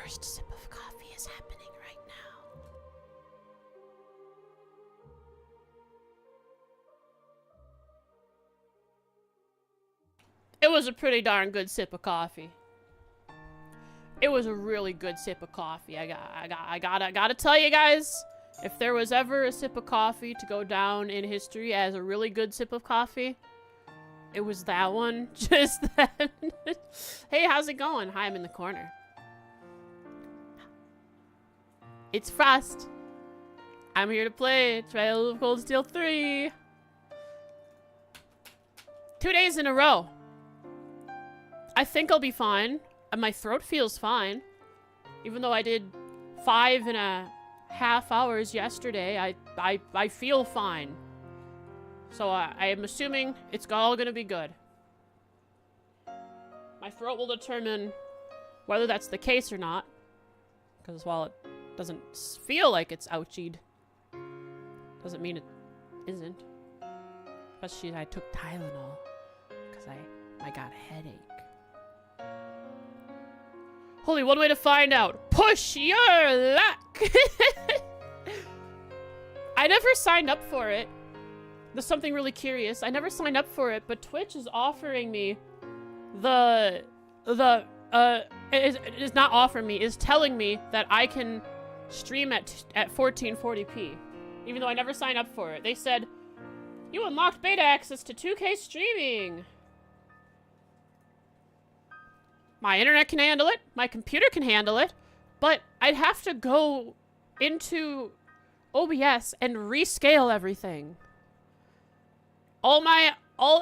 first sip of coffee is happening right now. It was a pretty darn good sip of coffee. It was a really good sip of coffee. I gotta tell you guys, if there was ever a sip of coffee to go down in history as a really good sip of coffee, it was that one. Just that. Hey, how's it going? Hi, I'm in the corner. It's Frost. I'm here to play Trial of Cold Steel 3. 2 days in a row. I think I'll be fine. My throat feels fine. Even though I did 5.5 hours yesterday, I feel fine. So I am assuming it's all gonna be good. My throat will determine whether that's the case or not. Because while it doesn't feel like it's ouchied, doesn't mean it isn't. Especially I took Tylenol. Because I got a headache. Holy, one way to find out. Push your luck! I never signed up for it. There's something really curious. I never signed up for it, but Twitch is offering me is not offering me, is telling me that I can stream at 1440p. Even though I never signed up for it. They said, you unlocked beta access to 2K streaming. My internet can handle it. My computer can handle it. But I'd have to go into OBS and rescale everything.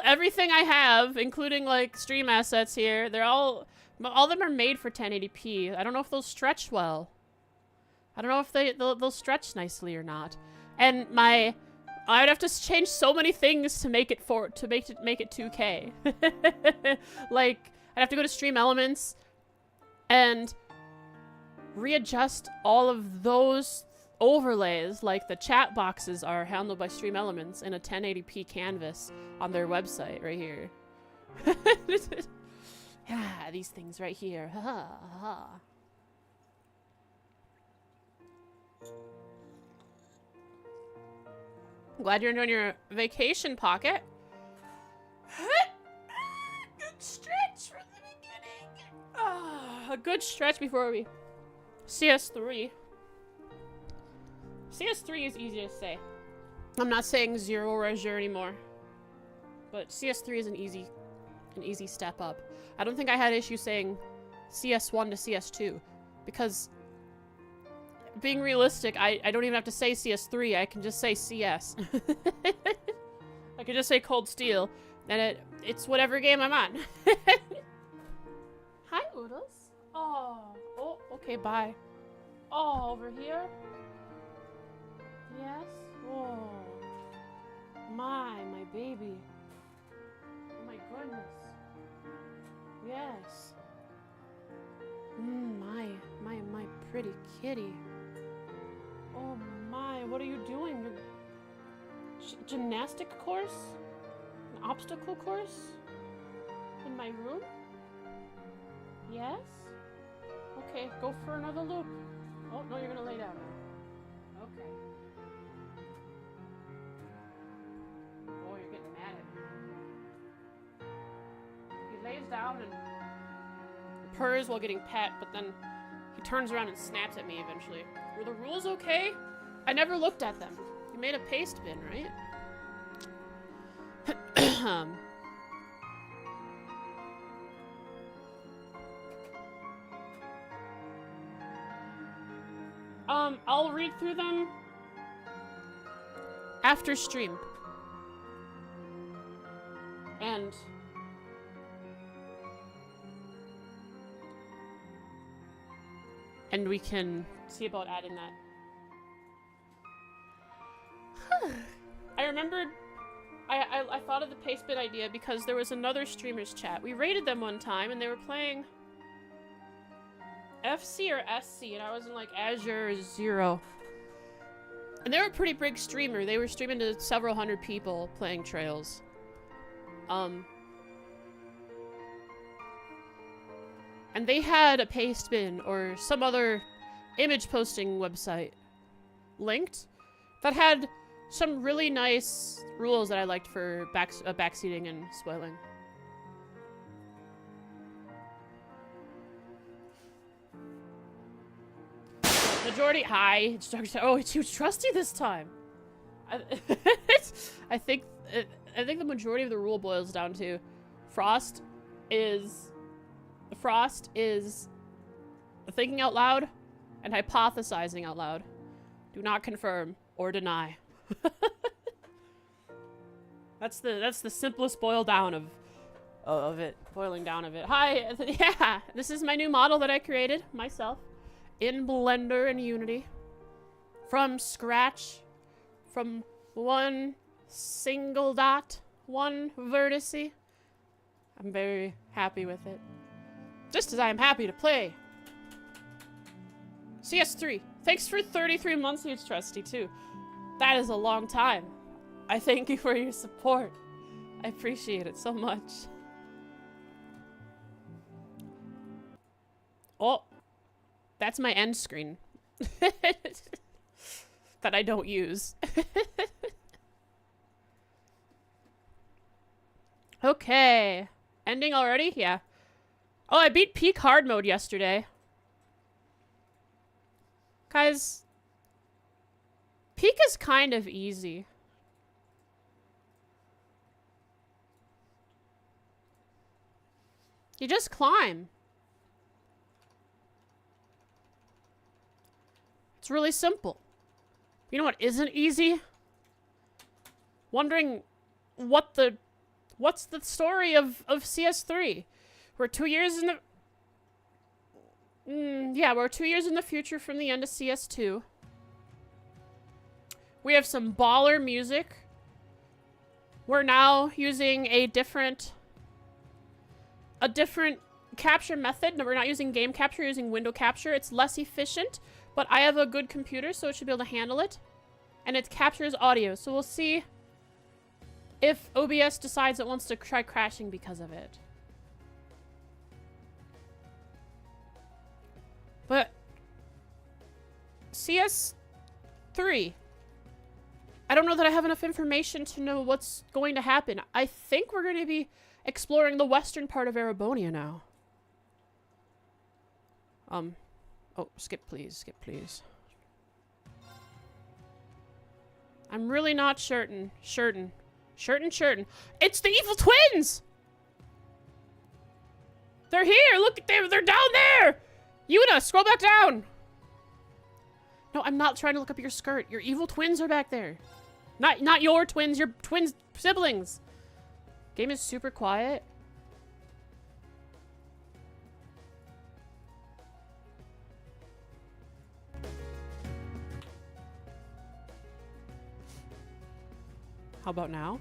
Everything I have, including like stream assets here, all of them are made for 1080p. I don't know if they'll stretch well. I don't know if they'll stretch nicely or not. And I'd have to change so many things to make it 2K. Like, I'd have to go to Stream Elements and readjust all of those overlays, like the chat boxes are handled by Stream Elements in a 1080p canvas on their website right here. Yeah, these things right here. Glad you're enjoying your vacation, Pocket. Good stretch for the beginning. A good stretch before we CS3. CS3 is easy to say. I'm not saying zero or azure anymore. But CS3 is an easy step up. I don't think I had issue saying CS1 to CS2. Because being realistic, I don't even have to say CS3, I can just say CS. I can just say Cold Steel, and it's whatever game I'm on. Hi, Oodles. Oh, okay, bye. Oh, over here? Yes? Oh. My baby. Oh my goodness. Yes. My pretty kitty. Oh my, what are you doing? Gymnastic course? An obstacle course? In my room? Yes? Okay, go for another loop. Oh, no, you're gonna lay down now. Okay. Oh, you're getting mad at me. He lays down and purrs while getting pet, but then he turns around and snaps at me eventually. Were the rules okay? I never looked at them. You made a paste bin, right? I'll read through them after stream. And we can see about adding that. I remembered I thought of the paste bin idea because there was another streamer's chat. We raided them one time and they were playing FC or SC and I was in like Azure 0. And they were a pretty big streamer. They were streaming to several hundred people playing Trails. And they had a Pastebin or some other image posting website linked that had some really nice rules that I liked for backseating and spoiling. Majority, hi. Oh, it's huge trusty this time. I think the majority of the rule boils down to Frost is thinking out loud and hypothesizing out loud. Do not confirm or deny. That's the simplest boiling down of it. Hi, yeah, this is my new model that I created myself in Blender and Unity from scratch, from one single dot, one vertice. I'm very happy with it. Just as I am happy to play CS3. Thanks for 33 months, huge trusty, too. That is a long time. I thank you for your support. I appreciate it so much. Oh, that's my end screen. That I don't use. Okay. Ending already? Yeah. Oh, I beat peak hard mode yesterday. Guys, peak is kind of easy. You just climb. It's really simple. You know what isn't easy? Wondering what's the story of CS3? We're 2 years in the... yeah, we're 2 years in the future from the end of CS2. We have some baller music. We're now using a different capture method. No, we're not using game capture, we're using window capture. It's less efficient, but I have a good computer, so it should be able to handle it. And it captures audio, so we'll see if OBS decides it wants to try crashing because of it. But CS3, I don't know that I have enough information to know what's going to happen. I think we're going to be exploring the western part of Erebonia now. Oh, skip please, skip please. I'm really not certain. It's the evil twins! They're here! Look, they're down there! Yuna, scroll back down! No, I'm not trying to look up your skirt. Your evil twins are back there. Not your twins, your twins' siblings. Game is super quiet. How about now?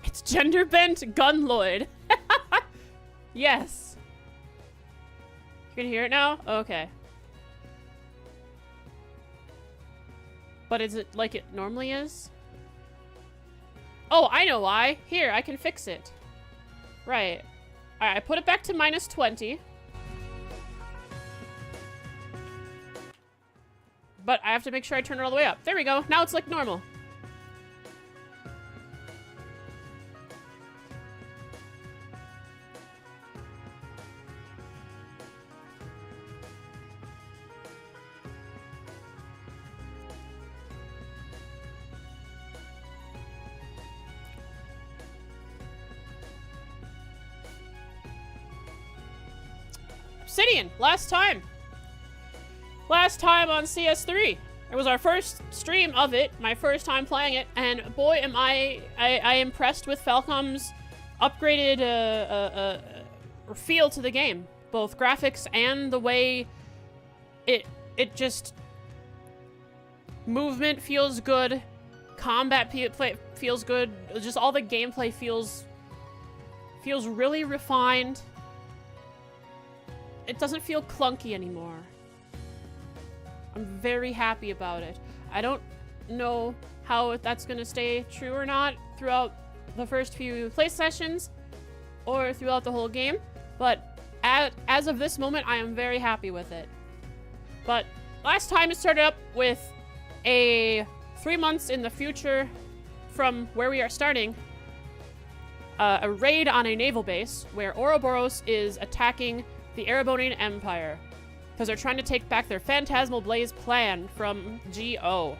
It's gender bent Gunloid. Yes. You can hear it now? Okay. But is it like it normally is? Oh, I know why. Here, I can fix it. Right. Alright, I put it back to -20. But I have to make sure I turn it all the way up. There we go. Now it's like normal. Obsidian, last time on CS3. It was our first stream of it, my first time playing it, and boy am I impressed with Falcom's upgraded feel to the game. Both graphics and the way it just... Movement feels good, combat feels good, just all the gameplay feels really refined. It doesn't feel clunky anymore. I'm very happy about it. I don't know how that's gonna stay true or not throughout the first few play sessions, or throughout the whole game, but as of this moment, I am very happy with it. But last time it started up with a 3 months in the future from where we are starting, a raid on a naval base where Ouroboros is attacking the Erebonian Empire because they're trying to take back their Phantasmal Blaze plan from GO.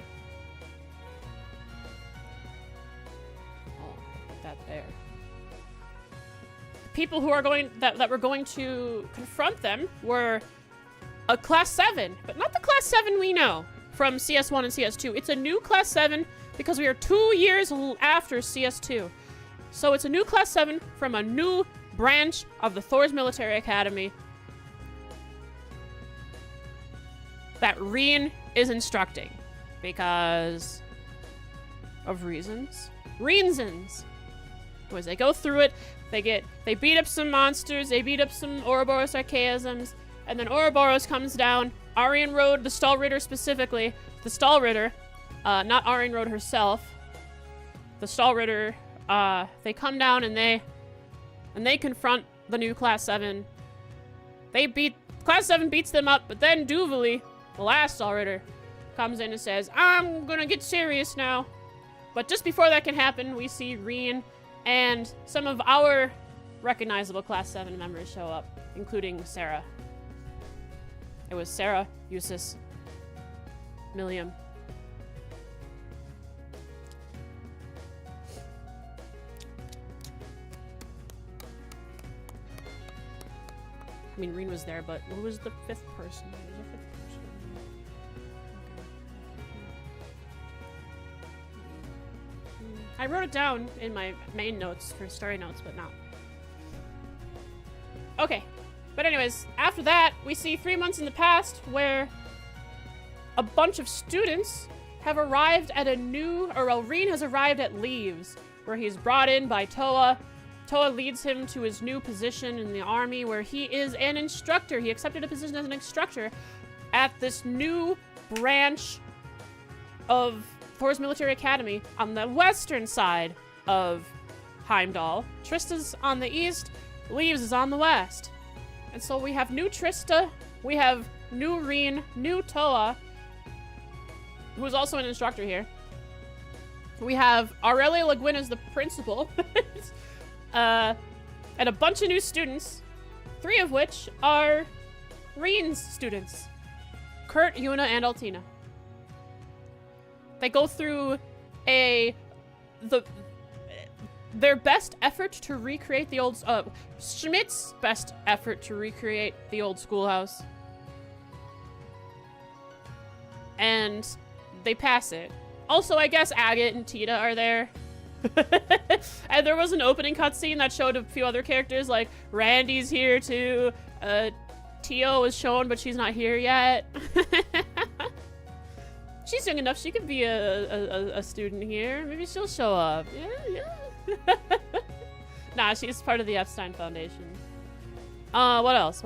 Oh, put that there. The people who are going that were going to confront them were a Class 7, but not the Class 7 we know from CS1 and CS2. It's a new Class 7 because we are 2 years after CS2. So it's a new Class 7 from a new branch of the Thor's Military Academy that Rean is instructing because of reasons. Reasons. As they go through it, they beat up some monsters, they beat up some Ouroboros archaisms, and then Ouroboros comes down. Arian Road, the Stall Ritter specifically, the Stall Ritter, not Arian Road herself. The Stall Ritter, they come down and they confront the new Class 7. Class 7 beats them up, but then Duvali, the last Stall Ritter, comes in and says, I'm gonna get serious now. But just before that can happen, we see Rean and some of our recognizable Class 7 members show up, including Sarah. It was Sarah, Eustace, Milliam. I mean, Rean was there, but who was the fifth person? There was a fifth person. Okay. I wrote it down in my main notes for story notes, but not. Okay. But anyways, after that, we see 3 months in the past where a bunch of students have arrived at a new, or Rean has arrived at Leaves, where he's brought in by Toa. Toa leads him to his new position in the army where he is an instructor. He accepted a position as an instructor at this new branch of Thor's Military Academy on the western side of Heimdall. Trista's on the east, Leaves is on the west. And so we have new Trista, we have new Rean, new Toa, who is also an instructor here. We have Aurelia Le Guin as the principal, and a bunch of new students, 3 of which are Rean's students, Kurt, Yuna, and Altina. They go through their best effort to recreate the old, Schmidt's best effort to recreate the old schoolhouse. And they pass it. Also, I guess Agate and Tita are there. And there was an opening cutscene that showed a few other characters, like Randy's here too. Tio was shown, but she's not here yet. She's young enough, she could be a student here. Maybe she'll show up. Yeah. Nah, she's part of the Epstein Foundation. What else?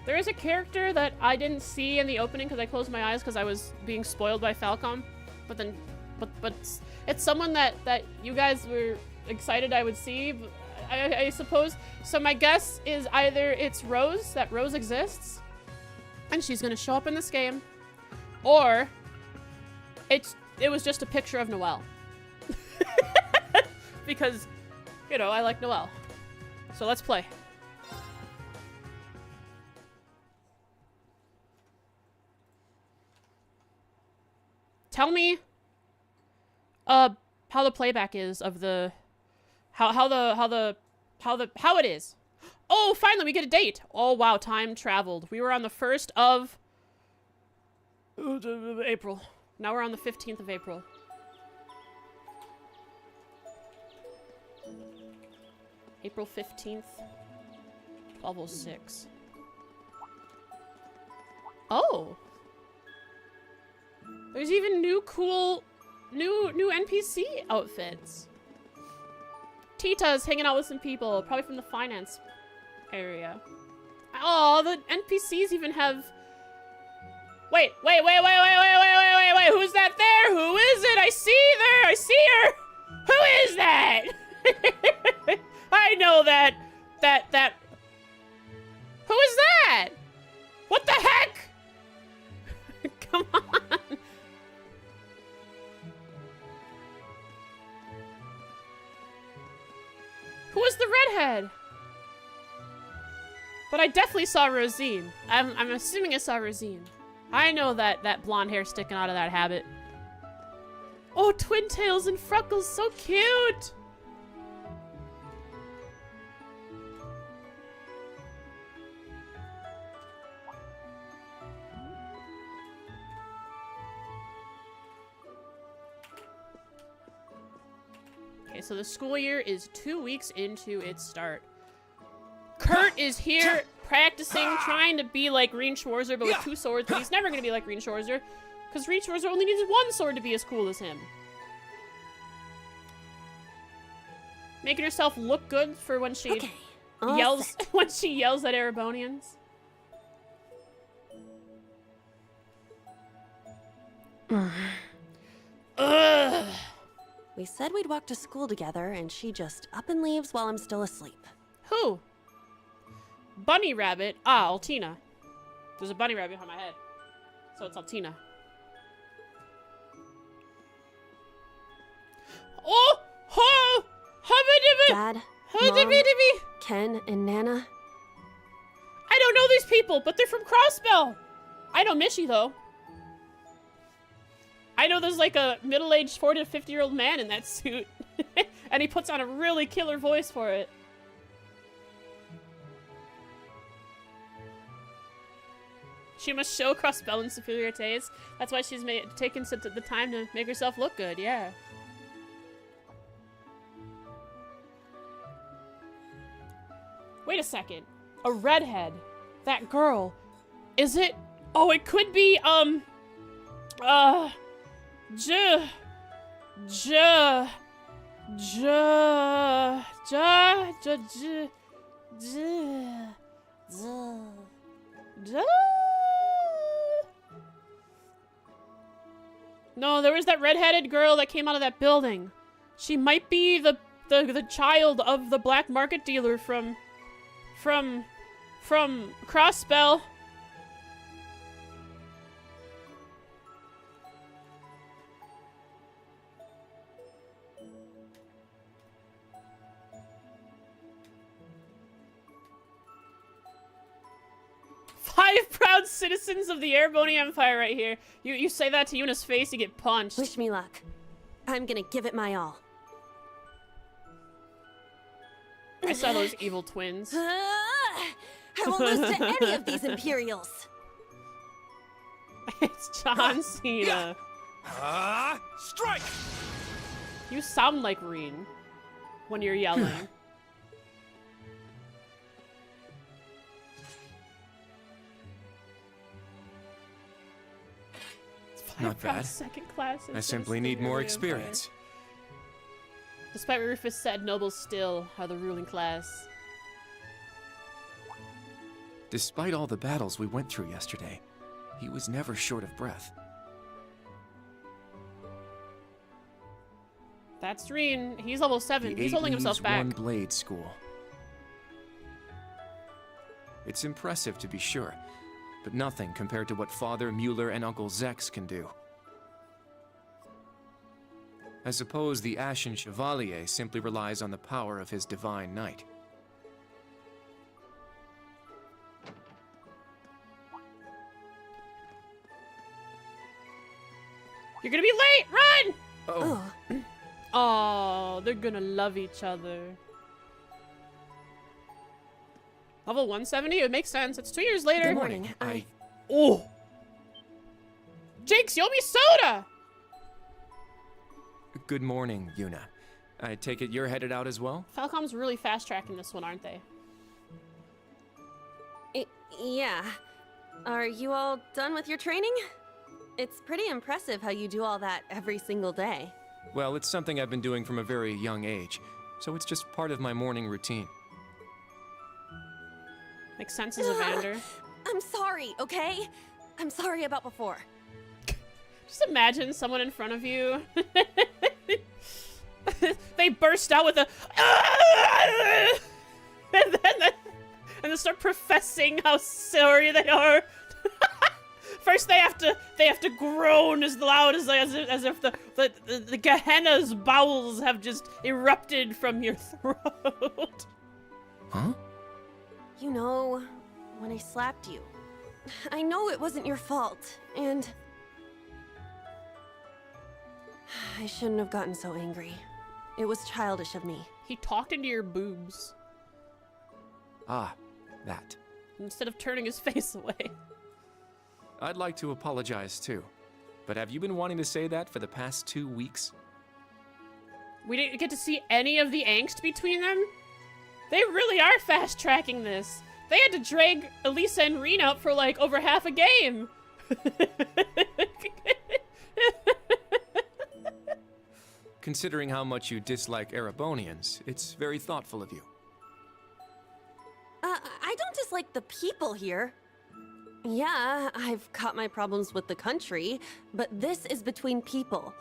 There is a character that I didn't see in the opening because I closed my eyes because I was being spoiled by Falcom. But it's someone that you guys were excited I would see, I suppose. So my guess is either it's Rose, that Rose exists, and she's gonna show up in this game, or it was just a picture of Noelle. Because, you know, I like Noelle. So let's play. Tell me how the playback is of the how it is. Oh, finally we get a date. Oh wow, time traveled. We were on the 1st of April. Now we're on the 15th of April. April 15th, 12:06. Oh. There's even new cool, new NPC outfits. Tita's hanging out with some people, probably from the finance area. Oh, the NPCs even have... Wait, who's that there? Who is it? I see her! Who is that? I know that. Who is that? What the heck? Come on. Who was the redhead? But I definitely saw Rosine. I'm assuming I saw Rosine. I know that blonde hair sticking out of that habit. Oh, twin tails and freckles, so cute. Okay, so the school year is 2 weeks into its start. Kurt is here practicing, trying to be like Rean Schwarzer, but with 2 swords, but he's never going to be like Rean Schwarzer, because Rean Schwarzer only needs 1 sword to be as cool as him. Making herself look good for when she yells when she yells at Erebonians. Ugh. We said we'd walk to school together, and she just up and leaves while I'm still asleep. Who? Bunny Rabbit. Ah, Altina. There's a bunny rabbit on my head. So it's Altina. Oh! Ho! Dad, Mom, Ken, and Nana. I don't know these people, but they're from Crossbell. I know Mishy, though. I know there's like a middle-aged 40 to 50-year-old man in that suit. And he puts on a really killer voice for it. She must show Crossbell's superior taste. That's why she's taken the time to make herself look good, yeah. Wait a second. A redhead. That girl. Is it? Oh, it could be, No, there was that redheaded girl that came out of that building. She might be the child of the black market dealer from Crossbell. Five proud citizens of the Ereboni Empire right here. You say that to Yuna's face, you get punched. Wish me luck. I'm gonna give it my all. I saw those evil twins. I won't lose to any of these Imperials. It's John Cena. Strike! You sound like Rean when you're yelling. Not bad. Second class. I simply need more experience. Despite what Rufus said, nobles still are the ruling class. Despite all the battles we went through yesterday, he was never short of breath. That's Rean. He's level 7. He's holding himself back. One blade school. It's impressive to be sure, but nothing compared to what Father Mueller and Uncle Zex can do. I suppose the Ashen Chevalier simply relies on the power of his divine knight. You're gonna be late! Run! Oh. Oh, they're gonna love each other. Level 170? It makes sense. It's 2 years later. Good morning. Oh! Jinx, you owe me soda! Good morning, Yuna. I take it you're headed out as well? Falcom's really fast-tracking this one, aren't they? Yeah. Are you all done with your training? It's pretty impressive how you do all that every single day. Well, it's something I've been doing from a very young age, so it's just part of my morning routine. Makes sense as Evander. I'm sorry, okay? I'm sorry about before. Just imagine someone in front of you. They burst out with a and then start professing how sorry they are. First, they have to groan as loud as if the Gehenna's bowels have just erupted from your throat. Huh? You know, when I slapped you, I know it wasn't your fault, and I shouldn't have gotten so angry. It was childish of me. He talked into your boobs Ah, that. instead of turning his face away. I'd like to apologize too. But have you been wanting to say that for the past 2 weeks? We didn't get to see any of the angst between them. They really are fast-tracking this. They had to drag Elisa and Rean out for like over half a game. Considering how much you dislike Erebonians, it's very thoughtful of you. I don't dislike the people here. Yeah, I've got my problems with the country, but this is between people.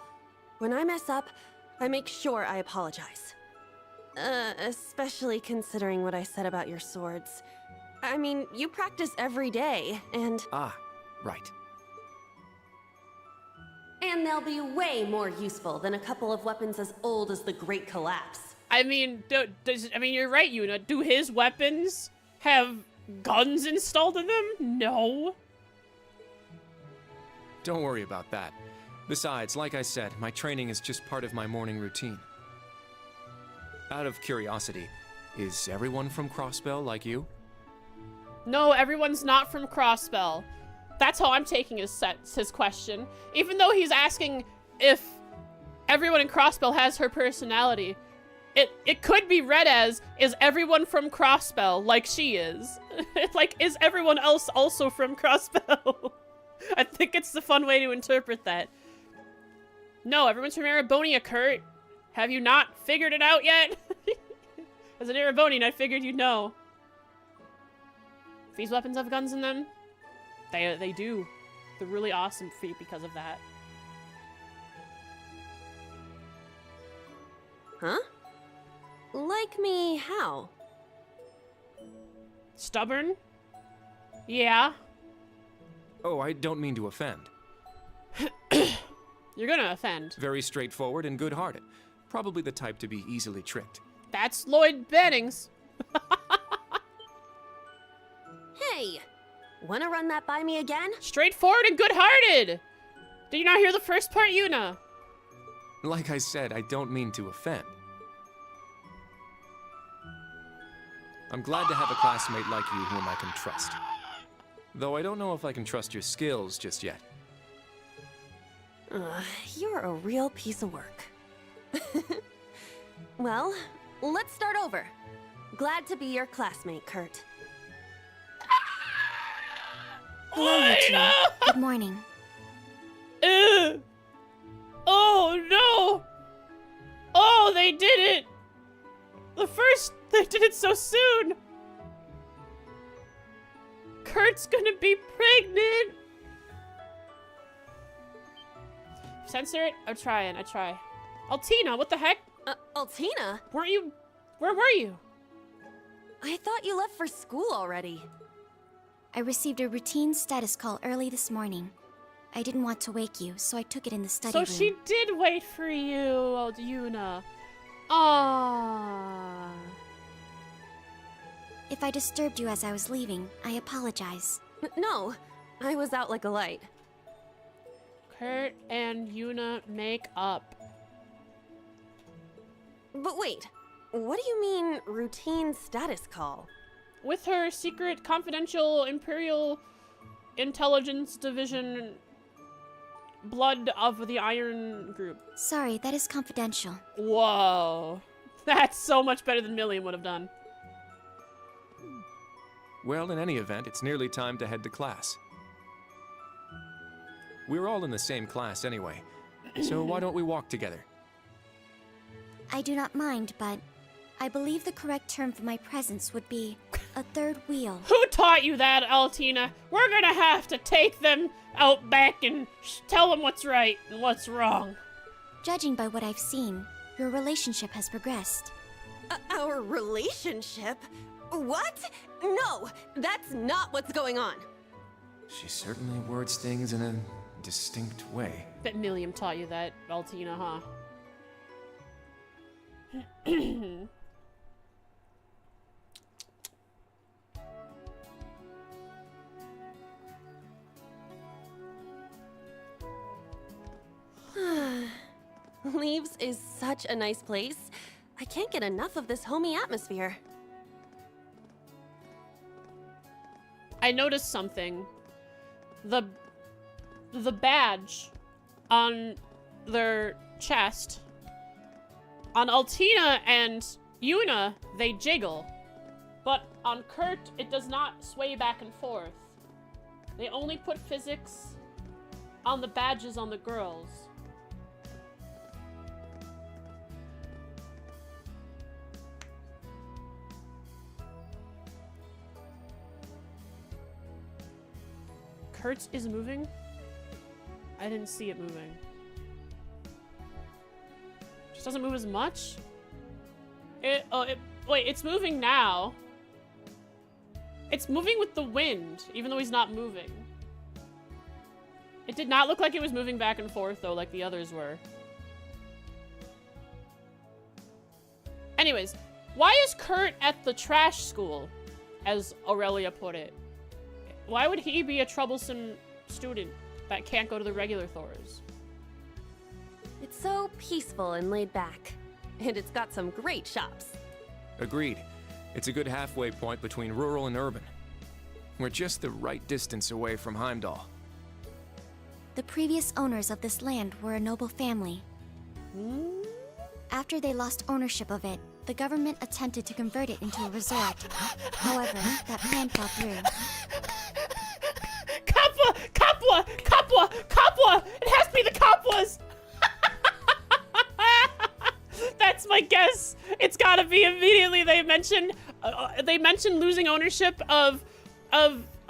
When I mess up, I make sure I apologize. Especially considering what I said about your swords. I mean, you practice every day, and... Ah, right. And they'll be way more useful than a couple of weapons as old as the Great Collapse. I mean, you're right, Yuna. Do his weapons have guns installed in them? No. Don't worry about that. Besides, like I said, my training is just part of my morning routine. Out of curiosity, is everyone from Crossbell like you? No, everyone's not from Crossbell. That's how I'm taking his question. Even though he's asking if everyone in Crossbell has her personality, it could be read as, is everyone from Crossbell like she is? Like, is everyone else also from Crossbell? I think it's the fun way to interpret that. No, everyone's from Erebonia, Kurt. Have you not figured it out yet? As an Erebonian, I figured you'd know. If these weapons have guns in them, they do. They're really awesome because of that. Huh? Like me how? Stubborn? Yeah. Oh, I don't mean to offend. You're gonna offend. Very straightforward and good-hearted. Probably the type to be easily tricked. That's Lloyd Bennings. Hey! Wanna run that by me again? Straightforward and good-hearted! Did you not hear the first part, Yuna? Like I said, I don't mean to offend. I'm glad to have a classmate like you whom I can trust. Though I don't know if I can trust your skills just yet. You're a real piece of work. Well, let's start over. Glad to be your classmate, Kurt. Hello, you two. no! Good morning. Oh, no! Oh, they did it! They did it so soon! Kurt's gonna be pregnant! Censor it? I try. Altina, what the heck? Altina? Where were you? I thought you left for school already. I received a routine status call early this morning. I didn't want to wake you, so I took it in the study So room. she did wait for you, Yuna. Aww. If I disturbed you as I was leaving, I apologize. No, I was out like a light. Kurt and Yuna make up. But wait, what do you mean, routine status call? With her secret, confidential, Imperial Intelligence Division Blood of the Iron Group. Sorry, that is confidential. Whoa. That's so much better than Milliam would have done. Well, in any event, it's nearly time to head to class. We're all in the same class anyway, so why don't we walk together? I do not mind, but I believe the correct term for my presence would be a third wheel. Who taught you that, Altina? We're gonna have to take them out back and tell them what's right and what's wrong. Judging by what I've seen, your relationship has progressed. Our relationship? What? No, that's not what's going on. She certainly words things in a distinct way. Bet Milliam taught you that, Altina, huh? Leaves is such a nice place. I can't get enough of this homey atmosphere. I noticed something. The badge on their chest. On Altina and Yuna, they jiggle. But on Kurt, it does not sway back and forth. They only put physics on the badges on the girls. Kurtz is moving? I didn't see it moving. Just doesn't move as much? Wait, it's moving now. It's moving with the wind, even though he's not moving. It did not look like it was moving back and forth, though, like the others were. Anyways, why is Kurt at the trash school, as Aurelia put it? Why would he be a troublesome student that can't go to the regular Thors? It's so peaceful and laid back. And it's got some great shops. Agreed. It's a good halfway point between rural and urban. We're just the right distance away from Heimdall. The previous owners of this land were a noble family. After they lost ownership of it, the government attempted to convert it into a resort. However, that plan fell through. Kapwa! It has to be the Kapwas! That's my guess. It's gotta be immediately. They mentioned losing ownership of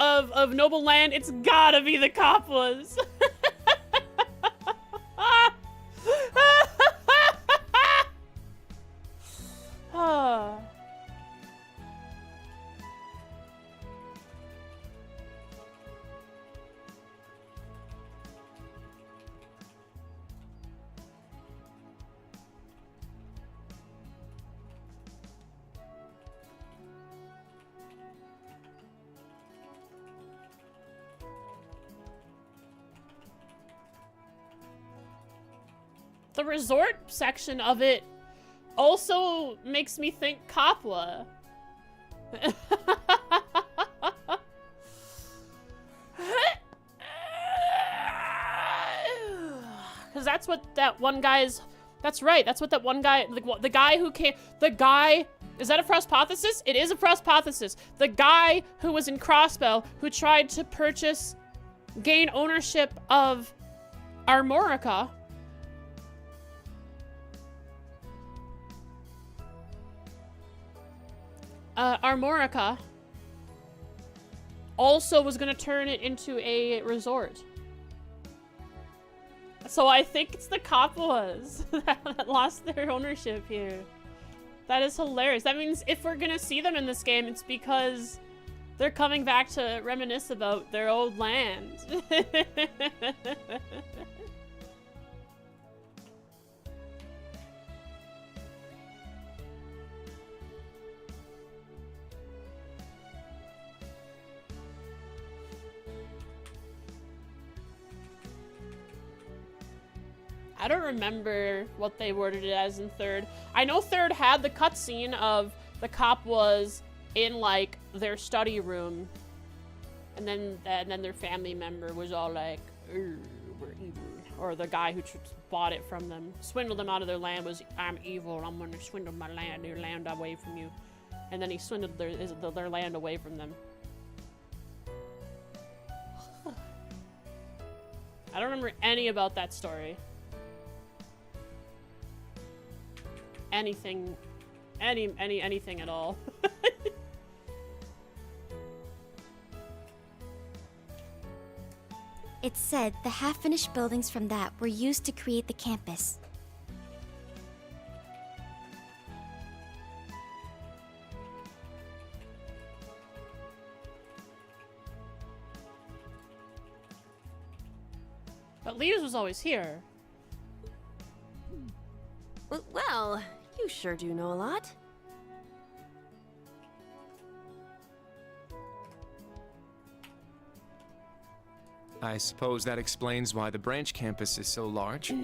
noble land. It's gotta be the Kapwas. The resort section of it also makes me think Kapwa. Because that's what that one guy's... That's right, that's what that one guy... The guy who came... The guy... Is that a prospothesis? It is a prospothesis. The guy who was in Crossbell, who tried to gain ownership of Armorica... Armorica also was going to turn it into a resort. So I think it's the Kapwas that lost their ownership here. That is hilarious. That means if we're going to see them in this game, it's because they're coming back to reminisce about their old land. I don't remember what they worded it as in third. I know third had the cutscene of the Kapwas in like their study room, and then their family member was all like, "We're evil," or the guy who bought it from them, swindled them out of their land, was, "I'm evil. I'm gonna swindle your land away from you," and then he swindled their land away from them. I don't remember any about that story. Anything at all. It's said the half-finished buildings from that were used to create the campus. But Leaves was always here. Well, you sure do know a lot. I suppose that explains why the branch campus is so large.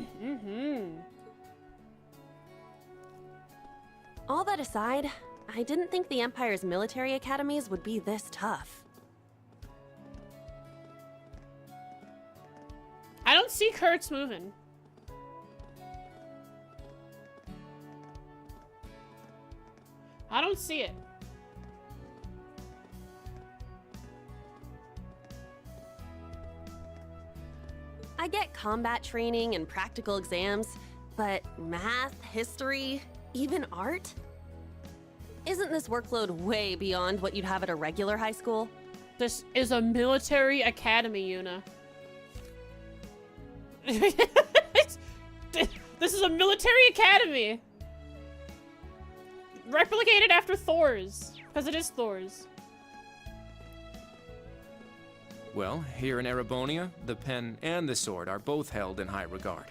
All that aside, I didn't think the Empire's military academies would be this tough. I don't see Kurtz moving. I don't see it. I get combat training and practical exams, but math, history, even art? Isn't this workload way beyond what you'd have at a regular high school? This is a military academy, Yuna. This is a military academy. Replicated after Thor's, because it is Thor's. Well, here in Erebonia, the pen and the sword are both held in high regard,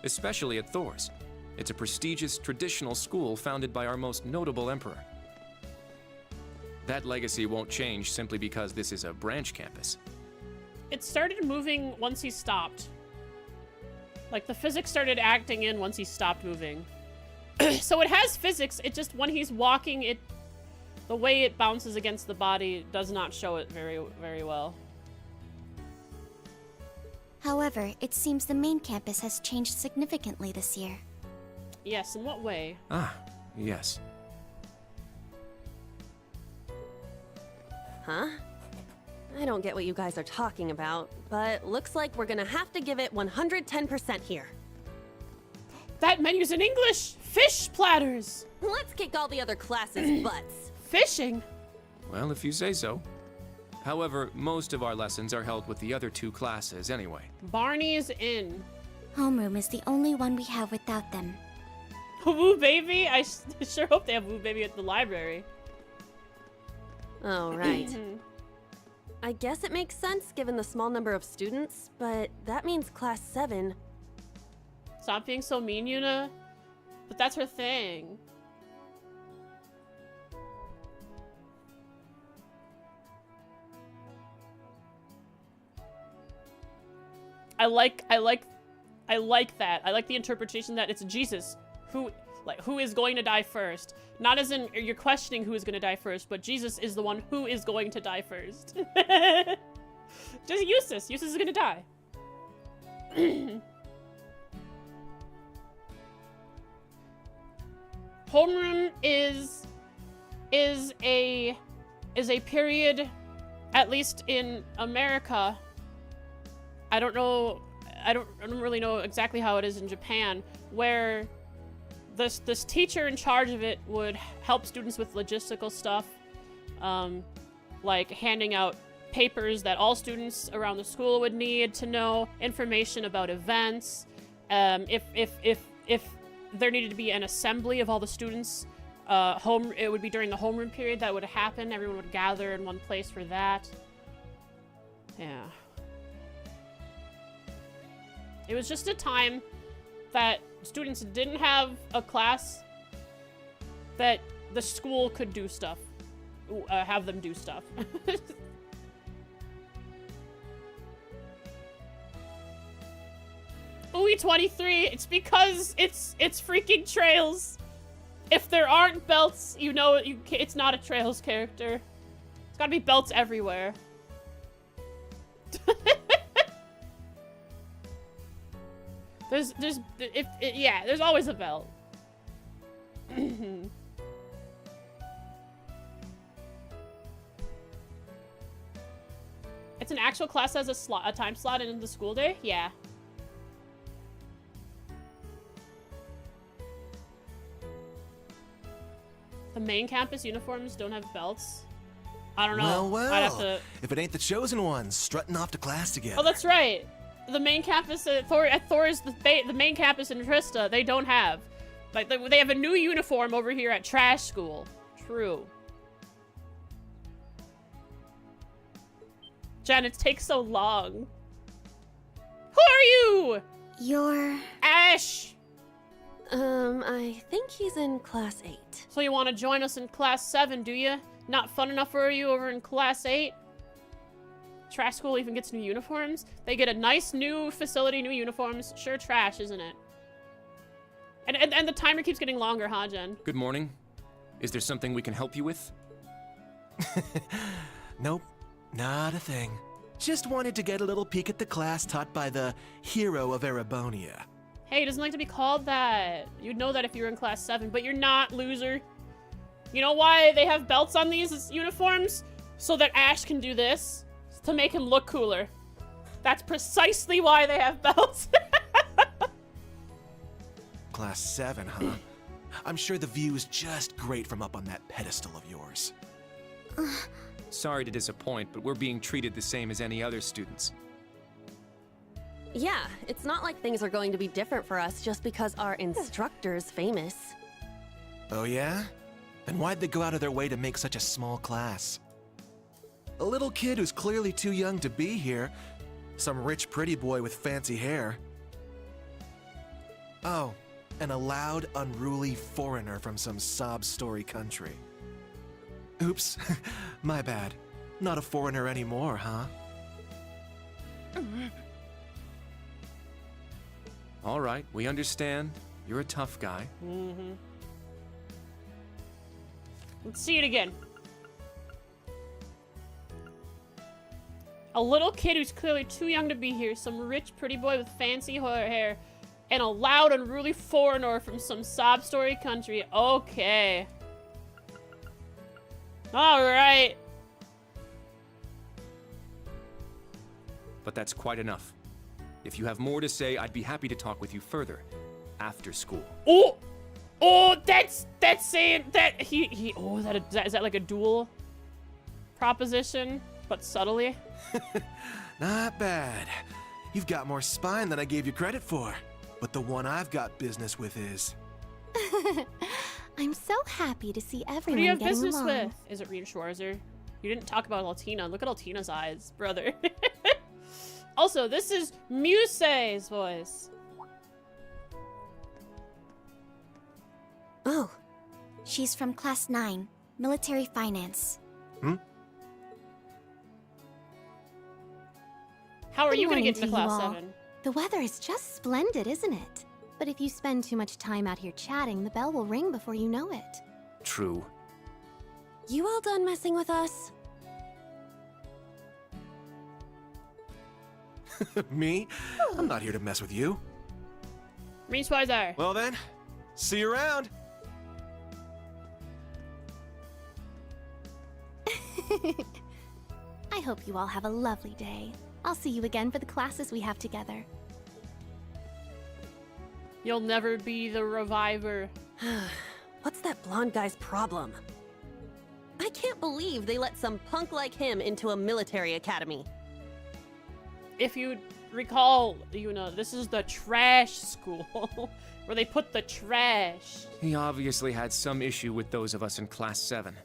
especially at Thor's. It's a prestigious traditional school founded by our most notable emperor. That legacy won't change simply because this is a branch campus. It started moving once he stopped. Like, the physics started acting in once he stopped moving. So it has physics, it just, when he's walking, the way it bounces against the body does not show it very, very well. However, it seems the main campus has changed significantly this year. Yes, in what way? Ah, yes. Huh? I don't get what you guys are talking about, but looks like we're gonna have to give it 110% here. That menu's in English! Fish platters! Let's kick all the other classes' butts. Fishing? Well, if you say so. However, most of our lessons are held with the other two classes anyway. Barney's Inn. Homeroom is the only one we have without them. Woo Baby? I sure hope they have Woo Baby at the library. Oh, right. I guess it makes sense given the small number of students, but that means class 7. Stop being so mean, Yuna. But that's her thing. I like that. I like the interpretation that it's Jesus who is going to die first. Not as in you're questioning who is going to die first, but Jesus is the one who is going to die first. Just Eustace. Eustace is going to die. Homeroom is a period, at least in America. I don't know. I don't really know exactly how it is in Japan, where this teacher in charge of it would help students with logistical stuff, like handing out papers that all students around the school would need to know, information about events. If there needed to be an assembly of all the students, it would be during the homeroom period that would happen. Everyone would gather in one place for that. Yeah. It was just a time that students didn't have a class that the school could do stuff. Have them do stuff. Ooey 23, it's because it's freaking Trails. If there aren't belts, you know it's not a Trails character. It's gotta be belts everywhere. There's always a belt. It's an actual class that has a time slot in the school day? Yeah. The main campus uniforms don't have belts. I don't know. Well, I'd have to... if it ain't the chosen ones strutting off to class together. Oh, that's right. The main campus at Thor's, the main campus in Trista, they don't have. Like, they have a new uniform over here at Trash School. True. Jen, it takes so long. Who are you? You're... Ash! I think he's in class 8. So you want to join us in class 7, do you? Not fun enough for you over in class 8? Trash school even gets new uniforms? They get a nice new facility, new uniforms. Sure trash, isn't it? And the timer keeps getting longer, huh, Jen? Good morning. Is there something we can help you with? Nope, not a thing. Just wanted to get a little peek at the class taught by the hero of Erebonia. Hey, it doesn't like to be called that. You'd know that if you were in class 7, but you're not, loser. You know why they have belts on these uniforms? So that Ash can do this. To make him look cooler. That's precisely why they have belts. Class 7, huh? I'm sure the view is just great from up on that pedestal of yours. Sorry to disappoint, but we're being treated the same as any other students. Yeah, it's not like things are going to be different for us just because our instructor's famous. Oh yeah? Then why'd they go out of their way to make such a small class? A little kid who's clearly too young to be here. Some rich pretty boy with fancy hair. Oh, and a loud, unruly foreigner from some sob story country. Oops, my bad. Not a foreigner anymore, huh? All right, we understand. You're a tough guy. Mm-hmm. Let's see it again. A little kid who's clearly too young to be here. Some rich, pretty boy with fancy hair. And a loud, unruly foreigner from some sob story country. Okay. Alright. But that's quite enough. If you have more to say, I'd be happy to talk with you further. After school. Oh! Oh, that's saying that he oh, is that like a dual proposition, but subtly? Not bad. You've got more spine than I gave you credit for. But the one I've got business with is... I'm so happy to see Who everyone do you have getting business along. with? Is it Rean Schwarzer? You didn't talk about Altina. Look at Altina's eyes, brother. Also, this is Musei's voice. Oh, she's from class 9, military finance. How are Good you gonna morning get into to class you all. 7? The weather is just splendid, isn't it? But if you spend too much time out here chatting, the bell will ring before you know it. True. You all done messing with us? Me? I'm not here to mess with you. Rean Schwarzer. Well then, see you around. I hope you all have a lovely day. I'll see you again for the classes we have together. You'll never be the reviver. What's that blonde guy's problem? I can't believe they let some punk like him into a military academy. If you recall, you know, this is the trash school where they put the trash. He obviously had some issue with those of us in class 7.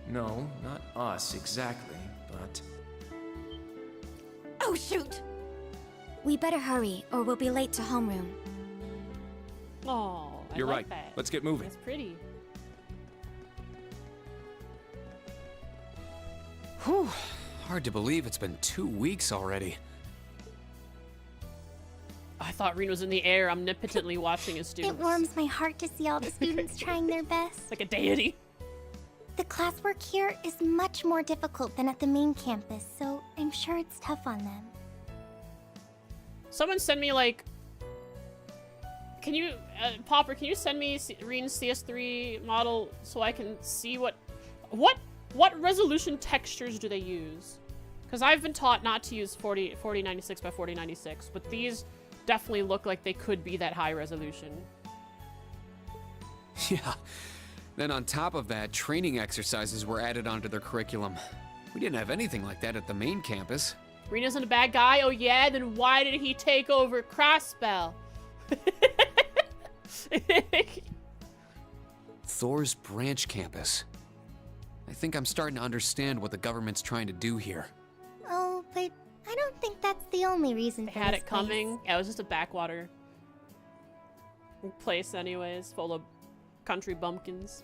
No, not us exactly, but... Oh, shoot! We better hurry, or we'll be late to homeroom. Oh, I You're like right. that. Let's get moving. That's pretty. Whew. Hard to believe it's been 2 weeks already. I thought Rean was in the air, omnipotently watching his It students. warms my heart to see all the students trying their best. Like a deity. The classwork here is much more difficult than at the main campus, so I'm sure it's tough on them. Someone send me, like... Can you... Popper, can you send me Rean's CS3 model so I can see what resolution textures do they use? Because I've been taught not to use 4096 by 4096, but these definitely look like they could be that high resolution. Yeah. Then on top of that, training exercises were added onto their curriculum. We didn't have anything like that at the main campus. Rean isn't a bad guy? Oh yeah? Then why did he take over Crossbell? Thor's branch campus. I think I'm starting to understand what the government's trying to do here. Oh, but I don't think that's the only reason They for had this it coming. Yeah, it was just a backwater place anyways, full of country bumpkins.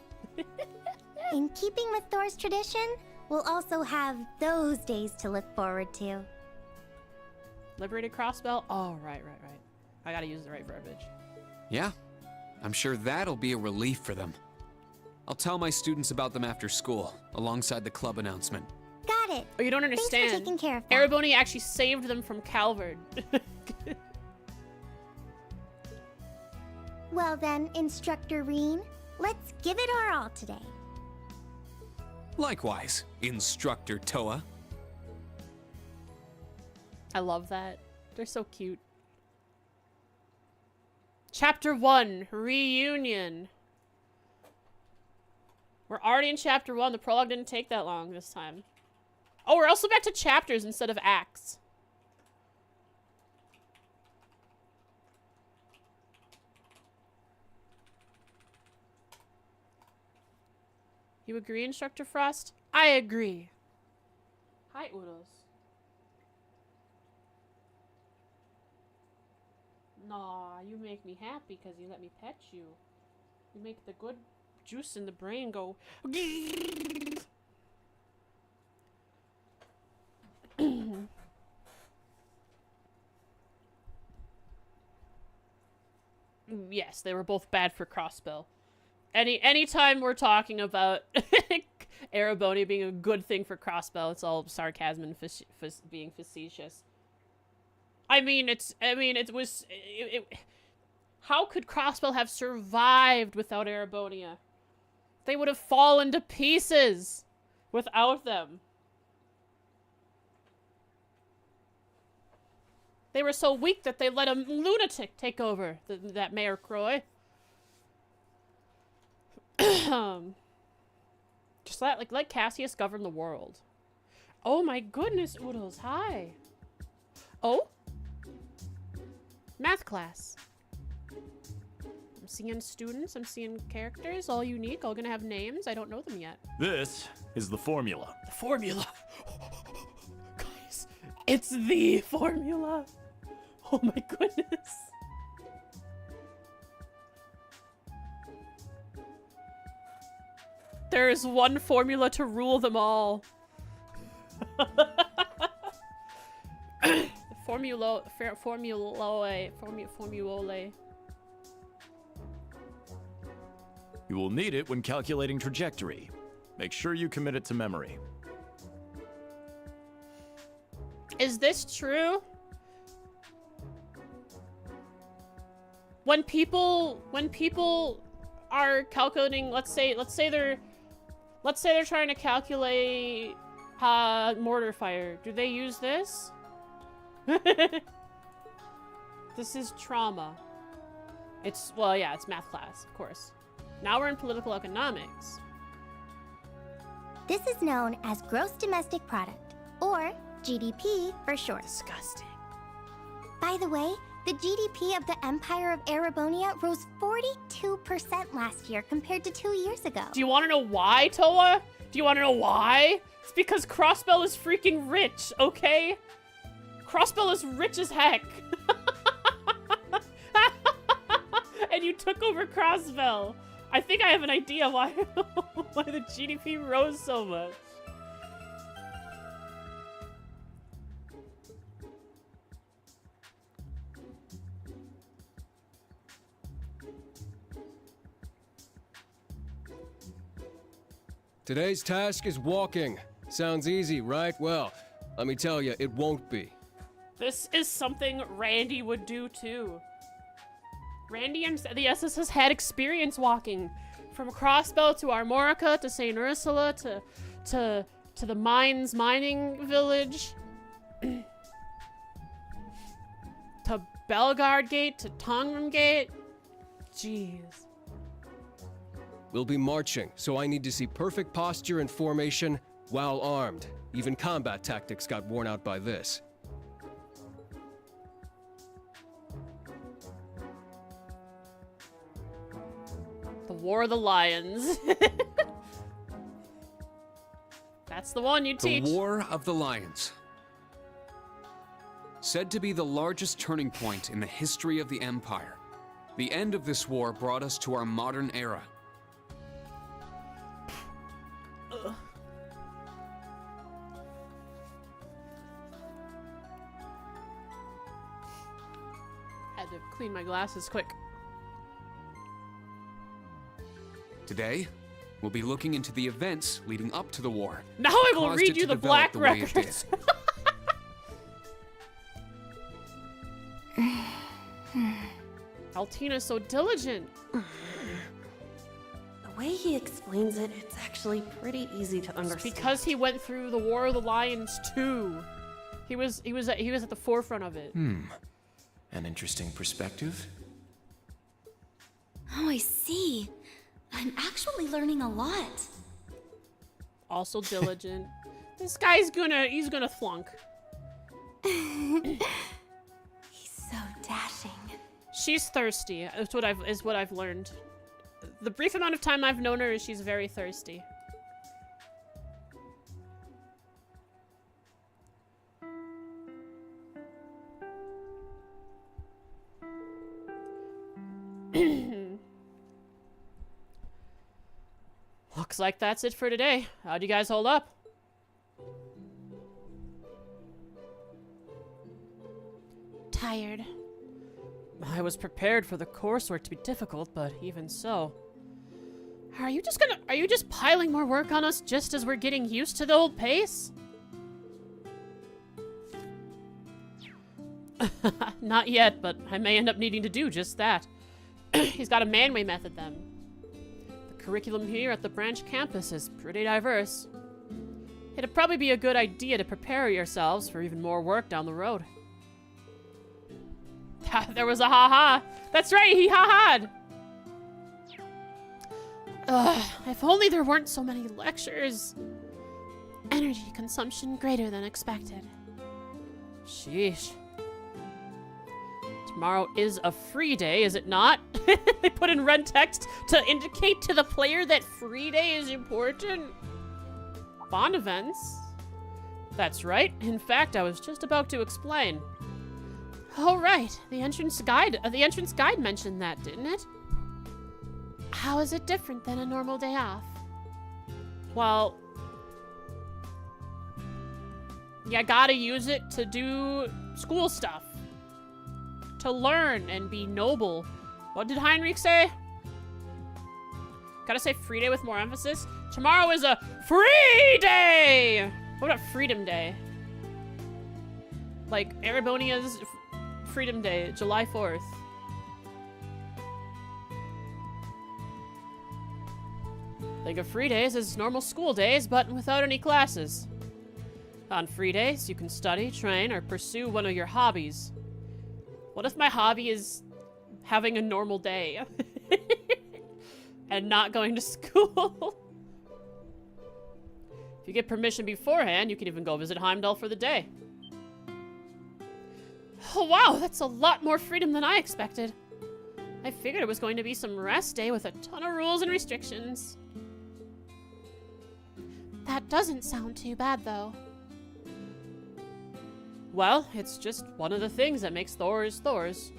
In keeping with Thor's tradition, we'll also have those days to look forward to. Liberated Crossbell? Oh, right. I gotta use the right verbiage. Yeah, I'm sure that'll be a relief for them. I'll tell my students about them after school, alongside the club announcement. Got it. Oh, you don't Thanks understand. for taking care of that. Erebony actually saved them from Calvard. Well then, Instructor Rean, let's give it our all today. Likewise, Instructor Toa. I love that. They're so cute. Chapter 1, Reunion. We're already in Chapter 1. The prologue didn't take that long this time. Oh, we're also back to chapters instead of acts. You agree, Instructor Frost? I agree. Hi, Udos. Nah, you make me happy because you let me pet you. You make the good juice in the brain go. Yes, they were both bad for Crossbell. Anytime we're talking about Erebony being a good thing for Crossbell, it's all sarcasm and being facetious. How could Crossbell have survived without Erebonia? They would have fallen to pieces without them. They were so weak that they let a lunatic take over, that Mayor Croy. Just let Cassius govern the world. Oh my goodness, Oodles, hi. Oh? Math class. I'm seeing students, I'm seeing characters, all unique, all gonna have names. I don't know them yet. This is the formula. The formula. Guys, it's the formula. Oh my goodness. There is one formula to rule them all. Formulae. You will need it when calculating trajectory. Make sure you commit it to memory. Is this true? When people are calculating, let's say they're trying to calculate mortar fire. Do they use this? This is trauma. It's math class, of course. Now we're in political economics. This is known as Gross Domestic Product, or GDP for short. Disgusting. By the way, the GDP of the Empire of Erebonia rose 42% last year compared to 2 years ago. Do you want to know why, Toa? Do you want to know why? It's because Crossbell is freaking rich, okay? Crossbell is rich as heck. And you took over Crossbell. I think I have an idea why the GDP rose so much. Today's task is walking. Sounds easy, right? Well, let me tell you, it won't be. This is something Randy would do too. Randy and the SS had experience walking. From Crossbell to Armorica to St. Ursula to the mines mining village. To Belgard Gate to Tongan Gate. Jeez. We'll be marching, so I need to see perfect posture and formation while armed. Even combat tactics got worn out by this. The War of the Lions. That's the one you teach. The War of the Lions. Said to be the largest turning point in the history of the Empire. The end of this war brought us to our modern era. Had to clean my glasses quick. Today, we'll be looking into the events leading up to the war. Now I will Caused read it you to the develop black the way it did. records. Altina's so diligent. The way he explains it, it's actually pretty easy to It's understand. because he went through the War of the Lions too. He was at the forefront of it. An interesting perspective. Oh, I see. I'm actually learning a lot. Also diligent. This guy's he's gonna flunk. He's so dashing. She's thirsty. Is what I've learned. The brief amount of time I've known her is she's very thirsty. Looks like that's it for today. How'd you guys hold up? Tired. I was prepared for the coursework to be difficult, but even so. Are you just piling more work on us just as we're getting used to the old pace? Not yet, but I may end up needing to do just that. He's got a manway method then. The curriculum here at the branch campus is pretty diverse. It'd probably be a good idea to prepare yourselves for even more work down the road. There was a ha-ha. That's right, he ha-ha'd. If only there weren't so many lectures. Energy consumption greater than expected. Sheesh. Tomorrow is a free day, is it not? They put in red text to indicate to the player that free day is important. Bond events? That's right. In fact, I was just about to explain. Oh, right. The entrance guide mentioned that, didn't it? How is it different than a normal day off? Well, you gotta use it to do school stuff. To learn and be noble. What did Heinrich say? Gotta say free day with more emphasis. Tomorrow is a free day! What about Freedom Day? Like, Erebonia's Freedom Day, July 4th. Think of free days as normal school days, but without any classes. On free days, you can study, train, or pursue one of your hobbies. What if my hobby is having a normal day? And not going to school? If you get permission beforehand, you can even go visit Heimdall for the day. Oh wow, that's a lot more freedom than I expected. I figured it was going to be some rest day with a ton of rules and restrictions. That doesn't sound too bad, though. Well, it's just one of the things that makes Thors Thors.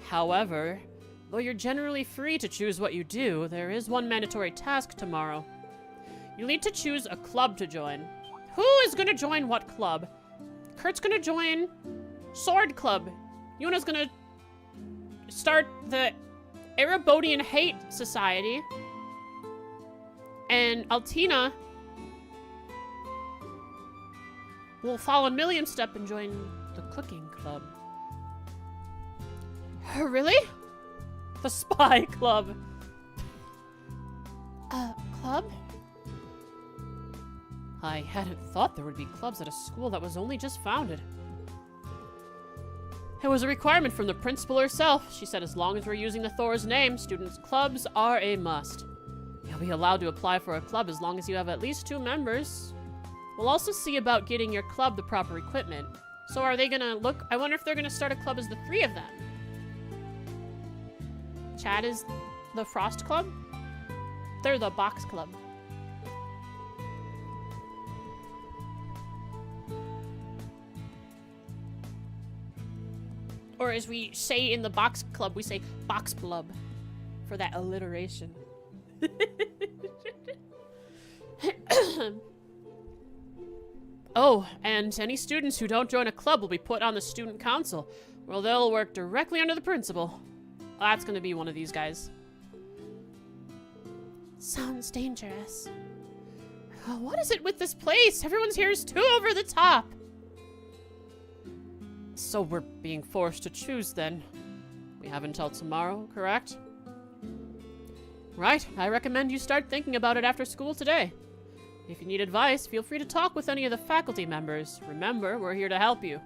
However, though you're generally free to choose what you do, there is one mandatory task tomorrow. You'll need to choose a club to join. Who is gonna join what club? Kurt's gonna join Sword Club. Yuna's gonna start the Erebonian Hate Society. And Altina will follow Million Step and join the Cooking Club. Really? The Spy Club. Club? I hadn't thought there would be clubs at a school that was only just founded. It was a requirement from the principal herself. She said as long as we're using the Thor's name, students' clubs are a must. You'll be allowed to apply for a club as long as you have at least 2 members. We'll also see about getting your club the proper equipment. So are they gonna look? I wonder if they're gonna start a club as the 3 of them. Chad is the Frost Club? They're the Box Club. Or as we say in the box club, we say box blub for that alliteration. Oh, and any students who don't join a club will be put on the student council, where they'll work directly under the principal. That's gonna be one of these guys. Sounds dangerous. Oh, what is it with this place? Everyone's here is too over the top. So we're being forced to choose then. We have until tomorrow, correct? Right, I recommend you start thinking about it after school today. If you need advice, feel free to talk with any of the faculty members. Remember, we're here to help you.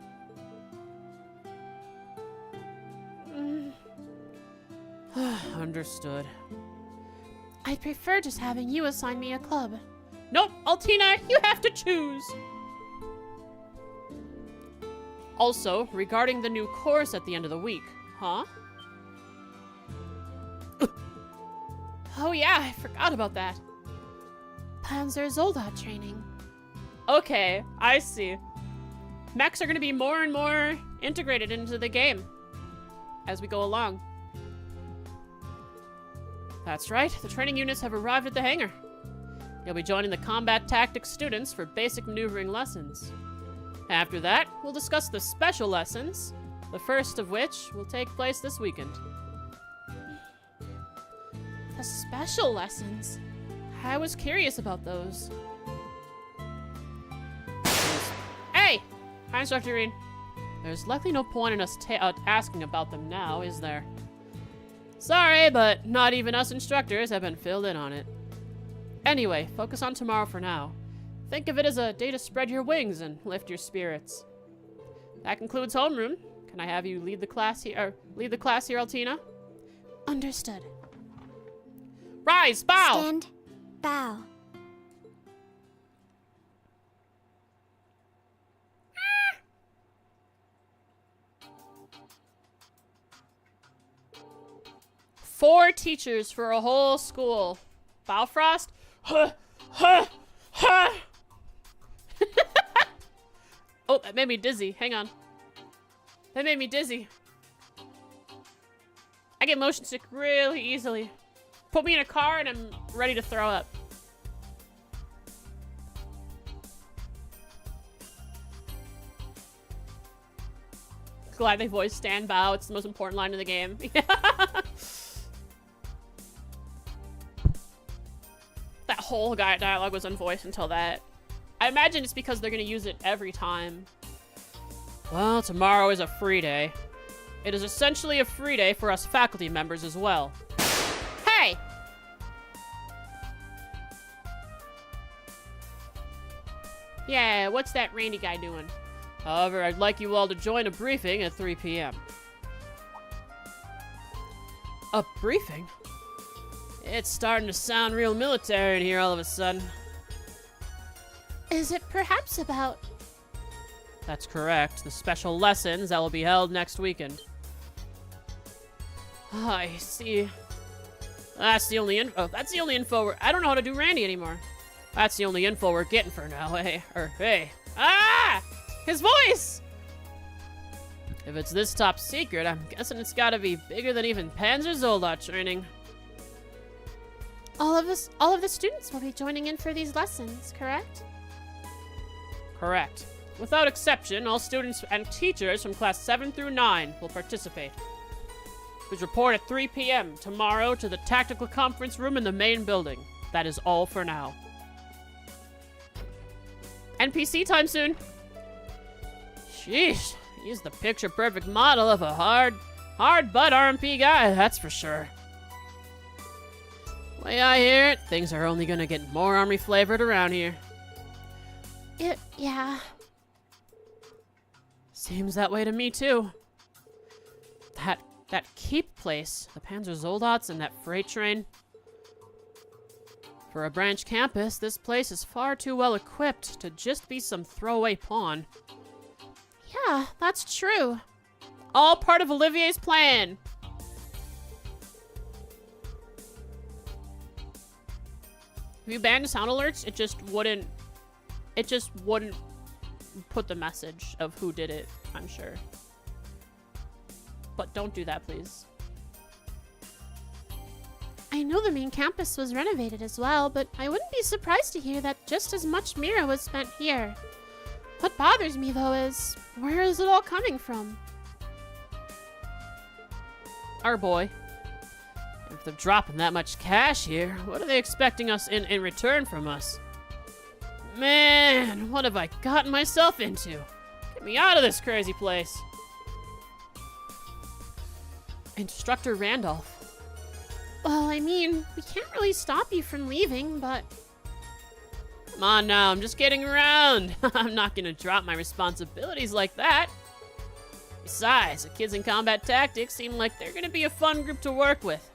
Understood. I'd prefer just having you assign me a club. Nope, Altina, you have to choose! Also, regarding the new course at the end of the week, huh? Oh yeah, I forgot about that. Panzer Soldat training. Okay, I see. Mechs are going to be more and more integrated into the game as we go along. That's right, the training units have arrived at the hangar. You'll be joining the combat tactics students for basic maneuvering lessons. After that, we'll discuss the special lessons, the first of which will take place this weekend. The special lessons? I was curious about those. Hey! Hi, Instructor Rean. There's likely no point in us asking about them now, is there? Sorry, but not even us instructors have been filled in on it. Anyway, focus on tomorrow for now. Think of it as a day to spread your wings and lift your spirits. That concludes homeroom. Can I have you lead the class here, Altina? Understood. Rise, bow! Stand, bow. Four teachers for a whole school. Bowfrost? Huh, huh, huh. Oh, that made me dizzy. Hang on. That made me dizzy. I get motion sick really easily. Put me in a car and I'm ready to throw up. Glad they voiced stand bow. It's the most important line in the game. That whole dialogue was unvoiced until that. I imagine it's because they're gonna use it every time. Well, tomorrow is a free day. It is essentially a free day for us faculty members as well. Hey! Yeah, what's that Randy guy doing? However, I'd like you all to join a briefing at 3 p.m. A briefing? It's starting to sound real military in here all of a sudden. Is it perhaps about... That's correct. The special lessons that will be held next weekend. I see. That's the only info. That's the only info I don't know how to do Randy anymore. That's the only info we're getting for now, hey? Hey. Ah! His voice! If it's this top secret, I'm guessing it's gotta be bigger than even Panzer Soldat training. All of the students will be joining in for these lessons, correct? Correct. Without exception, all students and teachers from class 7 through 9 will participate. Please report at 3 p.m. tomorrow to the tactical conference room in the main building. That is all for now. NPC time soon. Sheesh, he's the picture-perfect model of a hard-butt RMP guy, that's for sure. Way I hear it, things are only gonna get more army-flavored around here. Yeah. Seems that way to me, too. That keep place, the Panzer Soldats and that freight train. For a branch campus, this place is far too well equipped to just be some throwaway pawn. Yeah, that's true. All part of Olivier's plan. If you banned sound alerts, it just wouldn't put the message of who did it, I'm sure. but don't do that, please. I know the main campus was renovated as well, but I wouldn't be surprised to hear that just as much Mira was spent here. What bothers me, though, is where is it all coming from? Our boy. If they're dropping that much cash here, what are they expecting us in return from us? Man, what have I gotten myself into? Get me out of this crazy place. Instructor Randolph. Well, I mean, we can't really stop you from leaving, but... Come on now, I'm just getting around. I'm not gonna drop my responsibilities like that. Besides, the kids in combat tactics seem like they're gonna be a fun group to work with.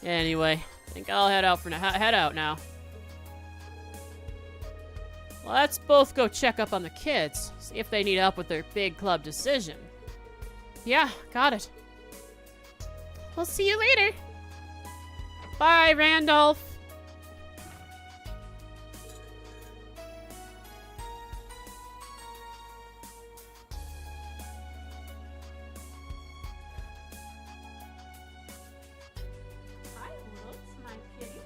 Anyway, I think I'll head out now. Let's both go check up on the kids, see if they need help with their big club decision. Yeah, got it. We'll see you later. Bye, Randolph. Hi, Whoops, my kitty.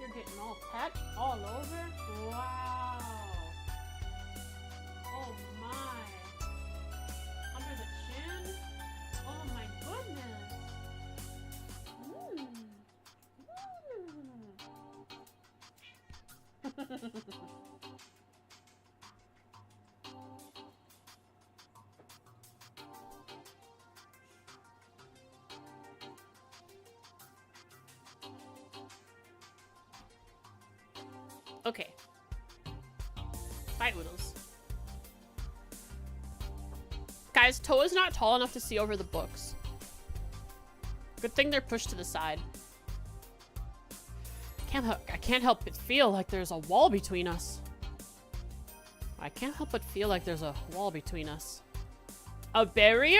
You're getting all pet all over. Wow. Oh my. Under the chin. Oh my goodness. Okay. Bye, Oodles. Guys, Toa's not tall enough to see over the books. Good thing they're pushed to the side. I can't help but feel like there's a wall between us. I can't help but feel like there's a wall between us. A barrier?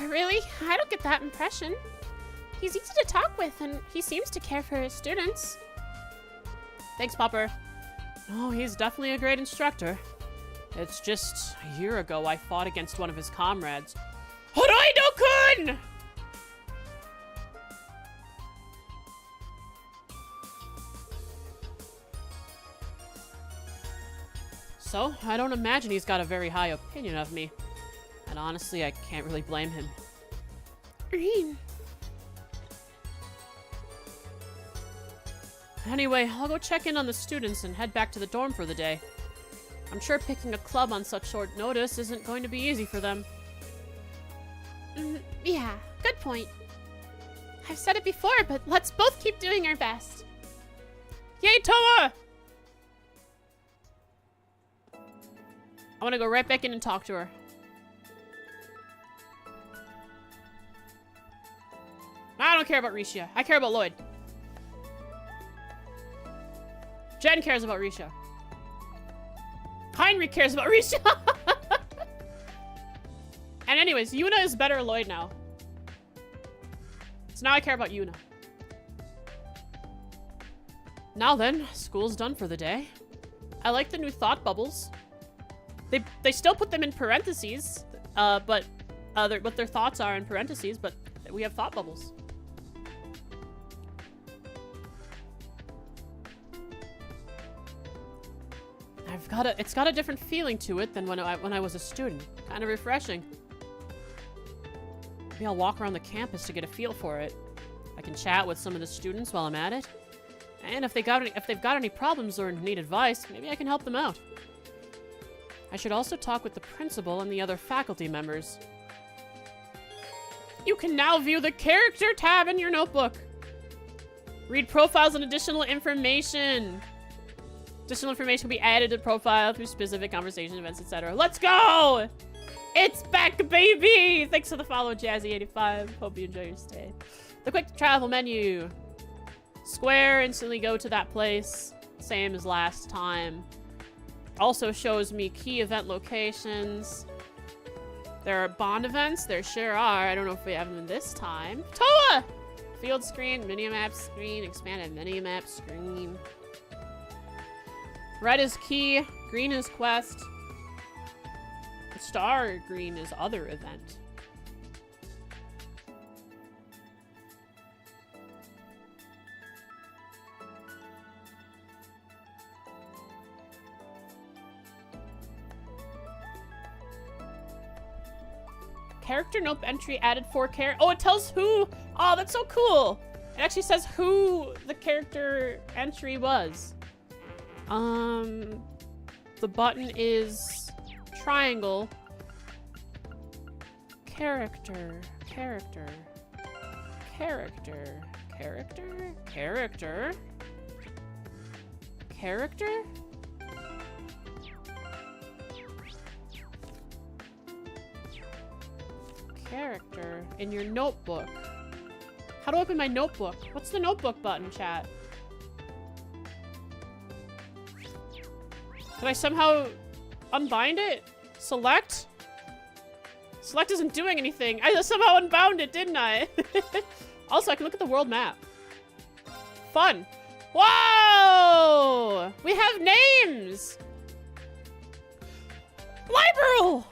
Really? I don't get that impression. He's easy to talk with, and he seems to care for his students. Thanks, Popper. Oh, he's definitely a great instructor. It's just a year ago I fought against one of his comrades. Horoido-kun! So, I don't imagine he's got a very high opinion of me. And honestly, I can't really blame him. Rean. Anyway, I'll go check in on the students and head back to the dorm for the day. I'm sure picking a club on such short notice isn't going to be easy for them. Yeah, good point. I've said it before, but let's both keep doing our best. Yay, Toa! I want to go right back in and talk to her. I don't care about Risha. I care about Lloyd. Jen cares about Risha. Heinrich cares about Risha. And anyways, Yuna is better Lloyd now. So now I care about Yuna. Now then, school's done for the day. I like the new thought bubbles. They still put them in parentheses, but what their thoughts are in parentheses, but we have thought bubbles. It's got a different feeling to it than when I was a student. Kind of refreshing. Maybe I'll walk around the campus to get a feel for it. I can chat with some of the students while I'm at it. And if they've got any problems or need advice, maybe I can help them out. I should also talk with the principal and the other faculty members. You can now view the character tab in your notebook. Read profiles and additional information. Additional information will be added to profile through specific conversation events, etc. Let's go! It's back, baby! Thanks for the follow, Jazzy85. Hope you enjoy your stay. The quick travel menu. Square, instantly go to that place. Same as last time. Also shows me key event locations. There are bond events. There sure are. I don't know if we have them this time. Toa! Field screen, minimap screen, expanded minimap screen. Red is key. Green is quest. Star green is other event. Character nope entry added 4 Oh, it tells who. Oh, that's so cool. It actually says who the character entry was. The button is triangle. Character. Character. Character. Character. Character. Character? Character in your notebook. How do I open my notebook? What's the notebook button, chat? Did I somehow unbind it? Select? Select isn't doing anything. I somehow unbound it, didn't I? Also, I can look at the world map. Fun. Whoa! We have names! Liberal!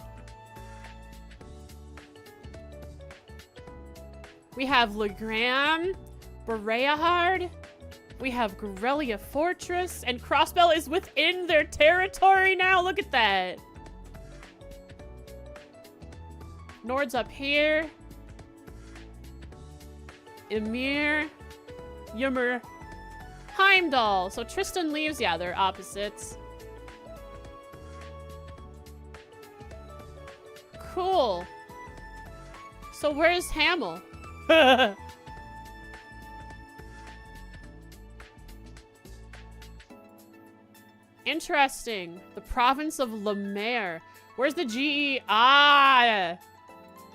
We have Legram, Bereahard, we have Guerrilla Fortress, and Crossbell is within their territory now. Look at that. Nord's up here. Ymir, Ymir, Heimdall. So Tristan leaves. Yeah, they're opposites. Cool. So where's Hamel? Interesting. The province of Lemaire. Where's the G-E? Ah!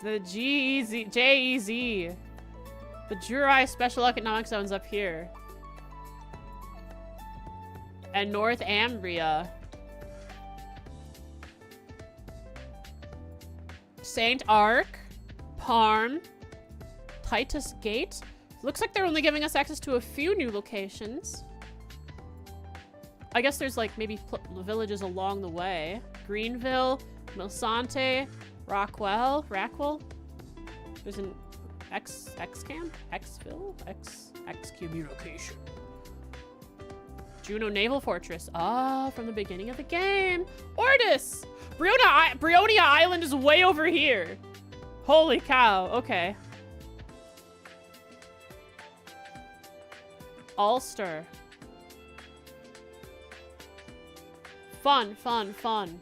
The G-E-Z, J-E-Z. The Jurai Special Economic Zone's up here. And North Ambria. Saint Arc. Parm. Titus Gate. Looks like they're only giving us access to a few new locations. I guess there's like maybe villages along the way. Greenville, Milsante, Rockwell. There's an X-Cam? Xville? Excommunication. Juno Naval Fortress. Ah, from the beginning of the game. Ordis! Brionia Island is way over here. Holy cow. Okay. Ulster. Fun, fun, fun.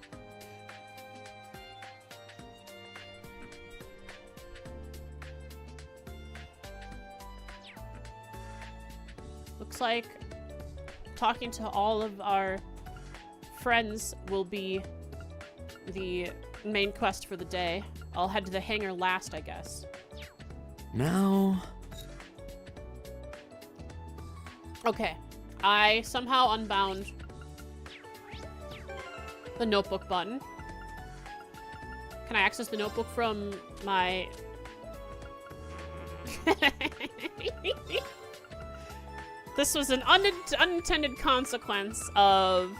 Looks like talking to all of our friends will be the main quest for the day. I'll head to the hangar last, I guess. Now... Okay. I somehow unbound the notebook button. Can I access the notebook from my... This was an unintended consequence of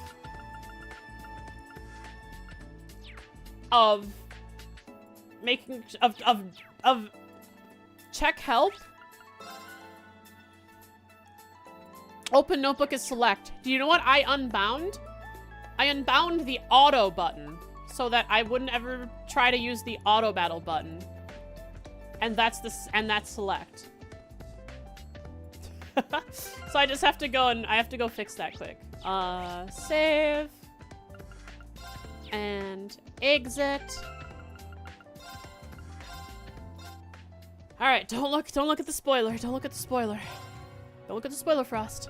making of check help. Open notebook is select. Do you know what I unbound? I unbound the auto button so that I wouldn't ever try to use the auto battle button. And that's select. So I just have to go and I have to go fix that quick. Save and exit. All right, don't look at the spoiler. Don't look at the spoiler. Don't look at the spoiler, Frost.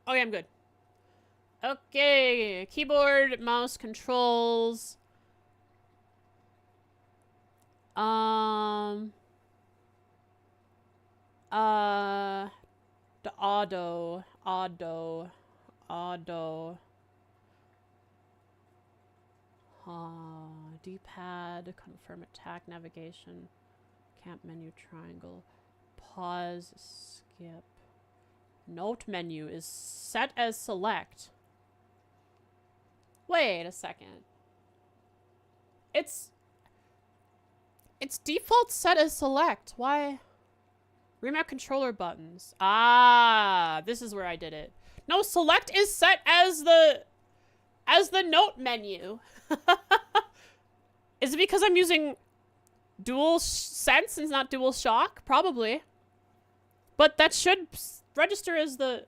Okay, I'm good. Okay, keyboard, mouse controls. The auto. D-pad, confirm attack, navigation, camp menu, triangle, pause, skip. Note menu is set as select. Wait a second. It's default set as select. Why? Remap controller buttons. Ah, this is where I did it. No, select is set as the note menu. Is it because I'm using dual sense and not dual shock? Probably. But that should register as the...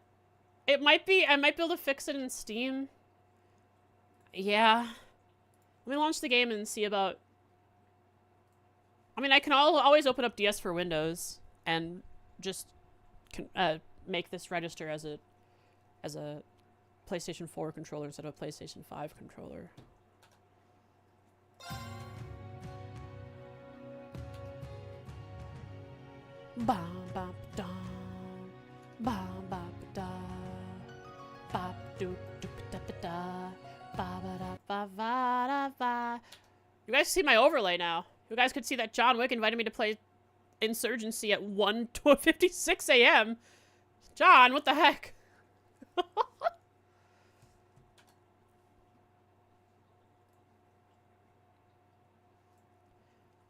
It might be... I might be able to fix it in Steam. Yeah. Let me launch the game and see about... I mean, I can always open up DS for Windows and just make this register as a PlayStation 4 controller instead of a PlayStation 5 controller. Bam bam dum, bam bam da, bop doop doop da da, ba ba da ba ba da ba. You guys see my overlay now. You guys could see that John Wick invited me to play Insurgency at 1:56 a.m. John, what the heck?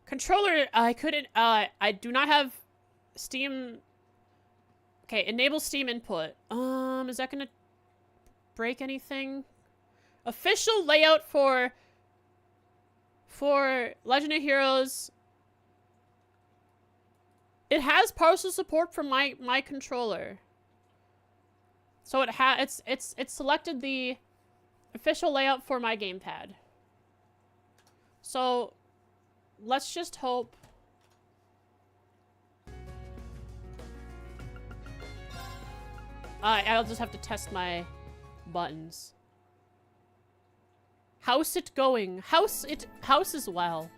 Controller, I couldn't, I do not have Steam. Okay, enable Steam input. Is that gonna break anything? Official layout for Legend of Heroes. It has partial support from my controller. So it's selected the official layout for my gamepad. So let's just hope. I'll just have to test my buttons. House it going. House as well.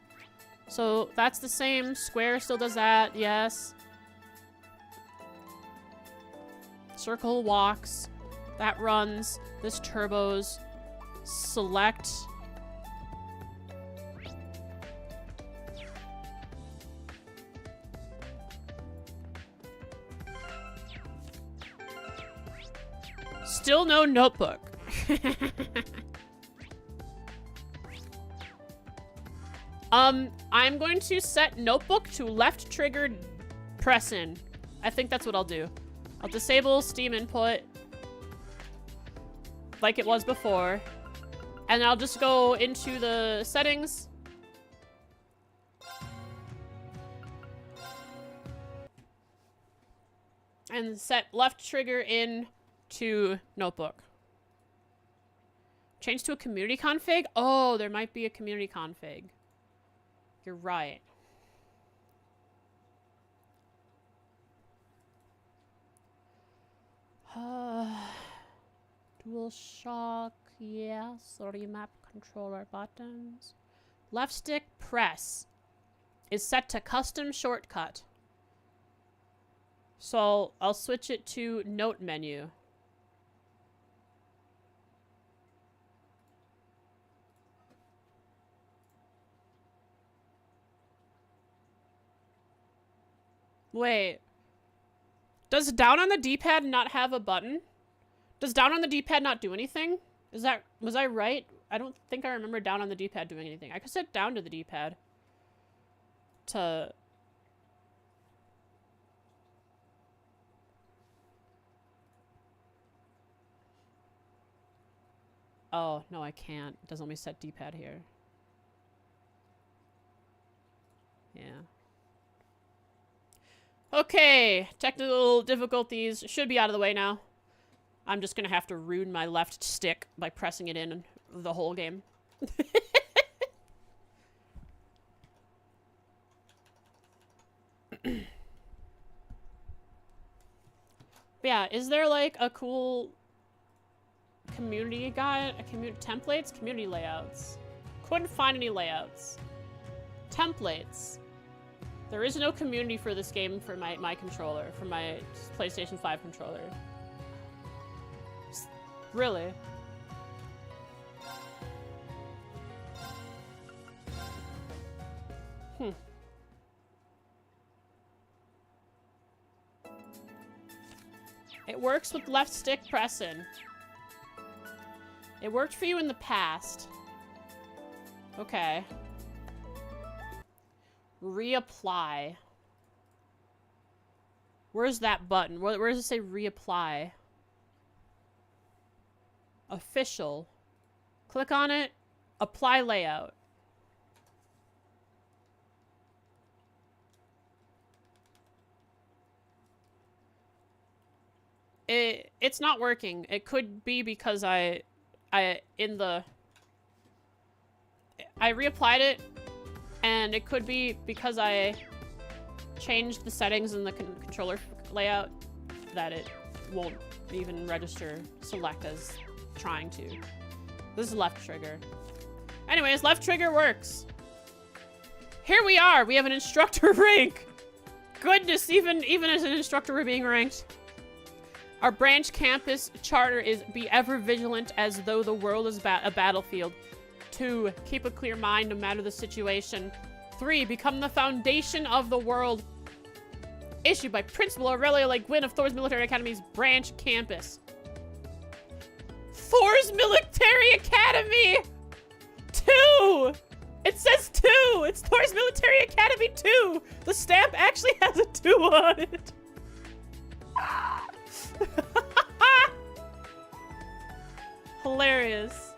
So that's the same. Square still does that. Yes. Circle walks. That runs. This turbos. Select. Still no notebook. I'm going to set notebook to left triggered press in. I think that's what I'll do. I'll disable Steam input like it was before. And I'll just go into the settings. And set left trigger in to notebook. Change to a community config? Oh, there might be a community config. You're right. Dual shock, yes. Remap controller buttons. Left stick press is set to custom shortcut. So I'll switch it to note menu. Wait. Does down on the D-pad not have a button? Does down on the D-pad not do anything? Was I right? I don't think I remember down on the D-pad doing anything. I could set down to the D-pad. Oh, no, I can't. It doesn't let me set D-pad here. Yeah. Okay, technical difficulties should be out of the way now. I'm just gonna have to ruin my left stick by pressing it in the whole game. Yeah, is there like a cool community guide? Templates? Community layouts. Couldn't find any layouts. Templates. There is no community for this game for my controller, for my PlayStation 5 controller. Really? It works with left stick pressing. It worked for you in the past. Okay. Reapply. Where's that button? Where does it say reapply? Official. Click on it. Apply layout. It's not working. It could be because I reapplied it, and it could be because I changed the settings in the controller layout that it won't even register select as trying to. This is left trigger. Anyways, left trigger works. Here we are. We have an instructor rank. Goodness, even as an instructor, we're being ranked. Our branch campus charter is be ever vigilant as though the world is a battlefield. 2, keep a clear mind no matter the situation. 3, become the foundation of the world. Issued by Principal Aurelia Le Guin of Thor's Military Academy's branch campus. Thor's Military Academy! 2! It says 2! It's Thor's Military Academy 2! The stamp actually has a 2 on it. Hilarious.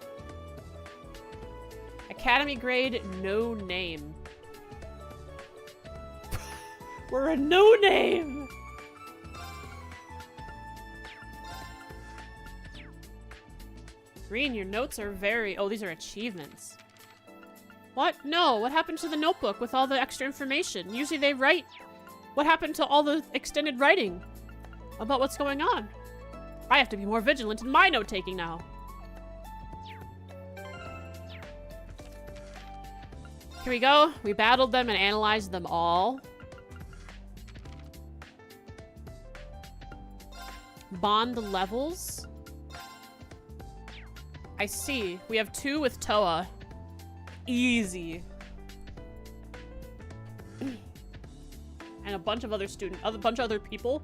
Academy grade, no name. We're a no name. Rean, your notes are very... Oh, these are achievements. What? No, what happened to the notebook with all the extra information? Usually they write... What happened to all the extended writing about what's going on? I have to be more vigilant in my note-taking now. Here we go. We battled them and analyzed them all. Bond the levels. I see. We have 2 with Toa. Easy. And a bunch of other other people.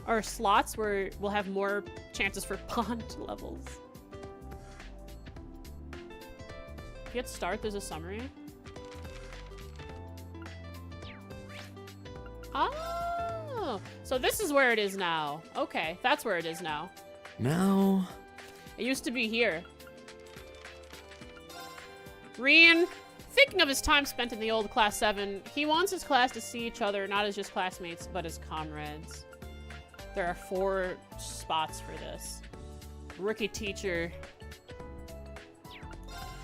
Or slots where we'll have more chances for bond levels. If you hit start, there's a summary. Oh, so this is where it is now. Okay, that's where it is now. Now... It used to be here. Rean, thinking of his time spent in the old Class 7, he wants his class to see each other not as just classmates, but as comrades. There are 4 spots for this. Rookie teacher.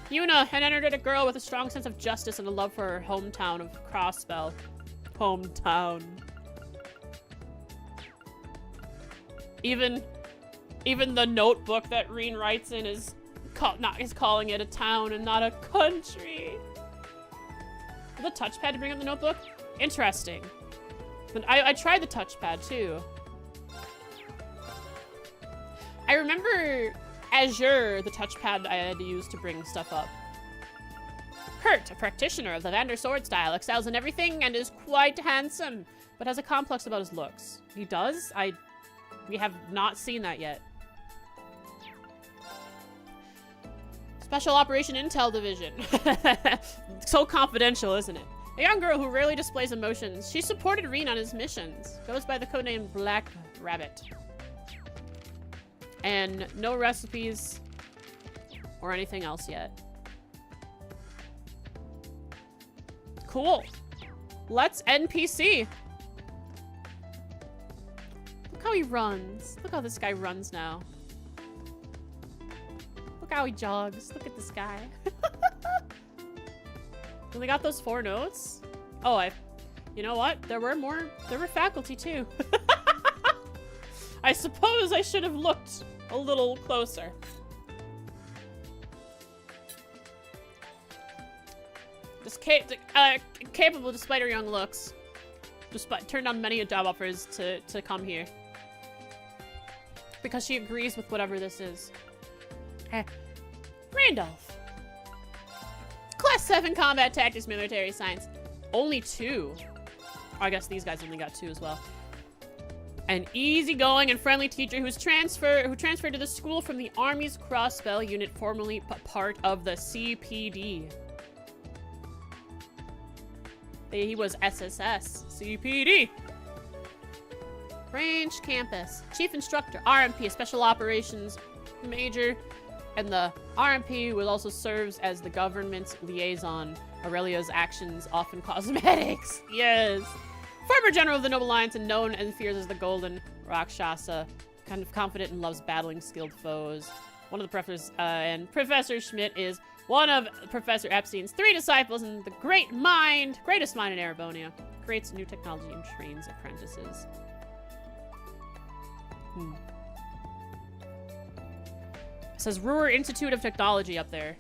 Yuna, an energetic girl with a strong sense of justice and a love for her hometown of Crossbell. Hometown. Even the notebook that Rean writes in is calling it a town and not a country. The touchpad to bring up the notebook? Interesting. But I tried the touchpad too. I remember Azure, the touchpad I had to use to bring stuff up. Kurt, a practitioner of the Vander sword style, excels in everything and is quite handsome, but has a complex about his looks. He does? We have not seen that yet. Special Operation Intel Division. So confidential, isn't it? A young girl who rarely displays emotions. She supported Rean on his missions. Goes by the codename Black Rabbit. And no recipes or anything else yet. Cool. Let's NPC. Look how he runs. Look how this guy runs now. Look how he jogs. Look at this guy. And we got those 4 notes. Oh, you know what? There were faculty too. I suppose I should have looked a little closer. Just capable despite her young looks. Turned down many job offers to come here. Because she agrees with whatever this is. Randolph. Class 7 Combat Tactics Military Science. Only 2. I guess these guys only got 2 as well. An easygoing and friendly teacher who transferred to the school from the Army's Crossbell unit, formerly part of the CPD. He was SSS. CPD. Branch campus. Chief instructor, RMP, special operations major. And the RMP will also serves as the government's liaison. Aurelia's actions often cosmetics. Yes. Former general of the Noble Alliance and known and feared as the Golden Rakshasa. Kind of confident and loves battling skilled foes. One of the professors, and Professor Schmidt is one of Professor Epstein's 3 disciples and the greatest mind in Erebonia. Creates new technology and trains apprentices. It says Ruhr Institute of Technology up there.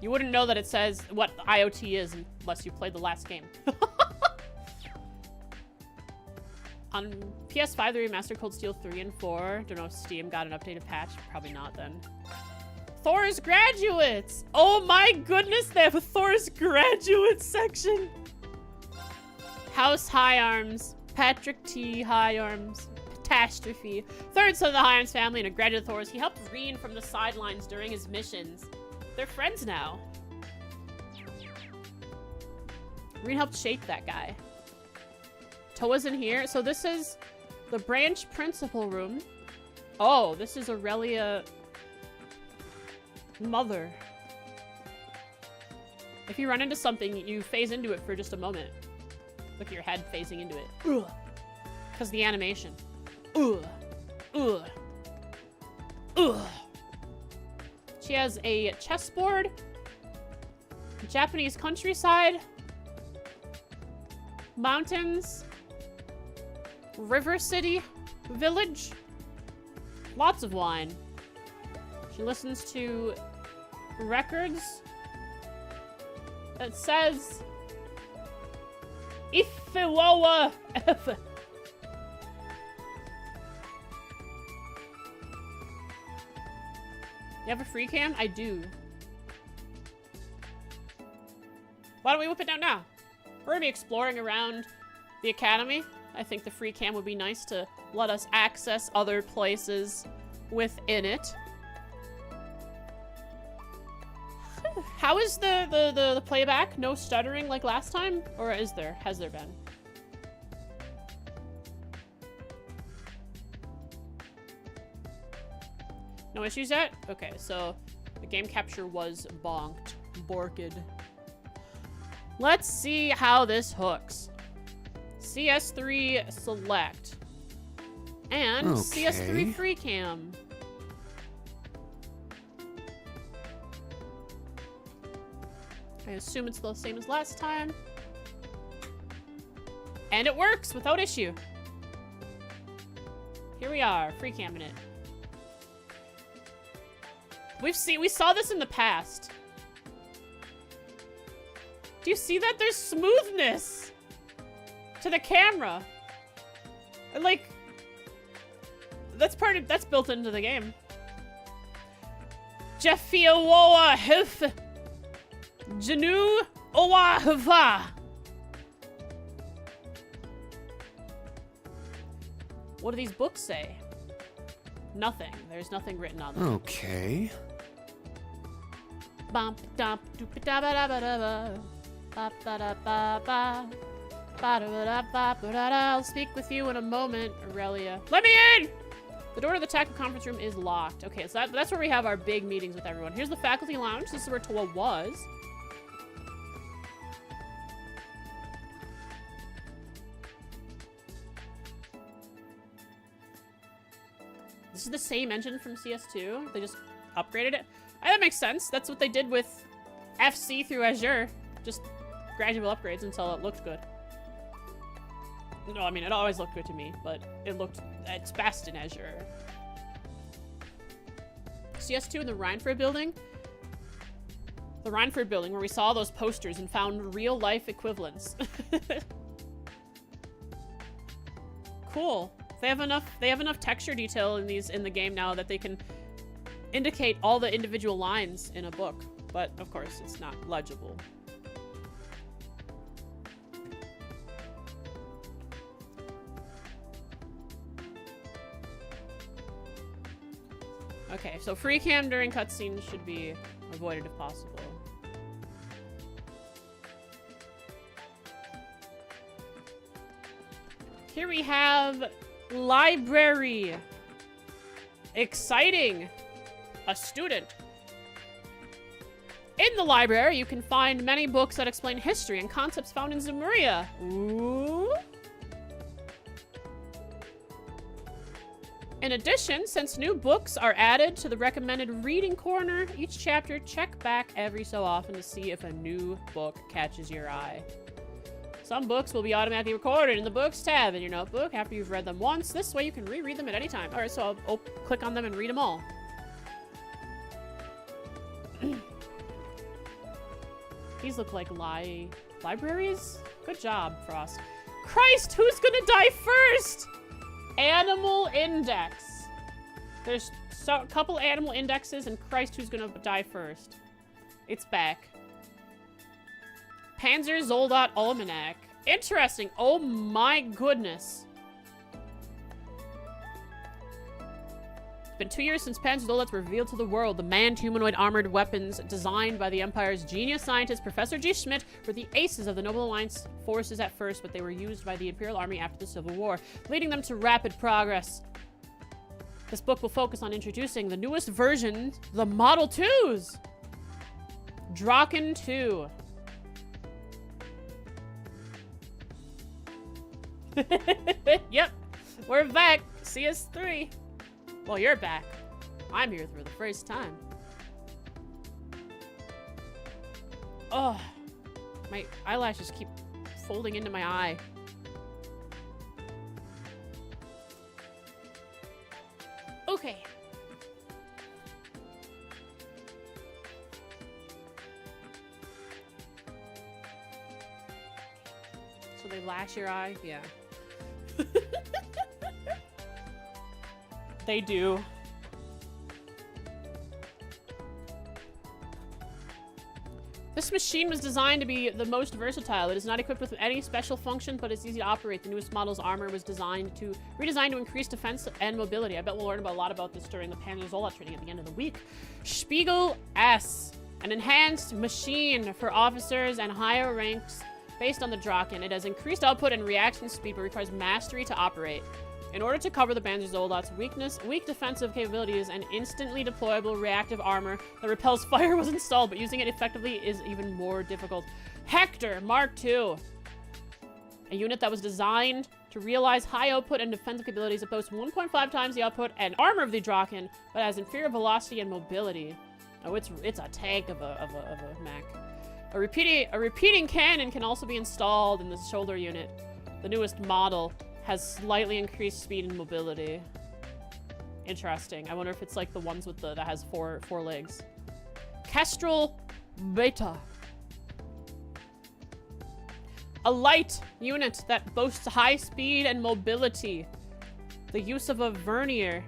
You wouldn't know that it says what IoT is unless you played the last game. On PS5, they remastered Cold Steel 3 and 4. Don't know if Steam got an updated patch. Probably not then. Thor's Graduates! Oh my goodness, they have a Thor's Graduates section! House High Arms. Patrick T. High Arms. Catastrophe. Third son of the High Arms family and a graduate of Thor's. He helped Rean from the sidelines during his missions. They're friends now. Rean helped shape that guy. Toa's in here. So this is the branch principal room. Oh, this is Aurelia mother. If you run into something, you phase into it for just a moment. Look at your head phasing into it. Ugh. Because the animation. Ugh. Ugh. Ugh. She has a chessboard. Japanese countryside. Mountains. River City Village. Lots of wine. She listens to records that says Ifewawa F. You have a free cam? I do. Why don't we whip it down now? We're gonna be exploring around the academy. I think the free cam would be nice to let us access other places within it. How is the playback? No stuttering like last time? Or is there? Has there been? No issues yet? Okay, so the game capture was bonked. Borked. Let's see how this hooks. CS3 select. And CS3 free cam. I assume it's the same as last time. And it works without issue. Here we are, free camming it. We saw this in the past. Do you see that? There's smoothness to the camera. Like, that's built into the game. Jeffiowoa Hif Janu Owahava. What do these books say? Nothing. There's nothing written on them. Okay. Bump dump doop da ba da ba da ba. Ba ba da ba ba. Ba da ba da ba ba da da. I'll speak with you in a moment, Aurelia. Let me in! The door to the tactical conference room is locked. Okay, so that's where we have our big meetings with everyone. Here's the faculty lounge. This is where Toa was. This is the same engine from CS2. They just upgraded it. That makes sense. That's what they did with FC through Azure. Just gradual upgrades until it looked good. No, I mean, it always looked good to me, but it's best in Azure. CS2 in the Rhineford building. The Rhineford building where we saw those posters and found real life equivalents. Cool. They have enough texture detail in the game now that they can indicate all the individual lines in a book, but of course it's not legible. Okay, so free cam during cutscenes should be avoided if possible. Here we have library. Exciting. A student. In the library, you can find many books that explain history and concepts found in Zemuria. Ooh. In addition, since new books are added to the recommended reading corner, each chapter check back every so often to see if a new book catches your eye. Some books will be automatically recorded in the Books tab in your notebook after you've read them once. This way you can reread them at any time. Alright, so I'll click on them and read them all. These look like libraries? Good job, Frost. Christ, who's gonna die first? Animal index. There's a couple animal indexes, and Christ, who's gonna die first? It's back. Panzer Soldat Almanac. Interesting. Oh my goodness. It's been 2 years since Panzer Soldats were revealed to the world. The manned humanoid armored weapons designed by the Empire's genius scientist Professor G. Schmidt were the aces of the Noble Alliance forces at first, but they were used by the Imperial Army after the Civil War, leading them to rapid progress. This book will focus on introducing the newest version, the Model 2s. Draken 2. Yep, we're back. CS3. Well, you're back. I'm here for the first time. Oh, my eyelashes keep folding into my eye. Okay. So they lash your eye? Yeah. They do. This machine was designed to be the most versatile. It is not equipped with any special function, but it's easy to operate. The newest model's armor was redesigned to increase defense and mobility. I bet we'll learn a lot about this during the Panzer Soldat training at the end of the week. Spiegel S, an enhanced machine for officers and higher ranks based on the Draken. It has increased output and reaction speed, but requires mastery to operate. In order to cover the Panzer Soldat's weak defensive capabilities, an instantly deployable reactive armor that repels fire was installed, but using it effectively is even more difficult. Hector Mark II. A unit that was designed to realize high output and defensive capabilities that boasts 1.5 times the output and armor of the Draken, but has inferior velocity and mobility. Oh, it's a tank of a mech. A repeating cannon can also be installed in the shoulder unit. The newest model has slightly increased speed and mobility. Interesting. I wonder if it's like the ones with that has four legs. Kestrel Beta. A light unit that boasts high speed and mobility. The use of a veneer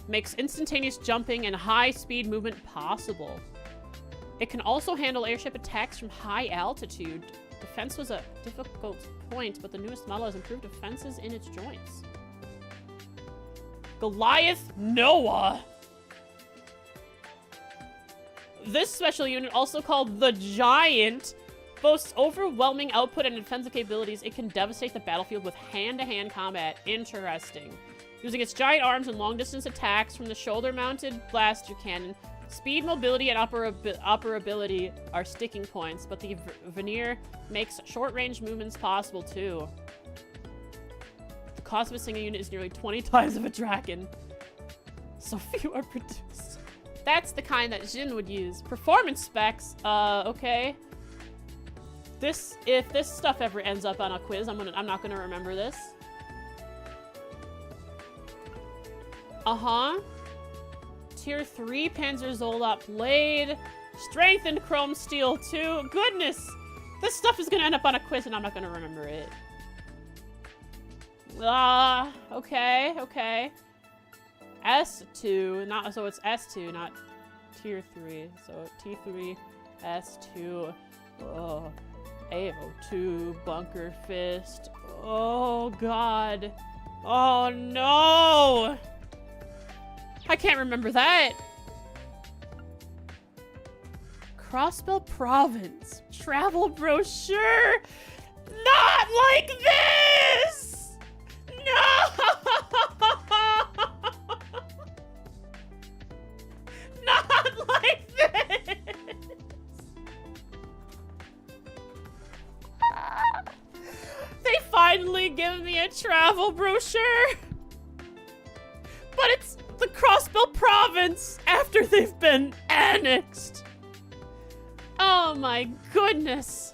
makes instantaneous jumping and high speed movement possible. It can also handle airship attacks from high altitude. Defense was a difficult point, but the newest model has improved defenses in its joints. Goliath Noah. This special unit, also called the Giant, boasts overwhelming output and defensive capabilities. It can devastate the battlefield with hand-to-hand combat. Interesting. Using its giant arms and long-distance attacks from the shoulder-mounted blaster cannon, speed, mobility, and operability are sticking points, but the veneer makes short-range movements possible, too. The cost of a single unit is nearly 20 times of a Draken. So few are produced. That's the kind that Jin would use. Performance specs. Okay. If this stuff ever ends up on a quiz, I'm not gonna remember this. Tier 3 Panzer Soldat blade. Strengthened chrome steel 2. Goodness! This stuff is gonna end up on a quiz and I'm not gonna remember it. Okay. S2, so it's S2, not tier 3. So T3, S2. AO2, bunker fist. Oh god. Oh no! I can't remember that. Crossbell Province. Travel brochure. Not like this! No! Not like this! They finally give me a travel brochure. But it's the Crossbell Province after they've been annexed. Oh my goodness.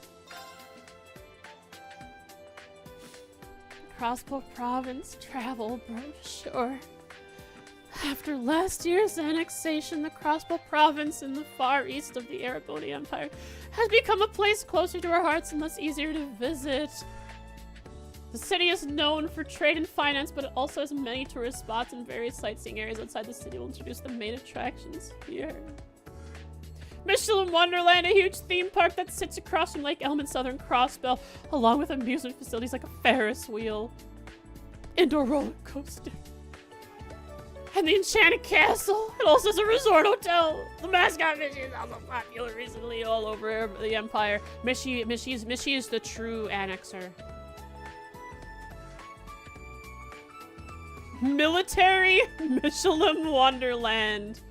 Crossbell Province travel brochure. After last year's annexation, the Crossbell Province in the far east of the Ereboni Empire has become a place closer to our hearts and thus easier to visit. The city is known for trade and finance, but it also has many tourist spots and various sightseeing areas outside the city. Will introduce the main attractions here. Michelin Wonderland, a huge theme park that sits across from Lake Elm and Southern Crossbell, along with amusement facilities like a Ferris wheel, indoor roller coaster, and the Enchanted Castle. It also has a resort hotel. The mascot Mishy is also popular recently all over the Empire. Mishy is the true annexer. Military Michelin Wonderland.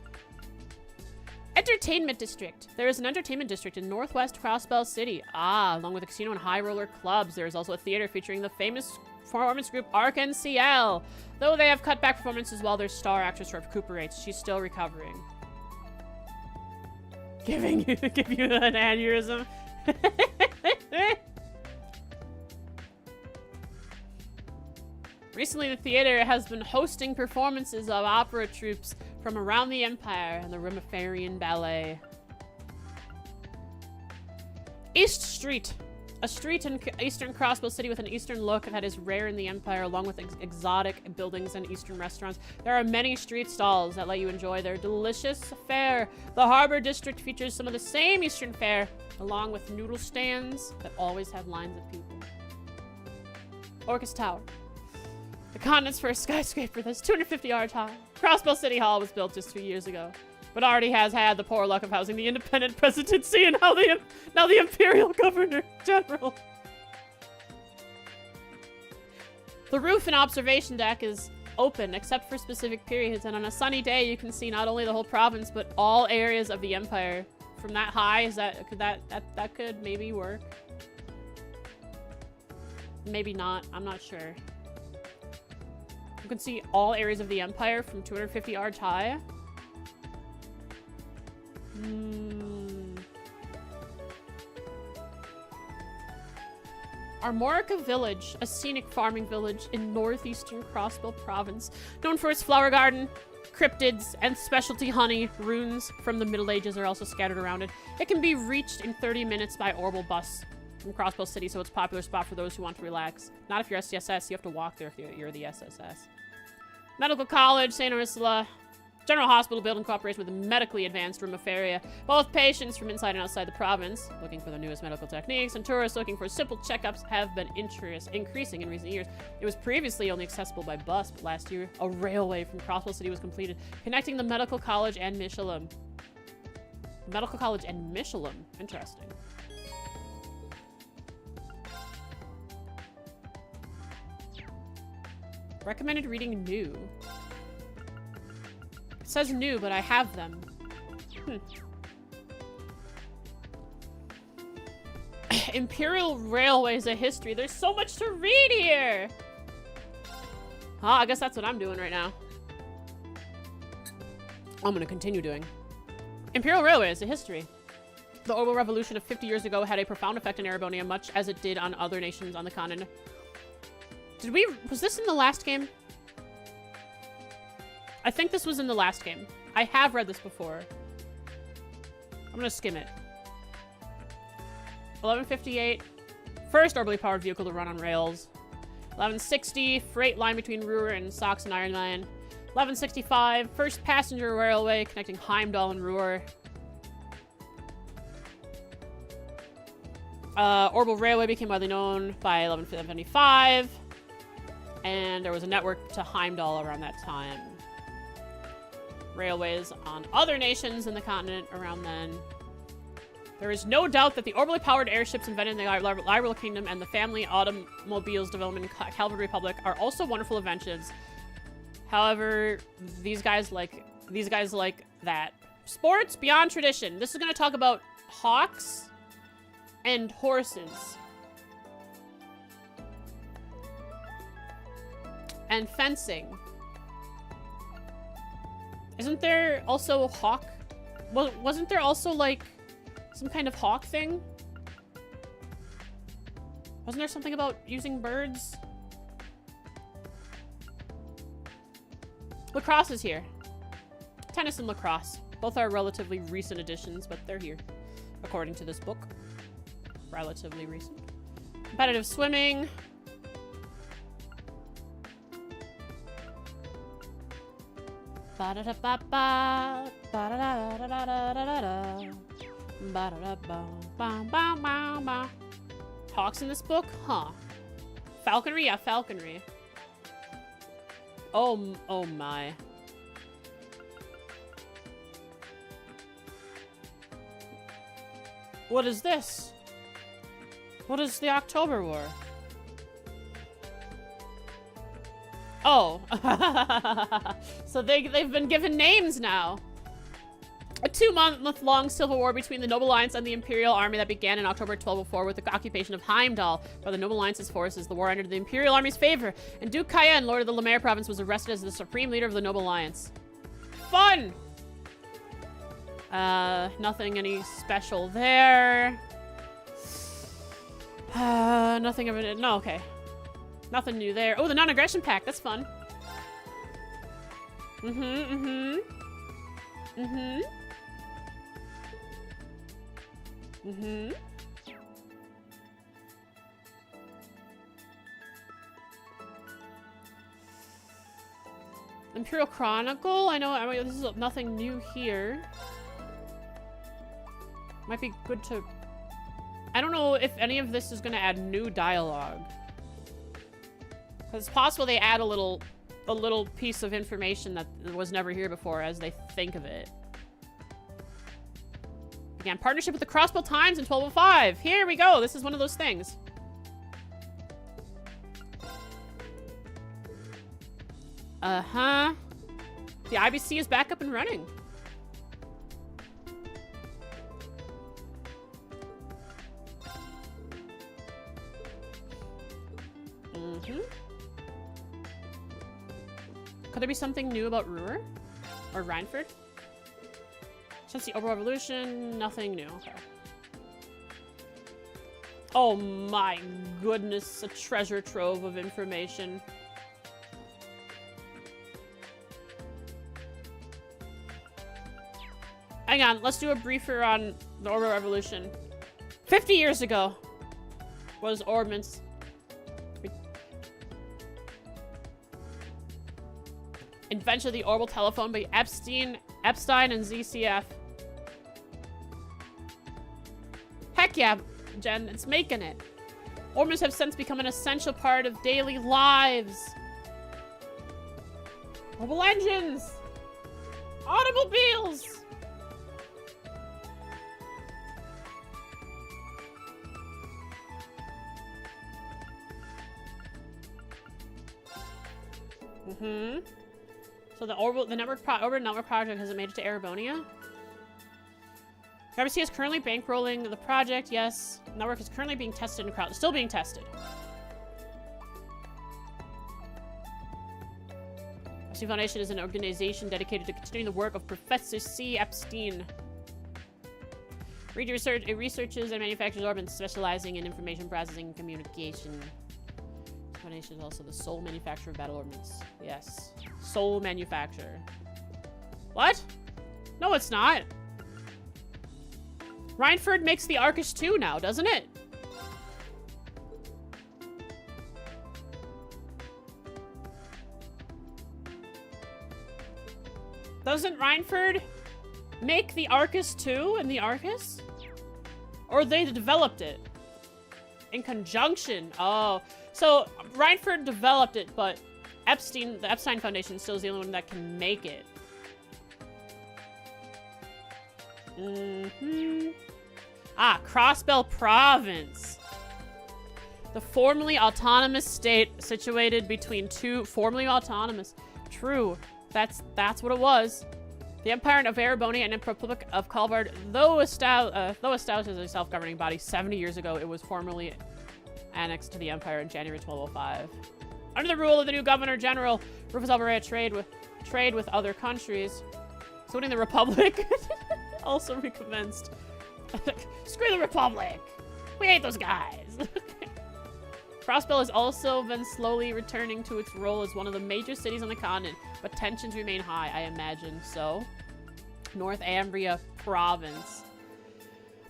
Entertainment District. There is an entertainment district in northwest Crossbell City. Along with a casino and high roller clubs. There is also a theater featuring the famous performance group Arc-en-Ciel. Though they have cut back performances while their star actress recuperates. She's still recovering. Give you an aneurysm. Recently, the theater has been hosting performances of opera troupes from around the Empire and the Rimafarian Ballet. East Street. A street in eastern Crossbell City with an eastern look that is rare in the Empire, along with exotic buildings and eastern restaurants. There are many street stalls that let you enjoy their delicious fare. The Harbor District features some of the same eastern fare, along with noodle stands that always have lines of people. Orcus Tower. The continent's first skyscraper that's 250 yards high. Crossbell City Hall was built just 2 years ago, but already has had the poor luck of housing the independent presidency and now the imperial governor general. The roof and observation deck is open except for specific periods, and on a sunny day you can see not only the whole province but all areas of the Empire. From that high, that could maybe work. Maybe not. I'm not sure. You can see all areas of the Empire from 250 yards high. Armorica Village, a scenic farming village in northeastern Crossbell Province, known for its flower garden, cryptids, and specialty honey. Runes from the Middle Ages are also scattered around it. It can be reached in 30 minutes by orbital bus from Crossbell City, so it's a popular spot for those who want to relax. Not if you're SCSS, you have to walk there if you're the SSS. Medical College, St. Ursula. General Hospital built in cooperation with the medically advanced Rimaferia. Both patients from inside and outside the province, looking for the newest medical techniques, and tourists looking for simple checkups have been increasing in recent years. It was previously only accessible by bus, but last year, a railway from Crossbell City was completed, connecting the Medical College and Michelin. Medical College and Michelin. Interesting. Recommended reading new. It says new, but I have them. Imperial Railways, a history. There's so much to read here. I guess that's what I'm doing right now. I'm gonna continue doing. Imperial Railways, a history. The Orbital Revolution of 50 years ago had a profound effect in Erebonia, much as it did on other nations on the continent. Was this in the last game? I think this was in the last game. I have read this before. I'm gonna skim it. 1158, first orbitally powered vehicle to run on rails. 1160, freight line between Ruhr and Sachsen Iron Line. 1165, first passenger railway connecting Heimdall and Ruhr. Orbital Railway became widely known by 1175. And there was a network to Heimdall around that time. Railways on other nations in the continent around then. There is no doubt that the orbitally powered airships invented in the Liberal Kingdom and the family automobiles development in Calvary Republic are also wonderful inventions. However, these guys like that. Sports beyond tradition. This is going to talk about hawks and horses. And fencing. Isn't there also a hawk? Wasn't there also like some kind of hawk thing? Wasn't there something about using birds? Lacrosse is here. Tennis and lacrosse. Both are relatively recent additions, but they're here. According to this book. Relatively recent. Competitive swimming. Ba-da-da-ba-ba. Ba-da-da-da-da-da-da-da. Ba-da-da-ba-ba-ba-ba-ba. Hawks in this book? Huh. Falconry? Yeah, falconry. Oh my. What is this? What is the October War? Oh. So they've been given names now. A 2-month-long civil war between the Noble Alliance and the Imperial Army that began in October 1204 with the occupation of Heimdall by the Noble Alliance's forces. The war entered the Imperial Army's favor, and Duke Cayenne, Lord of the Lemare province, was arrested as the supreme leader of the Noble Alliance. Fun! Nothing any special there. Nothing of it. No, okay. Nothing new there. Oh, the non-aggression pact. That's fun. Imperial Chronicle. I know this is nothing new here. Might be good to... I don't know if any of this is going to add new dialogue. Because it's possible they add a little piece of information that was never here before as they think of it. Began partnership with the Crossbow Times in 1205. Here we go. This is one of those things. Uh-huh. The IBC is back up and running. Could there be something new about Ruhr? Or Rhineford? Since the Orbital Revolution, nothing new. Okay. Oh my goodness, a treasure trove of information. Hang on, let's do a briefer on the Orbital Revolution. 50 years ago was Ordnance. Invention of the orbital telephone by Epstein and ZCF. Heck yeah, Jen, it's making it. Orbitals have since become an essential part of daily lives. Orbital engines! Automobiles! So the orbital network project hasn't made it to Erebonia. RBC is currently bankrolling the project. Yes, the network is currently being tested and still being tested. RBC Foundation is an organization dedicated to continuing the work of Professor C. Epstein. Read researches and manufactures orbits specializing in information processing and communication. Foundation is also the sole manufacturer of battle ordnance. Yes. Sole manufacturer. What? No, it's not. Rhineford makes the Arcus 2 now, doesn't it? Doesn't Rhineford make the Arcus 2 in the Arcus? Or they developed it? In conjunction. Oh. So Reinford developed it, but the Epstein Foundation still is the only one that can make it. Ah, Crossbell Province. The formerly autonomous state situated between two formerly autonomous. True. That's what it was. The Empire of Erebonia and Republic of Calvard, though established as a self-governing body 70 years ago, it was formally annexed to the Empire in January 1205. Under the rule of the new Governor General, Rufus Alvarez trade with other countries, including the Republic, also recommenced. Screw the Republic! We hate those guys! Crossbell has also been slowly returning to its role as one of the major cities on the continent, but tensions remain high, I imagine so. Northumbria Province.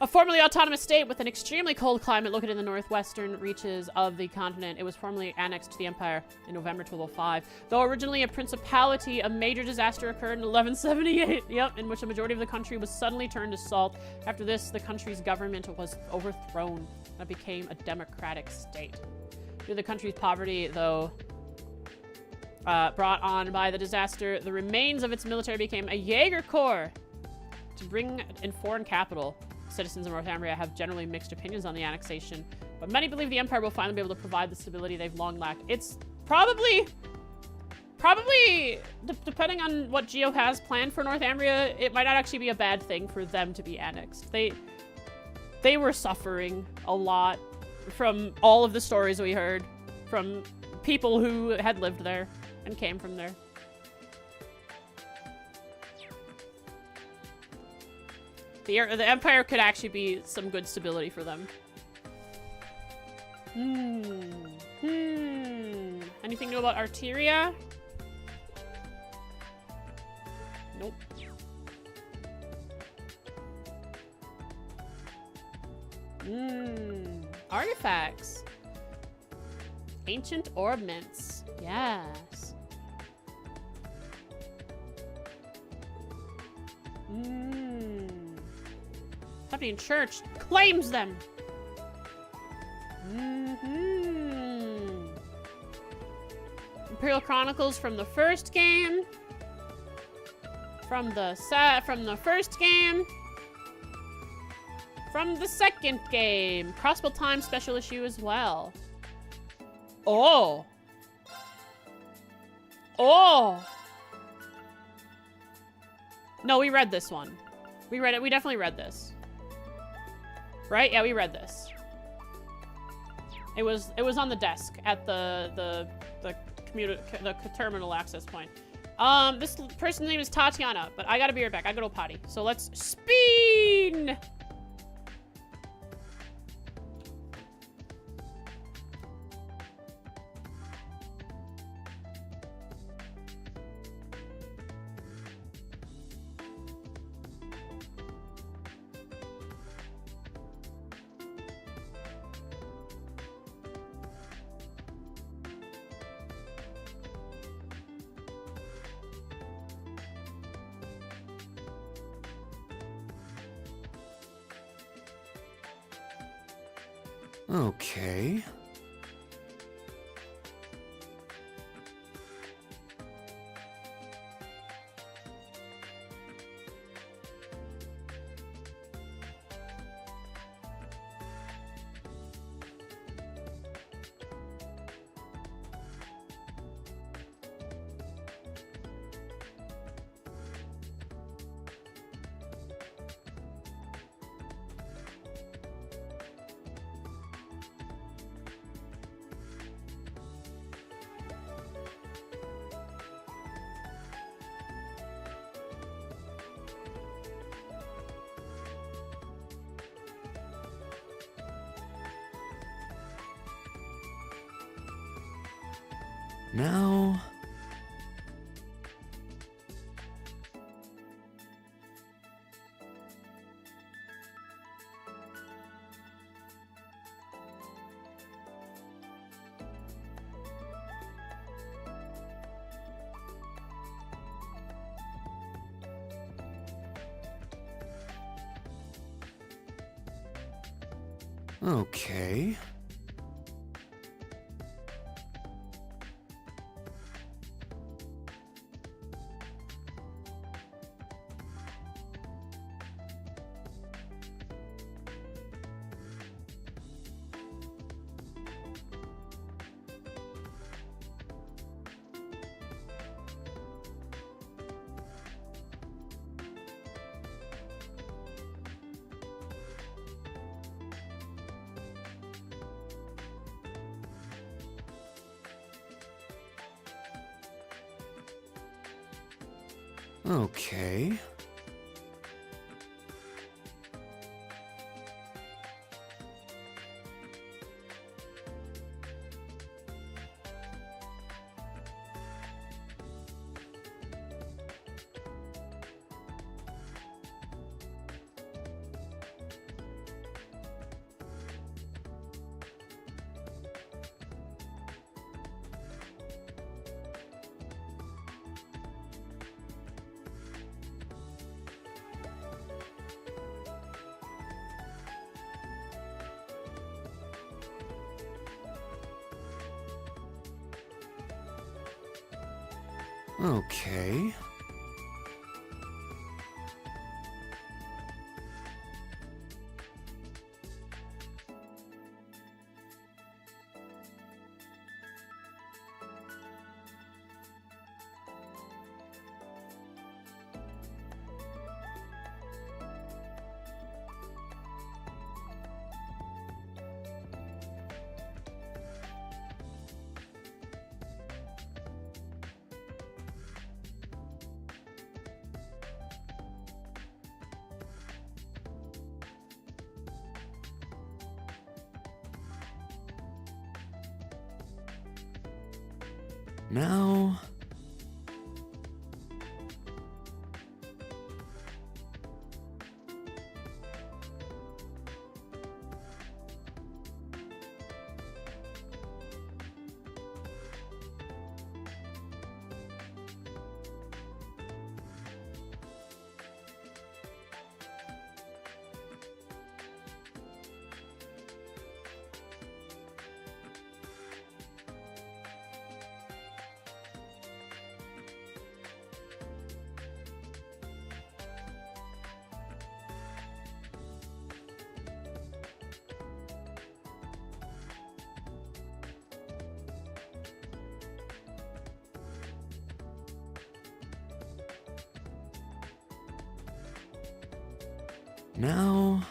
A formerly autonomous state with an extremely cold climate located in the northwestern reaches of the continent. It was formerly annexed to the Empire in November 1205. Though originally a principality, a major disaster occurred in 1178, in which a majority of the country was suddenly turned to salt. After this, the country's government was overthrown and it became a democratic state. Due to the country's poverty, though, brought on by the disaster, the remains of its military became a Jaeger Corps to bring in foreign capital. Citizens of Northumbria have generally mixed opinions on the annexation, but many believe the Empire will finally be able to provide the stability they've long lacked. It's probably, depending on what Geo has planned for Northumbria, it might not actually be a bad thing for them to be annexed. They were suffering a lot from all of the stories we heard from people who had lived there and came from there. The Empire could actually be some good stability for them. Anything new about Arteria? Nope. Artifacts. Ancient ornaments. Yes. Somebody in church claims them. Imperial Chronicles from the first game. From the first game. From the second game. Crossbow Time special issue as well. Oh. Oh. No, we read this one. We read it. We definitely read this. Right? Yeah, we read this. It was on the desk at the terminal access point. This person's name is Tatiana, but I gotta be right back. I gotta go potty. So let's spin. Okay. Now... Okay. Okay. Okay. Now... Now...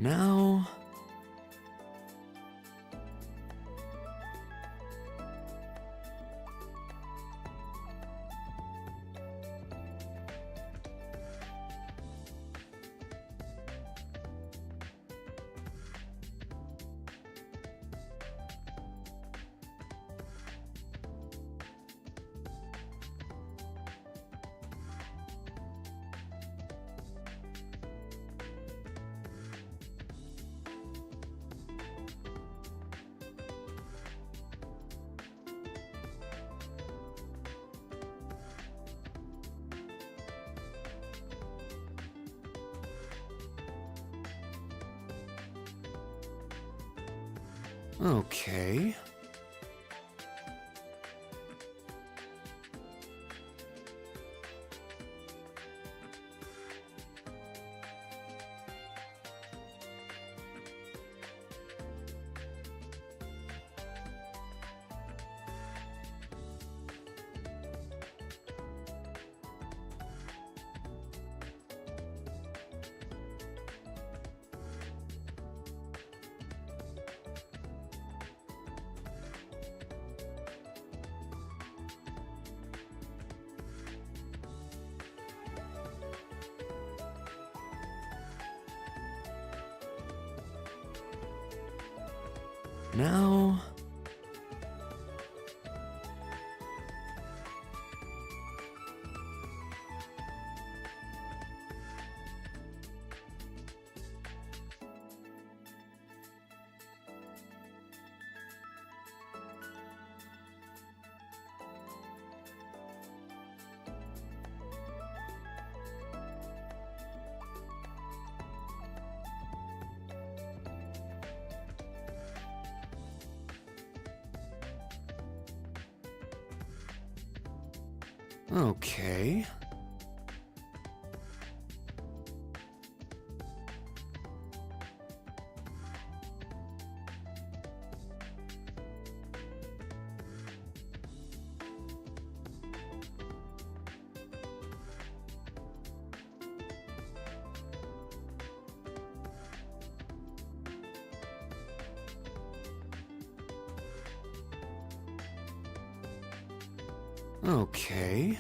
Now... Okay... Now... Okay... Okay.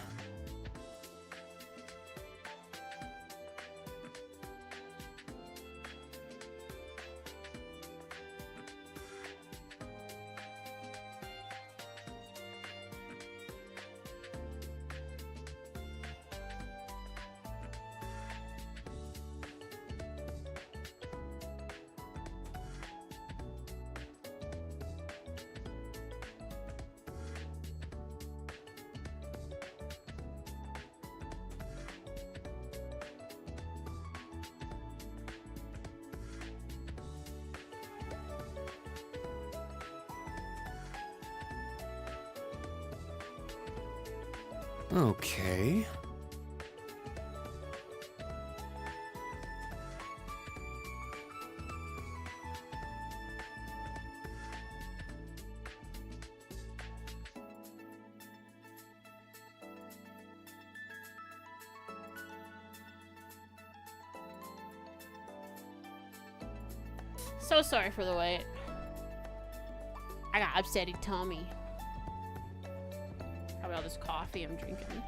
Okay. So sorry for the wait. I got upsetty tummy. Probably all this coffee I'm drinking.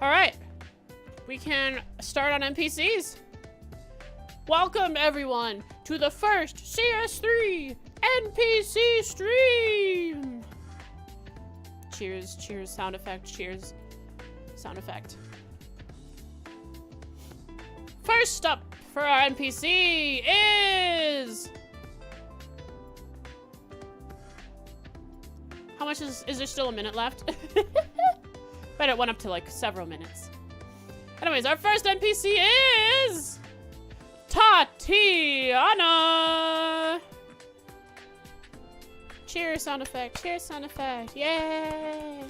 Alright. We can start on NPCs. Welcome, everyone, to the first CS3 NPC stream! Cheers, cheers, sound effect, cheers. Sound effect. First up for our NPC is... How much is there still a minute left? Bet it went up to like several minutes. Anyways, our first NPC is... Tatiana! Cheers sound effect, yay!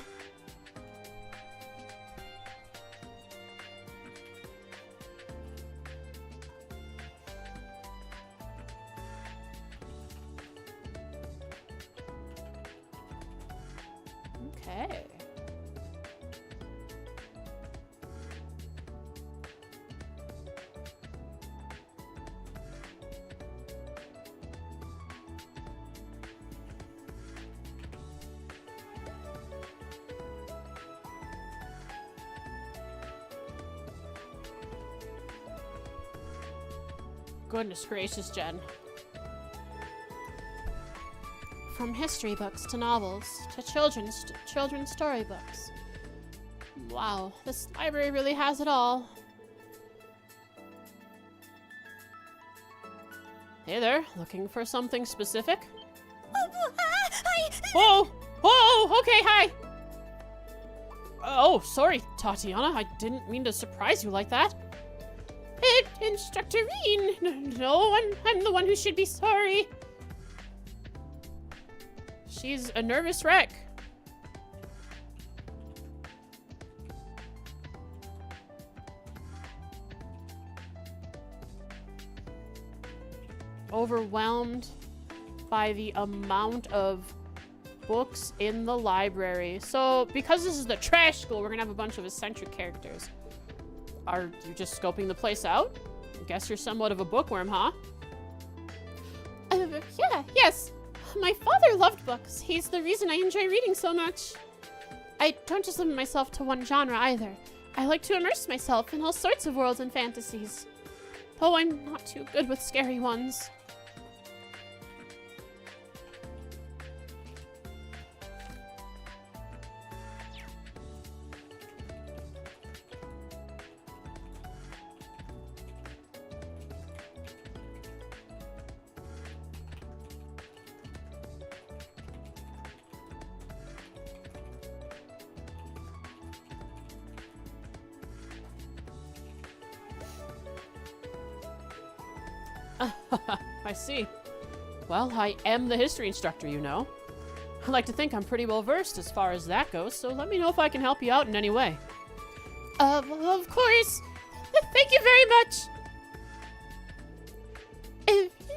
Okay. Goodness gracious, Jen. From history books to novels to children's storybooks. Wow, this library really has it all. Hey there, looking for something specific? Whoa! Whoa! Okay, hi! Oh, sorry, Tatiana. I didn't mean to surprise you like that. Instructor Rean. No, I'm the one who should be sorry. She's a nervous wreck. Overwhelmed by the amount of books in the library. So, because this is the trash school, we're gonna have a bunch of eccentric characters. Are you just scoping the place out? I guess you're somewhat of a bookworm, huh? Yes. My father loved books. He's the reason I enjoy reading so much. I don't just limit myself to one genre either. I like to immerse myself in all sorts of worlds and fantasies. Though I'm not too good with scary ones. I see. Well, I am the history instructor, you know. I like to think I'm pretty well versed as far as that goes, so let me know if I can help you out in any way. Of course. Thank you very much.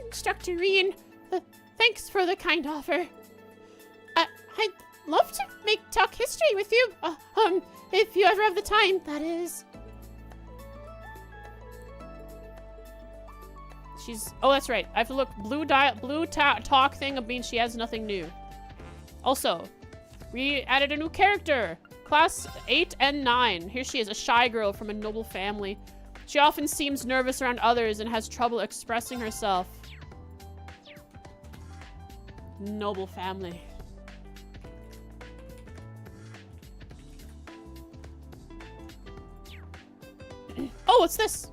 Instructor Rean, thanks for the kind offer. I'd love to talk history with you. If you ever have the time, that is. Oh, that's right. I have to look. Blue talk thing means she has nothing new. Also, We added a new character. Class 8 and 9. Here she is, a shy girl from a noble family. She often seems nervous around others and has trouble expressing herself. Noble family. Oh, what's this?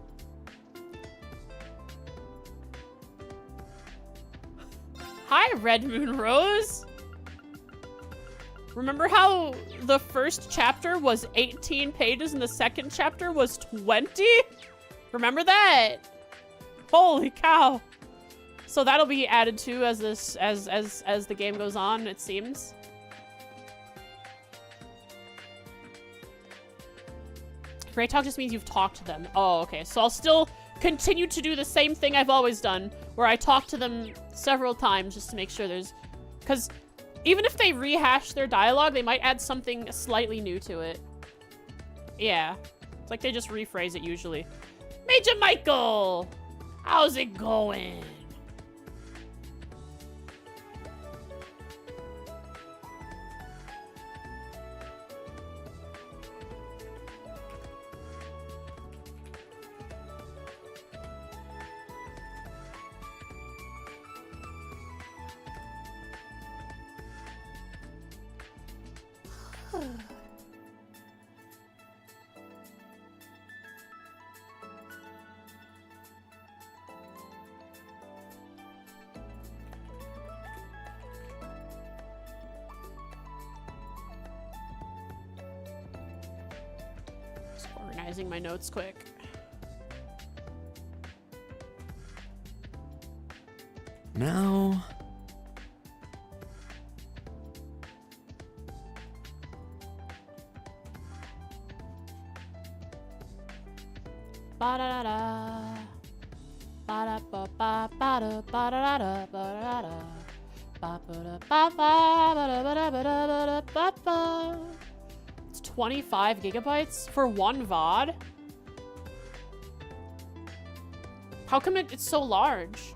Hi, Red Moon Rose. Remember how the first chapter was 18 pages and the second chapter was 20? Remember that? Holy cow. So that'll be added to as this as the game goes on, it seems. Great talk just means you've talked to them. Oh, okay. So I'll still continue to do the same thing I've always done, where I talk to them several times just to make sure there's... Because even if they rehash their dialogue, they might add something slightly new to it. Yeah. It's like they just rephrase it usually. Major Michael! How's it going? Just organizing my notes quick. Now... Ba-da-da-da. Ba-da-ba-ba-ba-da, ba-da-da-da, ba-da-da-da. Ba-ba-da-ba-ba-ba-da-ba-da-ba-da-ba-ba. It's 25 gigabytes for one VOD? How come it's so large?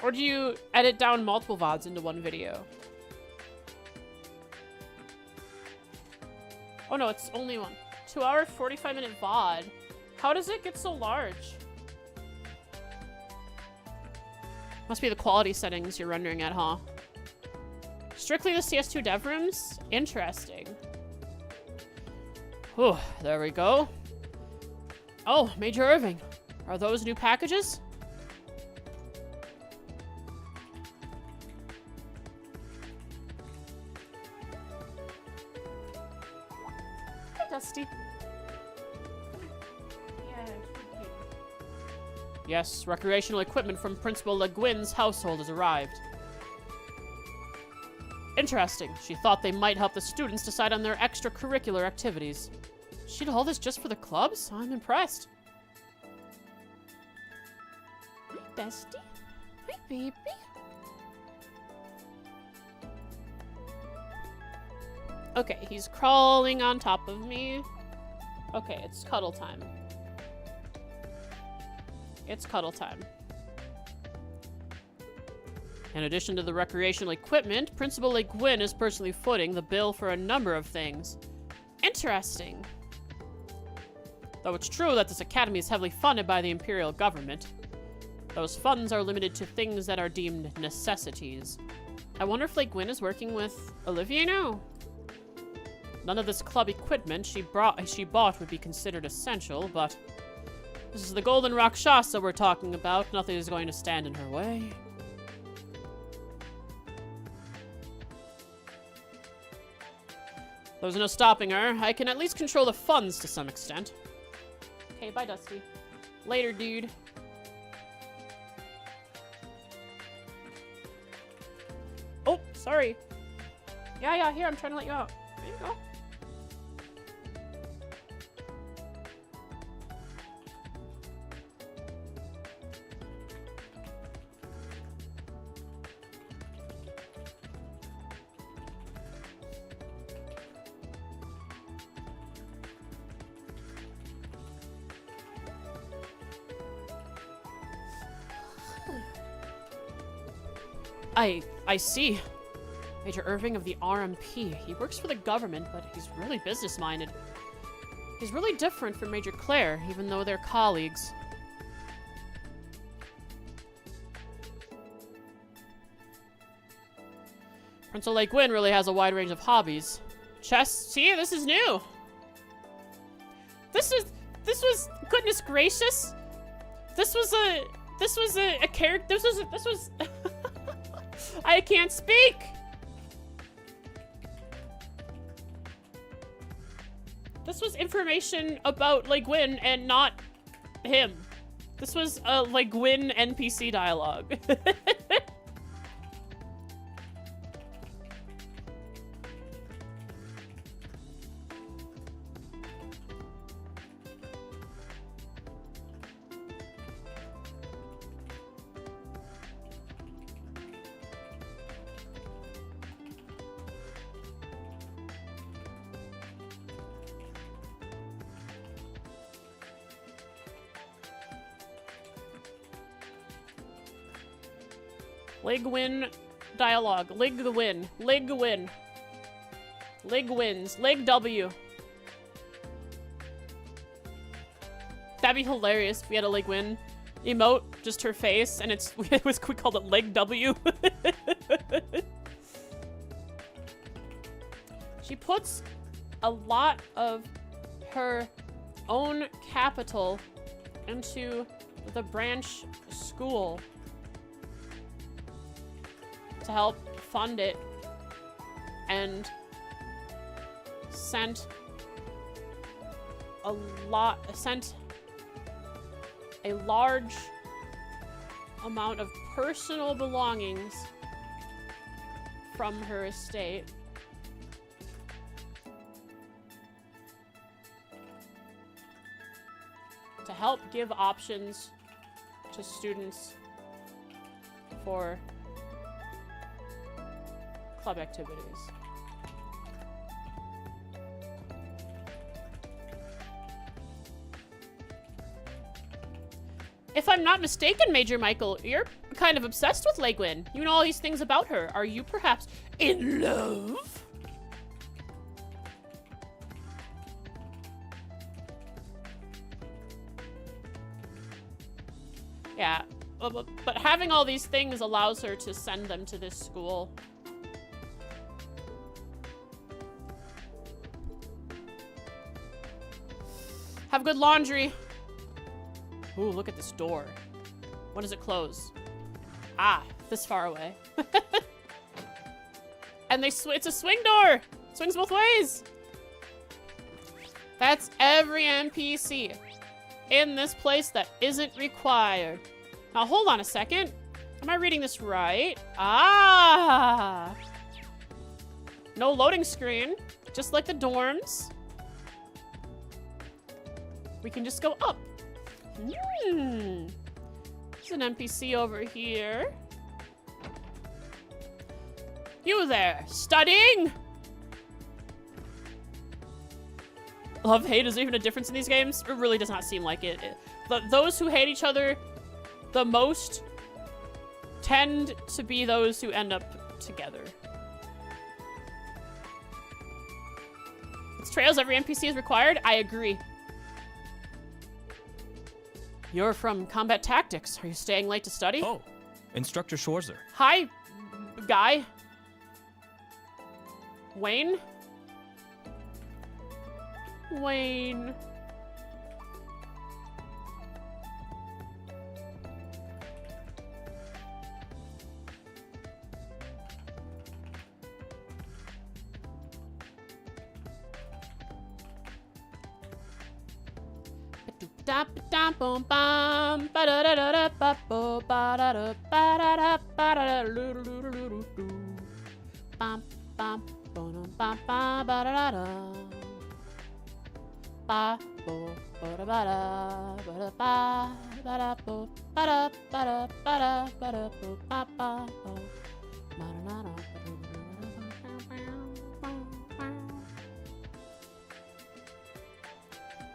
Or do you edit down multiple VODs into one video? Oh no, it's only one. 2 hour, 45-minute VOD. How does it get so large? Must be the quality settings you're rendering at, huh? Strictly the CS2 dev rooms? Interesting. Whew, there we go. Oh, Major Irving. Are those new packages? Dusty. Yes, recreational equipment from Principal Le Guin's household has arrived. Interesting. She thought they might help the students decide on their extracurricular activities. She did all this just for the clubs? I'm impressed. Hi, bestie. Hi, baby. Okay, he's crawling on top of me. Okay, it's cuddle time. It's cuddle time. In addition to the recreational equipment, Principal Le Guin is personally footing the bill for a number of things. Interesting. Though it's true that this academy is heavily funded by the Imperial government, those funds are limited to things that are deemed necessities. I wonder if Le Guin is working with Olivier now? None of this club equipment she bought would be considered essential, but this is the Golden Rakshasa we're talking about. Nothing is going to stand in her way. There's no stopping her. I can at least control the funds to some extent. Okay, bye, Dusty. Later, dude. Oh, sorry. Yeah, here, I'm trying to let you out. There you go. I see. Major Irving of the RMP. He works for the government, but he's really business-minded. He's really different from Major Claire, even though they're colleagues. Principal Lake Gwyn really has a wide range of hobbies. Chess. See, this is new. This was, goodness gracious. This was a character, this was, I can't speak. This was information about Lake Gwyn and not him. This was a Lake Gwyn NPC dialogue. Lig win dialogue. Lig the win. Lig win. Lig wins. Lig W. That'd be hilarious if we had a Lig win emote, just her face, and we called it Lig W. She puts a lot of her own capital into the branch school to help fund it, and sent a large amount of personal belongings from her estate to help give options to students for club activities. If I'm not mistaken, Major Michael, you're kind of obsessed with Lake Gwyn. You know all these things about her. Are you perhaps in love? Yeah, but having all these things allows her to send them to this school. Have good laundry. Ooh, look at this door. When does it close? Ah, this far away. And it's a swing door. Swings both ways. That's every NPC in this place that isn't required. Now, hold on a second. Am I reading this right? Ah! No loading screen, just like the dorms. We can just go up. There's an NPC over here. You there, studying? Love, hate, is there even a difference in these games? It really does not seem like it. Those who hate each other the most tend to be those who end up together. It's trails, every NPC is required. I agree. You're from Combat Tactics. Are you staying late to study? Oh, Instructor Schwarzer. Hi, guy. Wayne? Wayne.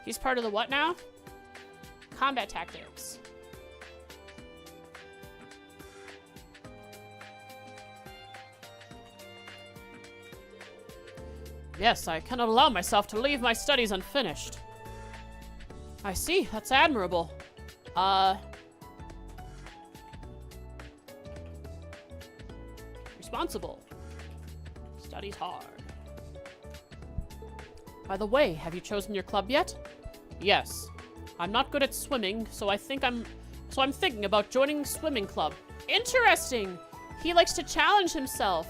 He's part of the what now? Combat Tactics. Yes, I cannot allow myself to leave my studies unfinished. I see. That's admirable. Responsible. Studies hard. By the way, have you chosen your club yet? Yes. I'm not good at swimming, so I'm thinking about joining swimming club. Interesting! He likes to challenge himself.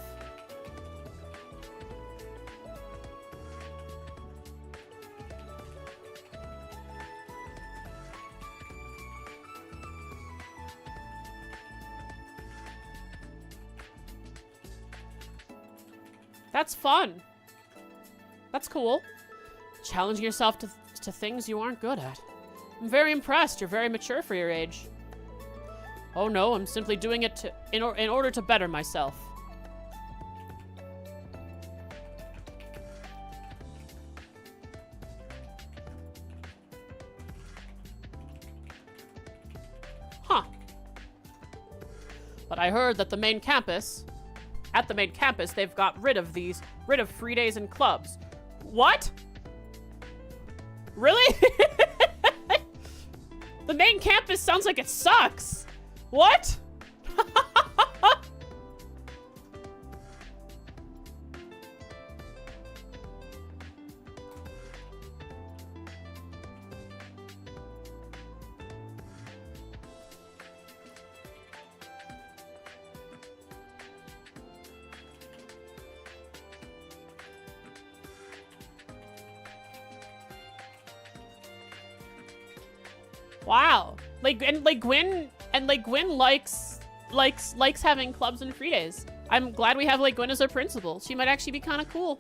That's fun. That's cool. Challenging yourself to things you aren't good at. I'm very impressed. You're very mature for your age. Oh no, I'm simply doing it in order to better myself. Huh. But I heard that at the main campus, they've got rid of free days and clubs. What? Really? The main campus sounds like it sucks. What? Wow. Gwyn likes having clubs and free days. I'm glad we have Gwyn as our principal. She might actually be kind of cool.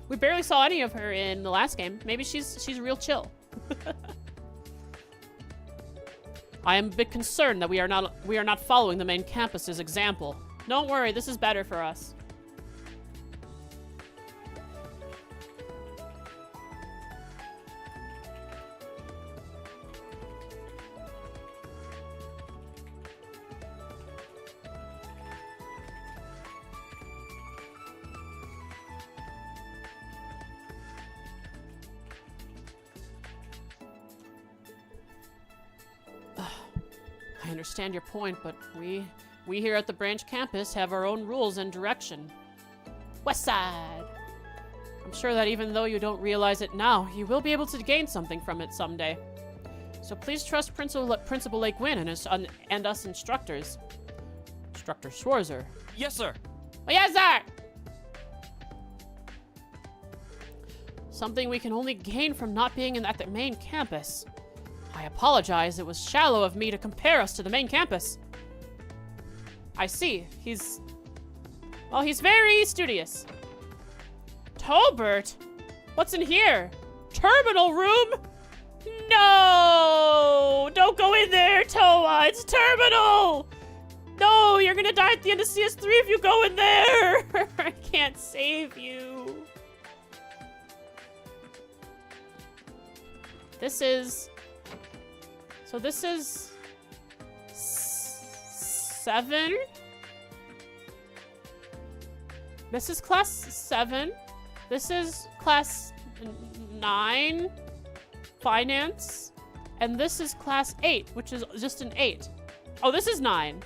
We barely saw any of her in the last game. Maybe she's real chill. I am a bit concerned that we are not following the main campus's example. Don't worry, this is better for us. I understand your point, but we here at the branch campus have our own rules and direction. West Side! I'm sure that even though you don't realize it now, you will be able to gain something from it someday. So please trust Principal Gwyn and us instructors. Instructor Schwarzer. Yes, sir. Oh, yes, sir! Something we can only gain from not being at the main campus. I apologize, it was shallow of me to compare us to the main campus. I see, he's very studious. Tolbert? What's in here? Terminal room? No! Don't go in there, Toa! It's terminal! No, you're gonna die at the end of CS3 if you go in there! I can't save you. This is 7? This is class 7. This is class 9, finance. And this is class 8, which is just an 8. Oh, this is 9.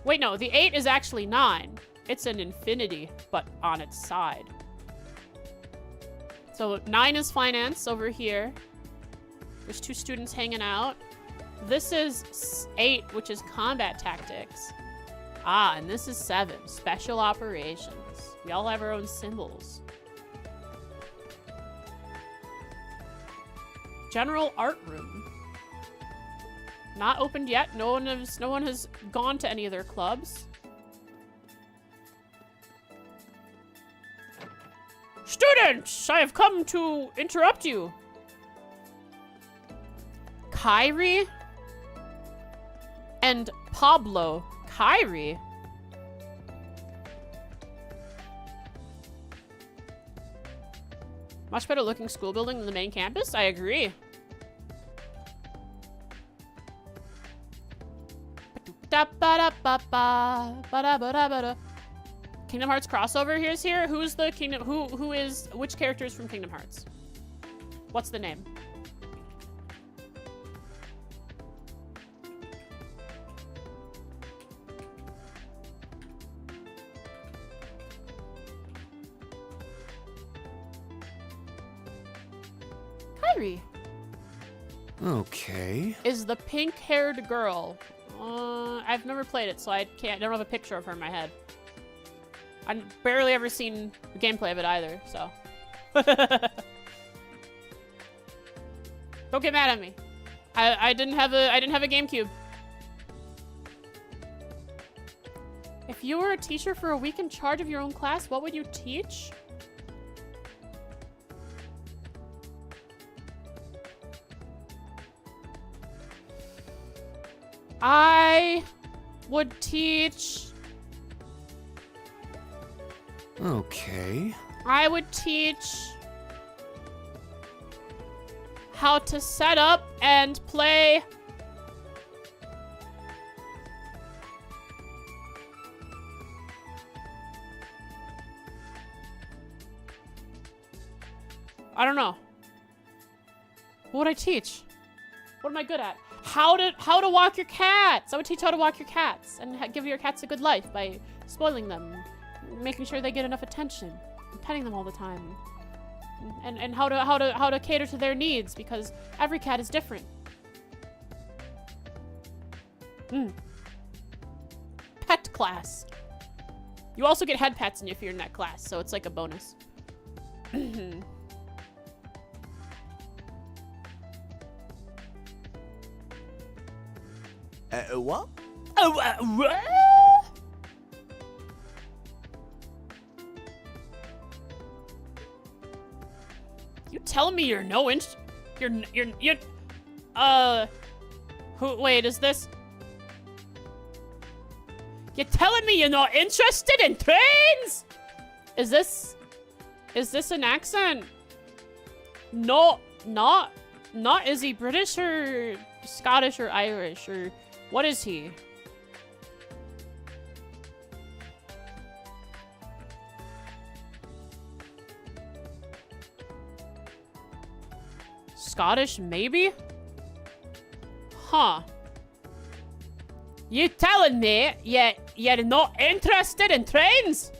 Wait, no, the 8 is actually 9. It's an infinity, but on its side. So 9 is finance over here. There's 2 students hanging out. This is 8, which is combat tactics. Ah, and this is 7, special operations. We all have our own symbols. General art room. Not opened yet. No one has gone to any of their clubs. Students, I have come to interrupt you. Kyrie and Pablo. Kyrie? Much better looking school building than the main campus? I agree. Kingdom Hearts crossover here's here. Who's the Kingdom? Who is? Which character is from Kingdom Hearts? What's the name? Kairi Okay. is the pink-haired girl. I've never played it, so I don't have a picture of her in my head. I've barely ever seen the gameplay of it either, so. Don't get mad at me. I didn't have a GameCube. If you were a teacher for a week in charge of your own class, what would you teach? I would teach... Okay. I would teach how to set up and play I don't know. What would I teach? What am I good at? How to walk your cats. I would teach how to walk your cats and give your cats a good life by spoiling them, making sure they get enough attention, and petting them all the time, and how to cater to their needs because every cat is different. Pet class. You also get head pets if you're in that class, so it's like a bonus. What? What? You telling me you're no interest? Wait, is this? You're telling me you're not interested in trains? Is this an accent? No, not is he British or Scottish or Irish or what is he? Scottish, maybe? Huh. You telling me you're not interested in trains?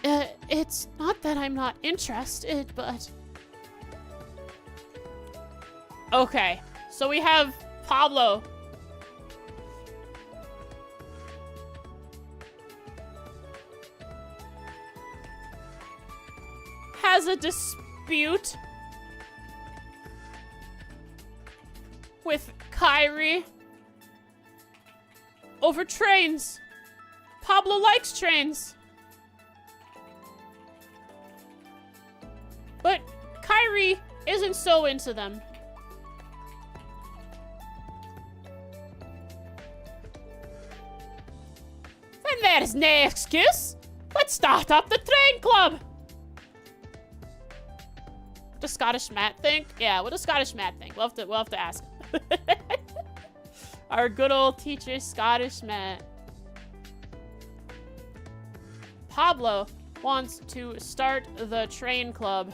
It's not that I'm not interested, but... Okay, so we have Pablo. Has a dispute with Kairi over trains. Pablo likes trains. But Kairi isn't so into them. Then there's no excuse. Let's start up the train club. What does Scottish Matt think? Yeah, what does Scottish Matt think? We'll have to ask. Our good old teacher, Scottish Matt. Pablo wants to start the train club.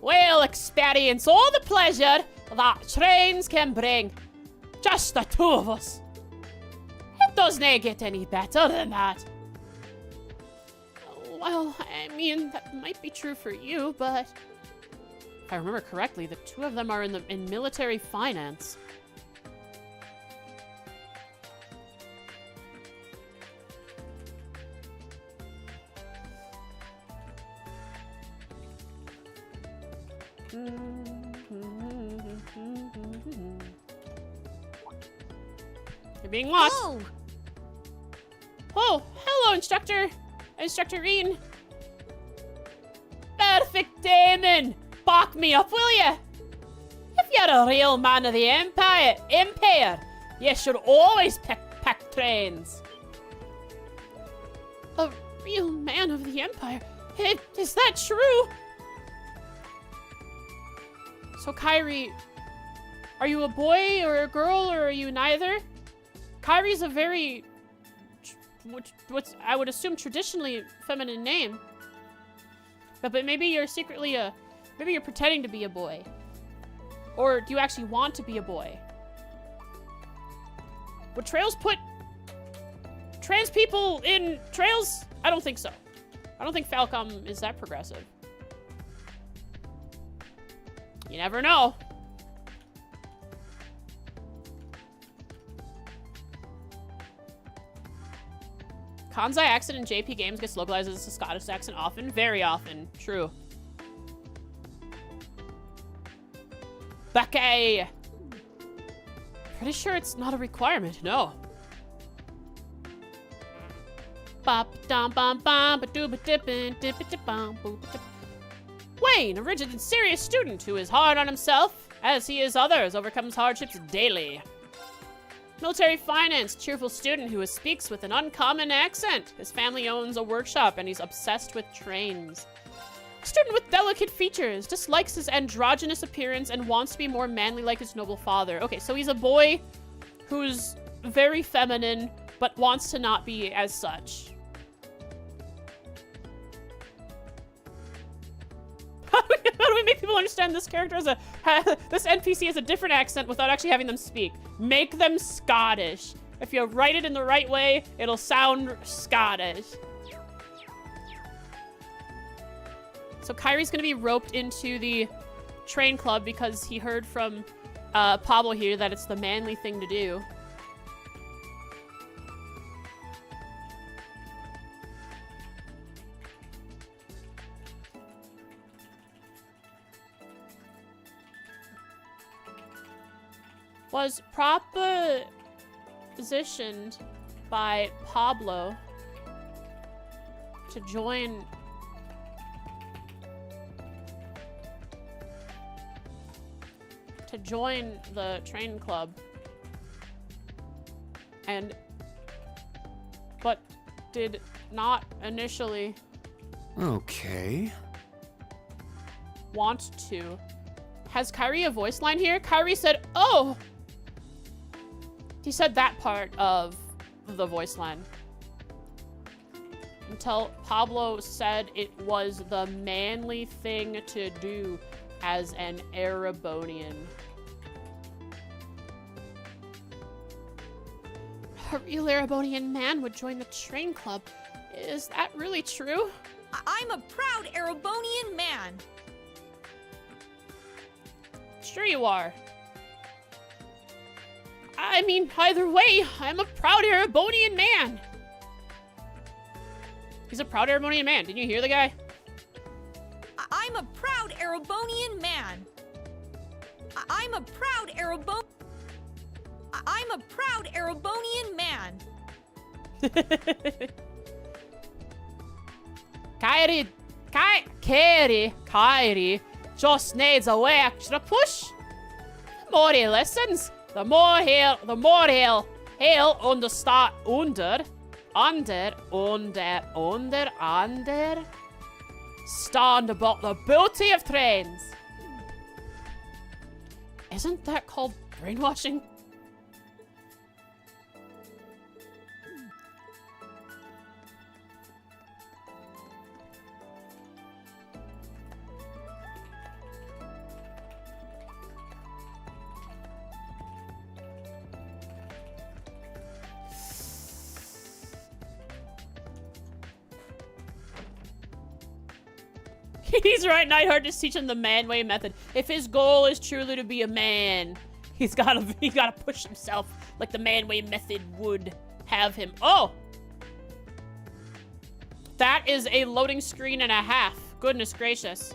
We'll experience all the pleasure that trains can bring. Just the two of us. It doesn't get any better than that. Well, I mean, that might be true for you, but... If I remember correctly, the two of them are in military finance. You're being watched. Oh, hello, Instructor Rean. Perfect timing. Back me up, will ya? If you're a real man of the Empire, you should always pick trains. A real man of the Empire? Is that true? So, Kairi, are you a boy or a girl, or are you neither? Kyrie's a very, what's I would assume traditionally feminine name. But maybe you're secretly maybe you're pretending to be a boy. Or do you actually want to be a boy? Would Trails put trans people in Trails? I don't think so. I don't think Falcom is that progressive. You never know. Kansai accent in JP games gets localized as a Scottish accent often. Very often. True. Becky! Pretty sure it's not a requirement. No. Wayne, a rigid and serious student who is hard on himself, as he is others, overcomes hardships daily. Military finance, cheerful student who speaks with an uncommon accent. His family owns a workshop and he's obsessed with trains. Student with delicate features, dislikes his androgynous appearance and wants to be more manly like his noble father. Okay, so he's a boy who's very feminine, but wants to not be as such. How do we make people understand this character as this NPC has a different accent without actually having them speak? Make them Scottish. If you write it in the right way, it'll sound Scottish. So Kyrie's gonna be roped into the train club because he heard from Pablo here that it's the manly thing to do. Was propositioned by Pablo to join the train club, but did not initially want to. Has Kyrie a voice line here? Kyrie said, "Oh." He said that part of the voice line. Until Pablo said it was the manly thing to do as an Erebonian. A real Erebonian man would join the train club. Is that really true? I'm a proud Erebonian man. Sure you are. I mean, either way, I'm a proud Erebonian man. He's a proud Erebonian man. Didn't you hear the guy? I'm a proud Erebonian man. I'm a proud Erebonian man. Kyrie just needs a way extra push. The more he listens, the more he'll understand stand about the beauty of trains. Isn't that called brainwashing? He's right, Nightheart just teaching the man way method. If his goal is truly to be a man, he's gotta push himself like the man way method would have him. Oh! That is a loading screen and a half. Goodness gracious.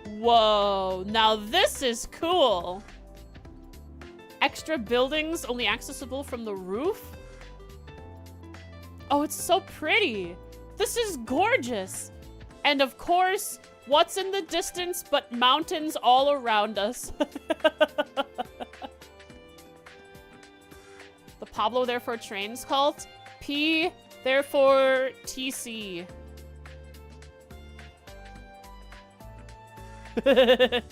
Whoa, now this is cool. Extra buildings only accessible from the roof? Oh, it's so pretty. This is gorgeous. And of course, what's in the distance but mountains all around us? The Pablo Therefore Trains cult. P Therefore TC. There's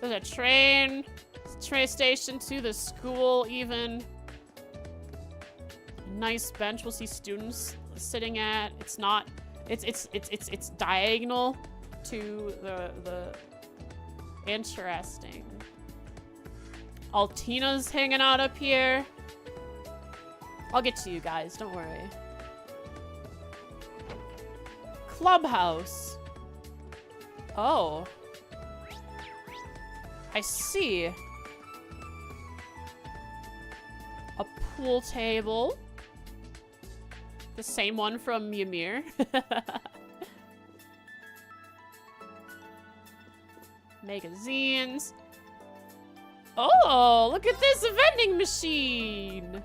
a train station to the school even. nice bench we'll see students sitting at. It's not, it's diagonal to the interesting. Altina's hanging out up here. I'll get to you guys, don't worry. Clubhouse. Oh. I see. A pool table. The same one from Ymir. Magazines. Oh, look at this vending machine.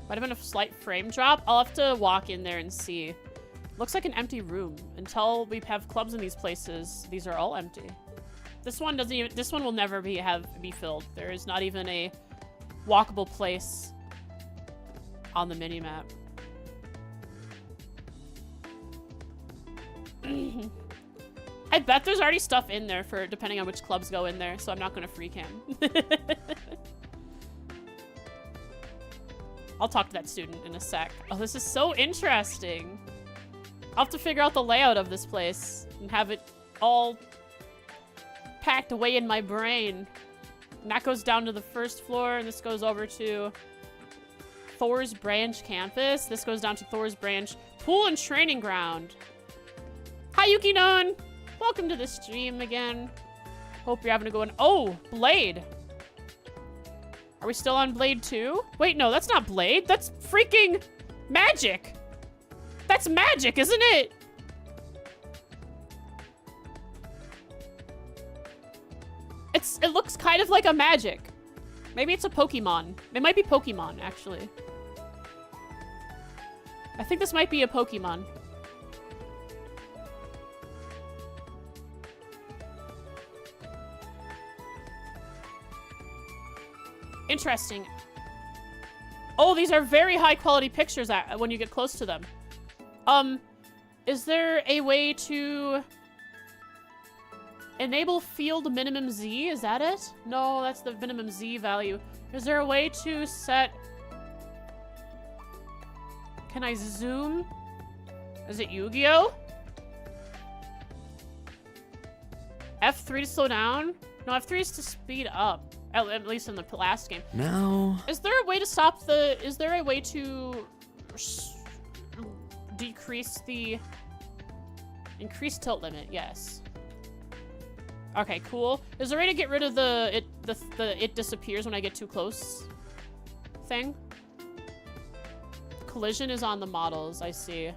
Might have been a slight frame drop. I'll have to walk in there and see. Looks like an empty room. Until we have clubs in these places, these are all empty. This one doesn't even. This one will never be filled. There is not even a walkable place on the minimap. I bet there's already stuff in there for depending on which clubs go in there, so I'm not gonna free cam. I'll talk to that student in a sec. Oh, this is so interesting. I'll have to figure out the layout of this place and have it all packed away in my brain. And that goes down to the first floor, and this goes over to Thor's Branch campus. This goes down to Thor's Branch pool and training ground. Hi, Yuki-non! Welcome to the stream again. Hope you're having a good one. Oh, Blade. Are we still on Blade 2? Wait, no, that's not Blade. That's freaking magic. That's magic, isn't it? It looks kind of like a magic. Maybe it's a Pokemon. It might be Pokemon, actually. I think this might be a Pokemon. Interesting. Oh, these are very high quality pictures when you get close to them. Is there a way to enable field minimum Z? Is that it? No, that's the minimum Z value. Is there a way to set... Can I zoom? Is it Yu-Gi-Oh? F3 to slow down? No, F3 is to speed up. At least in the last game. No. Is there a way to stop the... Is there a way to... decrease the... Increase tilt limit, yes. Okay, cool. Is there a way to get rid of the it disappears when I get too close thing? Collision is on the models, I see.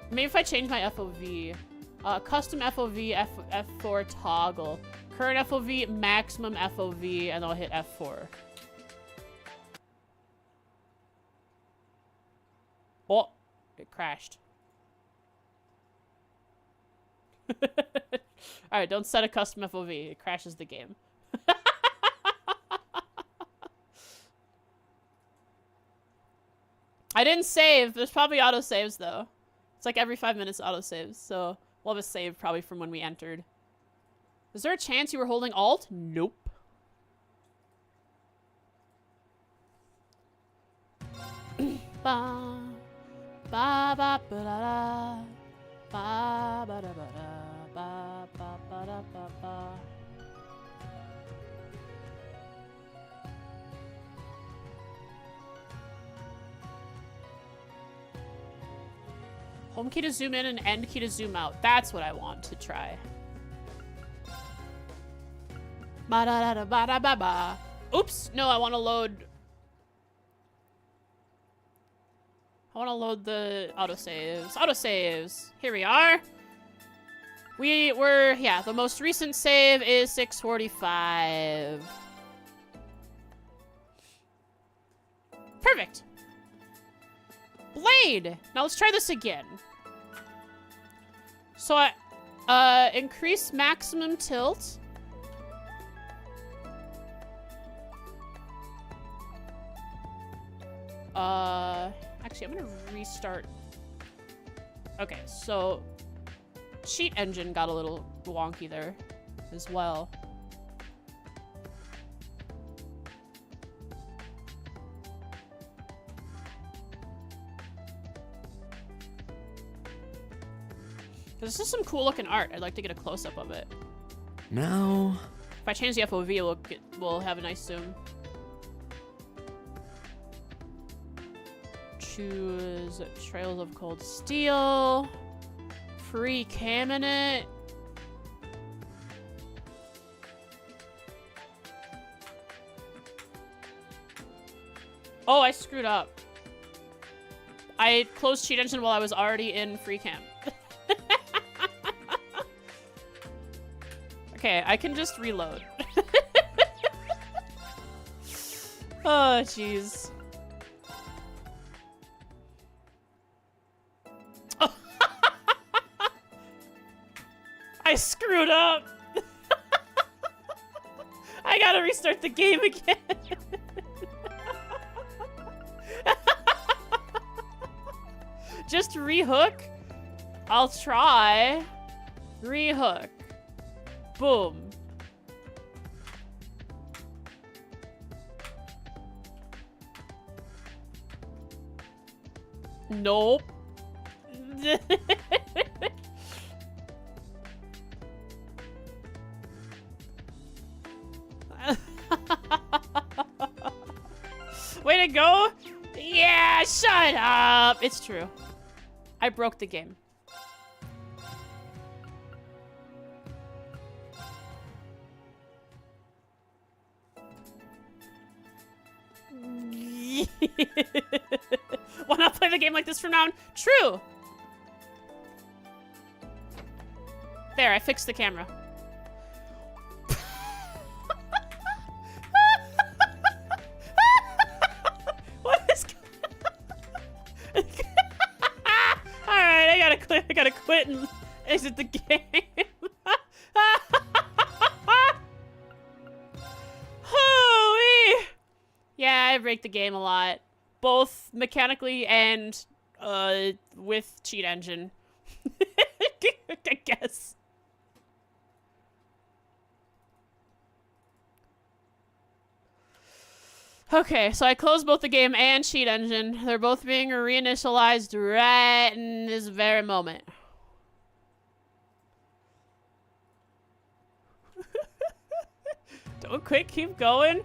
Maybe if I change my FOV. Custom FOV, F4 toggle. Current FOV, maximum FOV, and I'll hit F4. Oh, it crashed. Alright, don't set a custom FOV. It crashes the game. I didn't save. There's probably autosaves, though. It's like every 5 minutes autosaves, so we'll have a save probably from when we entered. Is there a chance you were holding Alt? Nope. Ba ba ba ba da ba ba da ba da ba ba ba da ba ba. Home key to zoom in and end key to zoom out. That's what I want to try. Ba da da da ba da ba ba. Oops! No, I want to load. I want to load the autosaves. Autosaves. Here we are. Yeah, the most recent save is 6:45. Perfect. Blade. Now let's try this again. So I increase maximum tilt. Actually, I'm gonna restart. Okay, so cheat engine got a little wonky there as well. This is some cool looking art. I'd like to get a close up of it. Now... If I change the FOV, we'll have a nice zoom. Choose Trails of Cold Steel. Free cabinet. Oh, I screwed up. I closed Cheat Engine while I was already in free cam. Okay, I can just reload. Oh, jeez. Oh. I screwed up. I gotta restart the game again. Just rehook? I'll try. Rehook. Boom. Nope. Way to go. Yeah, shut up. It's true. I broke the game. Why not play the game like this from now on? True. There, I fixed the camera. What is? All right, I gotta quit and exit the game. Holy! Yeah, I break the game a lot, both mechanically and with Cheat Engine. I guess. Okay, so I closed both the game and Cheat Engine. They're both being reinitialized right in this very moment. Don't quit, keep going.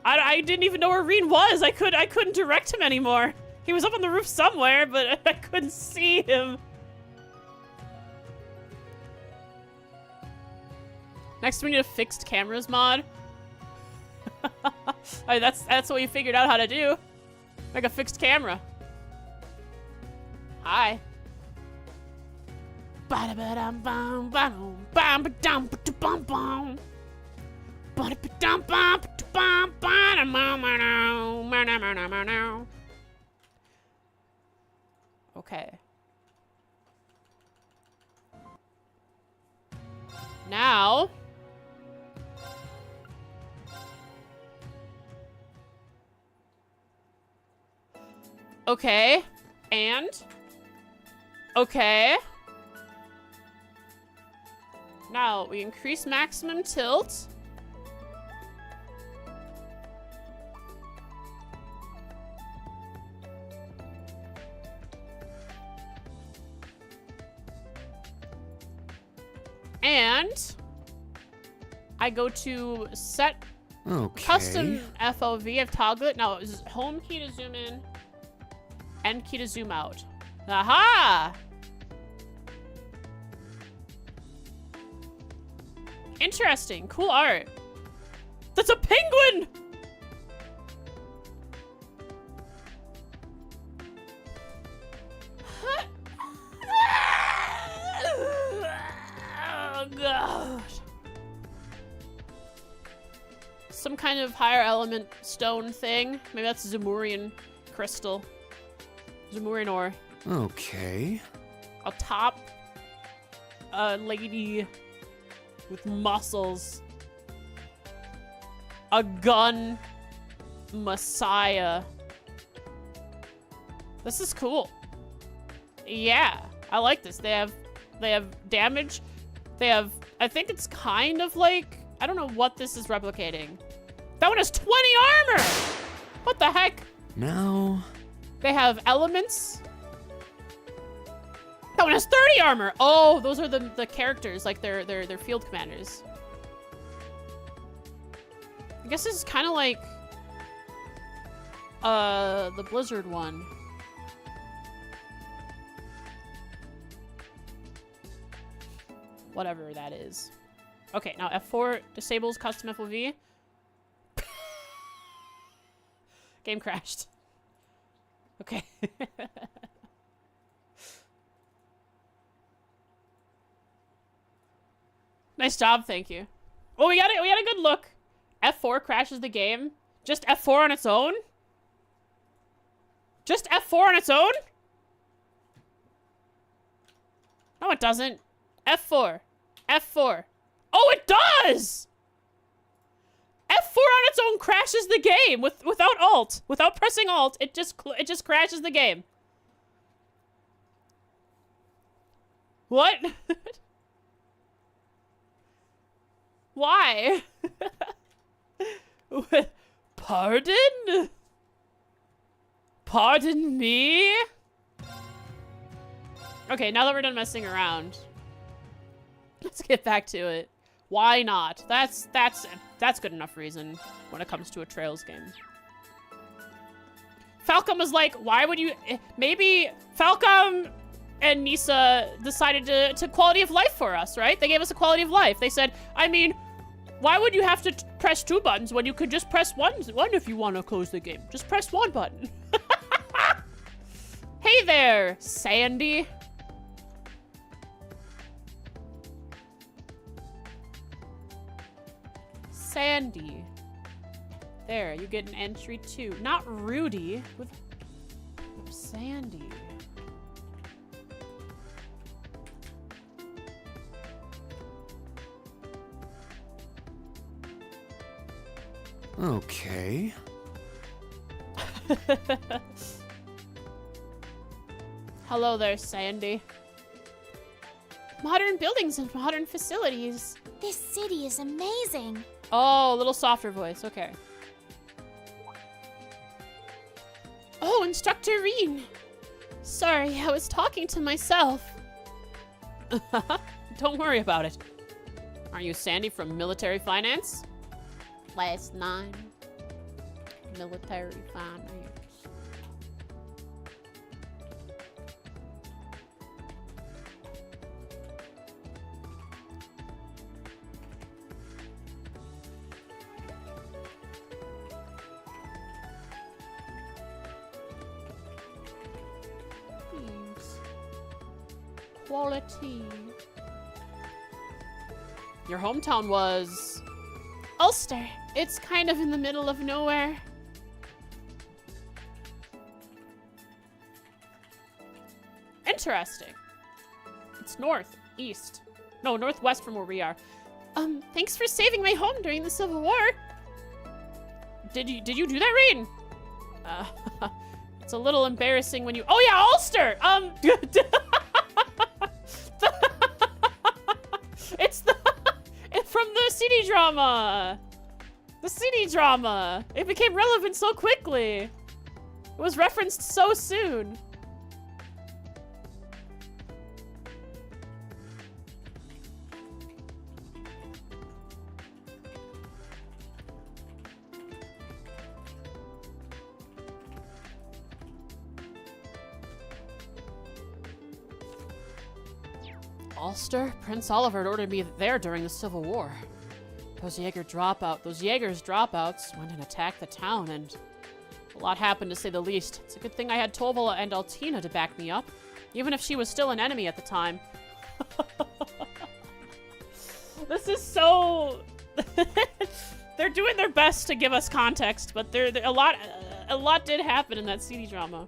I didn't even know where Rean was. I couldn't direct him anymore. He was up on the roof somewhere, but I couldn't see him. Next, we need a fixed cameras mod. Alright, that's what we figured out how to do. Make a fixed camera. Hi. Okay. Now. Okay. And. Okay. Now we increase maximum tilt. And I go to set custom FOV. I've toggled it. Now is home key to zoom in, end key to zoom out. Aha! Interesting. Cool art. That's a penguin! Oh, God. Some kind of higher element stone thing. Maybe that's Zemurian crystal. Zemurian ore. Okay. A top lady with muscles. A gun messiah. This is cool. Yeah, I like this. They have damage. They have, I think it's kind of like, I don't know what this is replicating. That one has 20 armor! What the heck? Now. They have elements. That one has 30 armor. Oh, those are the characters, like they're field commanders. I guess this is kind of like the Blizzard one. Whatever that is. Okay, now F4 disables custom FOV. Game crashed. Okay. Nice job, thank you. Oh, we got a good look. F4 crashes the game. Just F4 on its own? Just F4 on its own? No, it doesn't. F4. F4. Oh, it does! F4 on its own crashes the game without Alt. Without pressing Alt, it just crashes the game. What? Why? Pardon? Pardon me? Okay, now that we're done messing around, let's get back to it. Why not? That's good enough reason when it comes to a Trails game. Falcom was like, why would you... Maybe Falcom and Nisa decided to quality of life for us, right? They gave us a quality of life. They said, I mean, why would you have to press 2 buttons when you could just press one if you want to close the game? Just press 1 button. Hey there, Sandy. Sandy. There, you get an entry too. Not Rudy, with Sandy. Okay. Hello there, Sandy. Modern buildings and modern facilities. This city is amazing. Oh, a little softer voice. Okay. Oh, Instructor Rean. Sorry, I was talking to myself. Don't worry about it. Aren't you Sandy from Military Finance? Last 9. Military Finance. Quality. Your hometown was... Ulster. It's kind of in the middle of nowhere. Interesting. It's northeast. No, northwest from where we are. Thanks for saving my home during the Civil War. Did you do that, Rean? It's a little embarrassing when you... Oh yeah, Ulster! It's from the CD drama. The CD drama. It became relevant so quickly. It was referenced so soon. Ulster? Prince Oliver had ordered me there during the Civil War. Those Jaegers dropouts went and attacked the town, and a lot happened, to say the least. It's a good thing I had Tovala and Altina to back me up, even if she was still an enemy at the time. This is so... They're doing their best to give us context, but a lot did happen in that CD drama.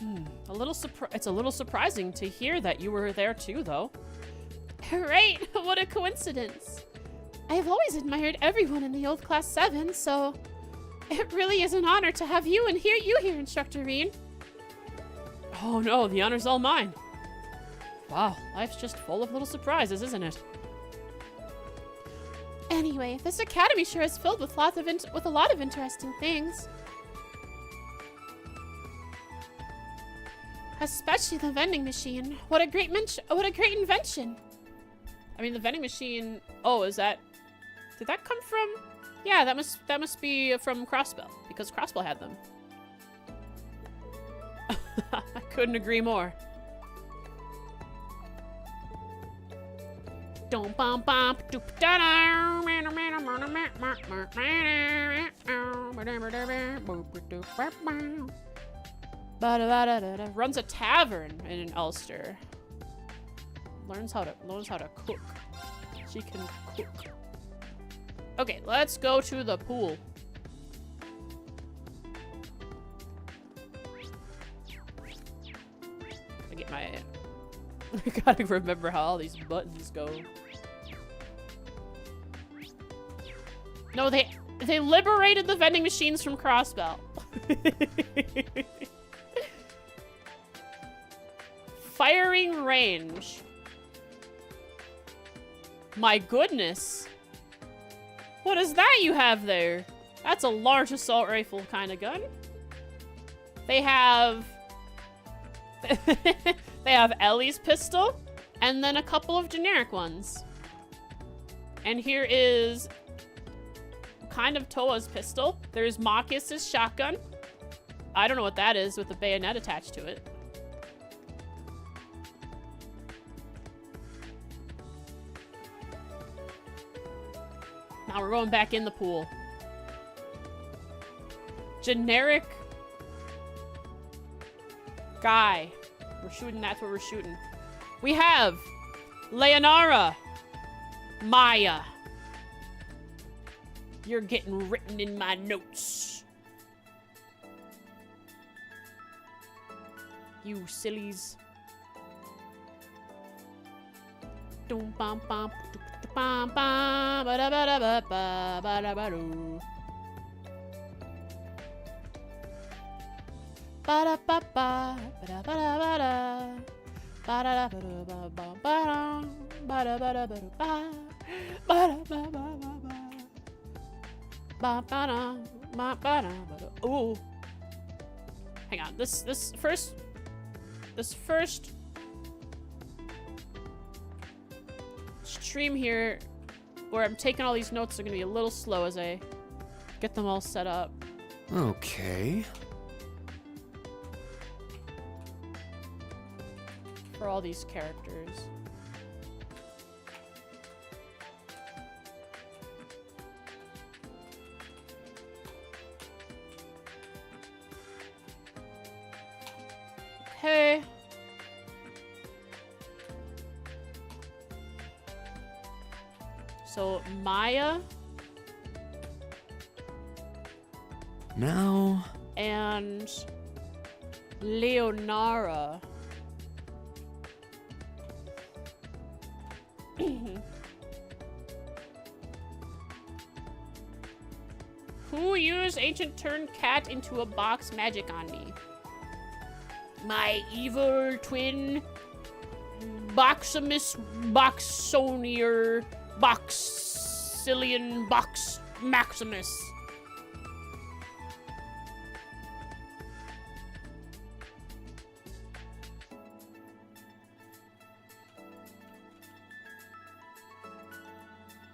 It's a little surprising to hear that you were there too, though. Right, what a coincidence. I've always admired everyone in the old Class 7, so it really is an honor to have you here, Instructor Rean. Oh no, the honor's all mine. Wow, life's just full of little surprises, isn't it? Anyway, this academy sure is filled with a lot of interesting things. Especially the vending machine. What a great invention. I mean, the vending machine... Oh, is that... Did that come from... Yeah, that must be from Crossbell, because Crossbell had them. I couldn't agree more. Don't bump bump doop da da. Runs a tavern in Ulster. Learns how to cook. She can cook. Okay, let's go to the pool. I get my... I gotta remember how all these buttons go. No, they liberated the vending machines from Crossbell. Firing range. My goodness. What is that you have there? That's a large assault rifle kind of gun. They have... they have Ellie's pistol, and then a couple of generic ones. And here is kind of Toa's pistol. There's Marcus's shotgun. I don't know what that is with the bayonet attached to it. Now we're going back in the pool. Generic guy. We're shooting, that's what we're shooting. We have Leonara. Maya. You're getting written in my notes. You sillies. Dum bum bum bum bum ba da ba da ba ba ba da ba do. Ba da ba ba ba da ba da ba da. Ba da ba da ba ba ba ba da ba da ba ba ba da ba ba ba ba. Ba ba da ba ba da ba da. Ooh. Hang on. This first stream here where I'm taking all these notes are gonna be a little slow as I get them all set up. Okay. For all these characters. Okay. So, Maya. Now. And Leonara. Who used ancient turned cat into a box magic on me? My evil twin, Boximus, Boxonier, Boxillion, Box Maximus.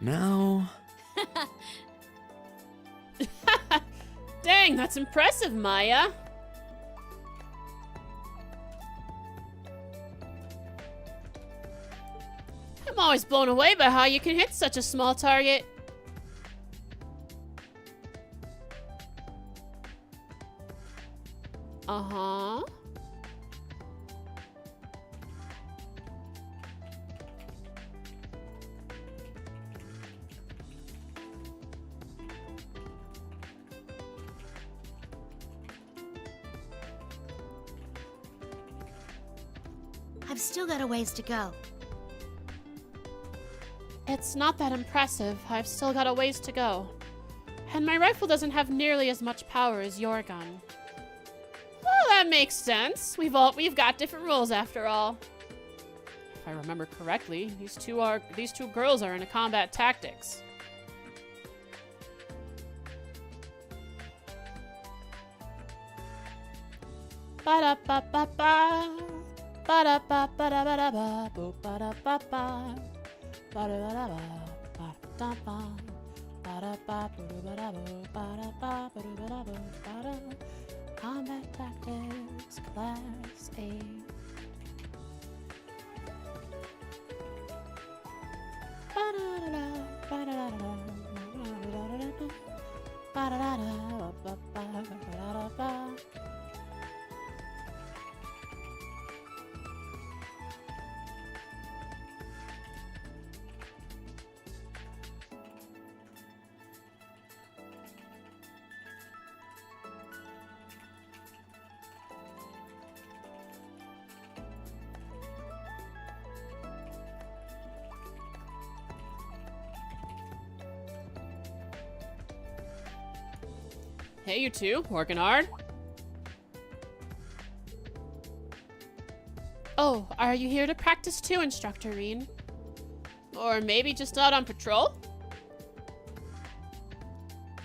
Now. Dang, that's impressive, Maya. I'm always blown away by how you can hit such a small target. Uh-huh. I've still got a ways to go. It's not that impressive. I've still got a ways to go. And my rifle doesn't have nearly as much power as your gun. Well, that makes sense. We've got different rules after all. If I remember correctly, these two girls are into combat tactics. Ba-da-ba-ba-ba. Ba-da-ba-ba-da-ba-da-ba. Ba-da-ba-ba. Ba-da-ba-da-ba. Ba-da-ba. Ba-da-ba-ba-da-ba-da-ba. Ba-da-ba-ba-da-ba-da-ba. Ba-da. Combat Tactics, Class A. Ba-da-da-da. Ba-da-da-da. Ba-da-da-da. Ba-da-da-da. Hey, you two. Working hard? Oh, are you here to practice too, Instructor Rean? Or maybe just out on patrol?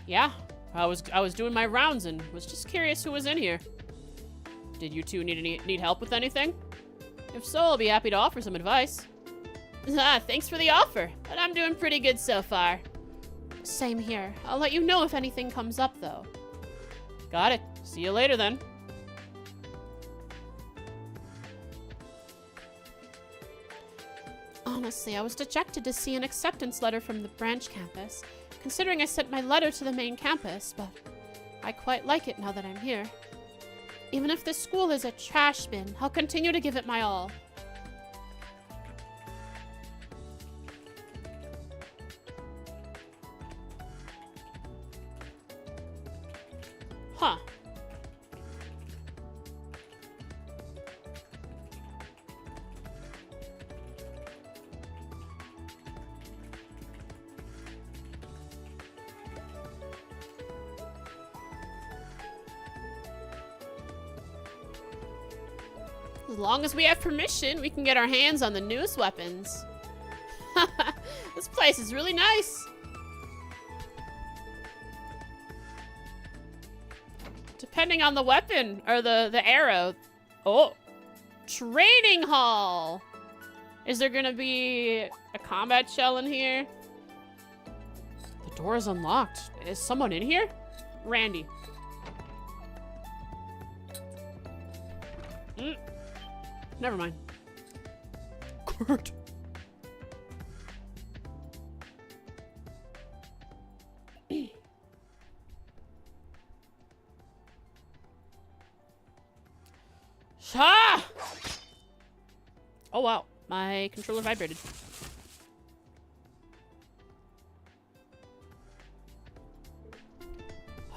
Yeah, I was doing my rounds and was just curious who was in here. Did you two need help with anything? If so, I'll be happy to offer some advice. Ah, thanks for the offer, but I'm doing pretty good so far. Same here. I'll let you know if anything comes up, though. Got it. See you later, then. Honestly, I was dejected to see an acceptance letter from the branch campus, considering I sent my letter to the main campus, but I quite like it now that I'm here. Even if this school is a trash bin, I'll continue to give it my all. Huh. As long as we have permission, we can get our hands on the newest weapons. This place is really nice. Depending on the weapon, or the arrow. Oh, training hall. Is there gonna be a combat shell in here? The door is unlocked. Is someone in here? Randy. Never mind. Kurt. Ah! Oh wow, my controller vibrated.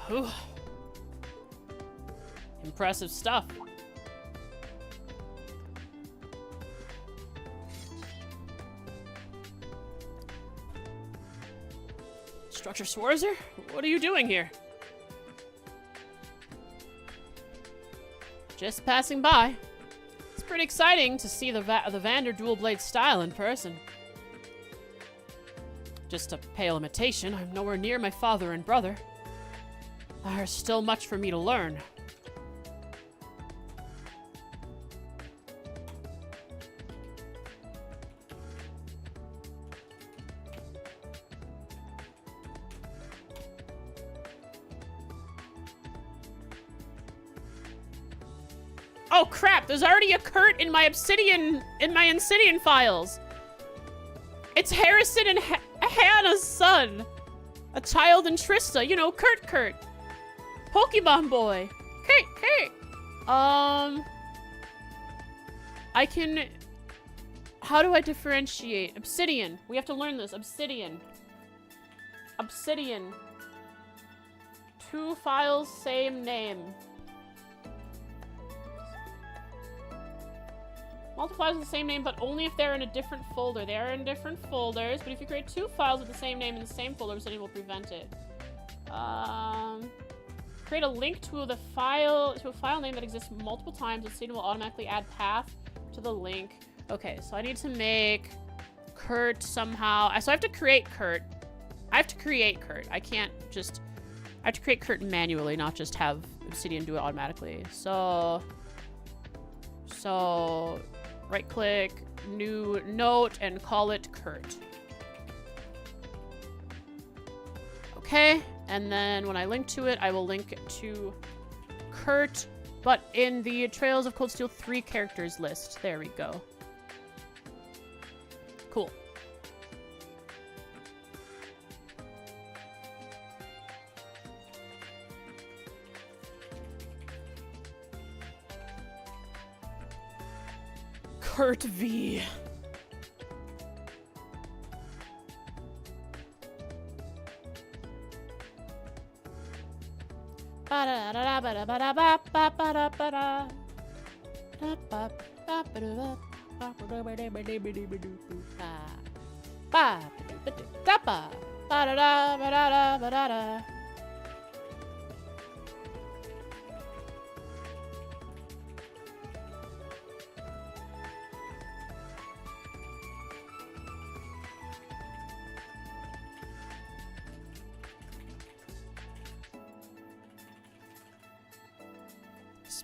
Whew. Impressive stuff. Instructor Schwarzer? What are you doing here? Just passing by. It's pretty exciting to see the Vander dual blade style in person. Just a pale imitation. I'm nowhere near my father and brother. There's still much for me to learn. Oh crap, there's already a Kurt in my obsidian, files. It's Harrison and Hannah's son. A child in Trista, you know, Kurt. Pokemon boy. Kurt. I can, how do I differentiate? Obsidian, we have to learn this, Obsidian. 2 files, same name. Multiplies with the same name, but only if they're in a different folder. They are in different folders, but if you create 2 files with the same name in the same folder, Obsidian will prevent it. Create a link to a file name that exists multiple times. Obsidian will automatically add path to the link. Okay, so I need to make Kurt somehow. So I have to create Kurt. I have to create Kurt. I can't just... I have to create Kurt manually, not just have Obsidian do it automatically. So... So, right-click, new note, and call it Kurt. Okay, and then when I link to it, I will link to Kurt, but in the Trails of Cold Steel 3 characters list. There we go. Cool. Kurt V.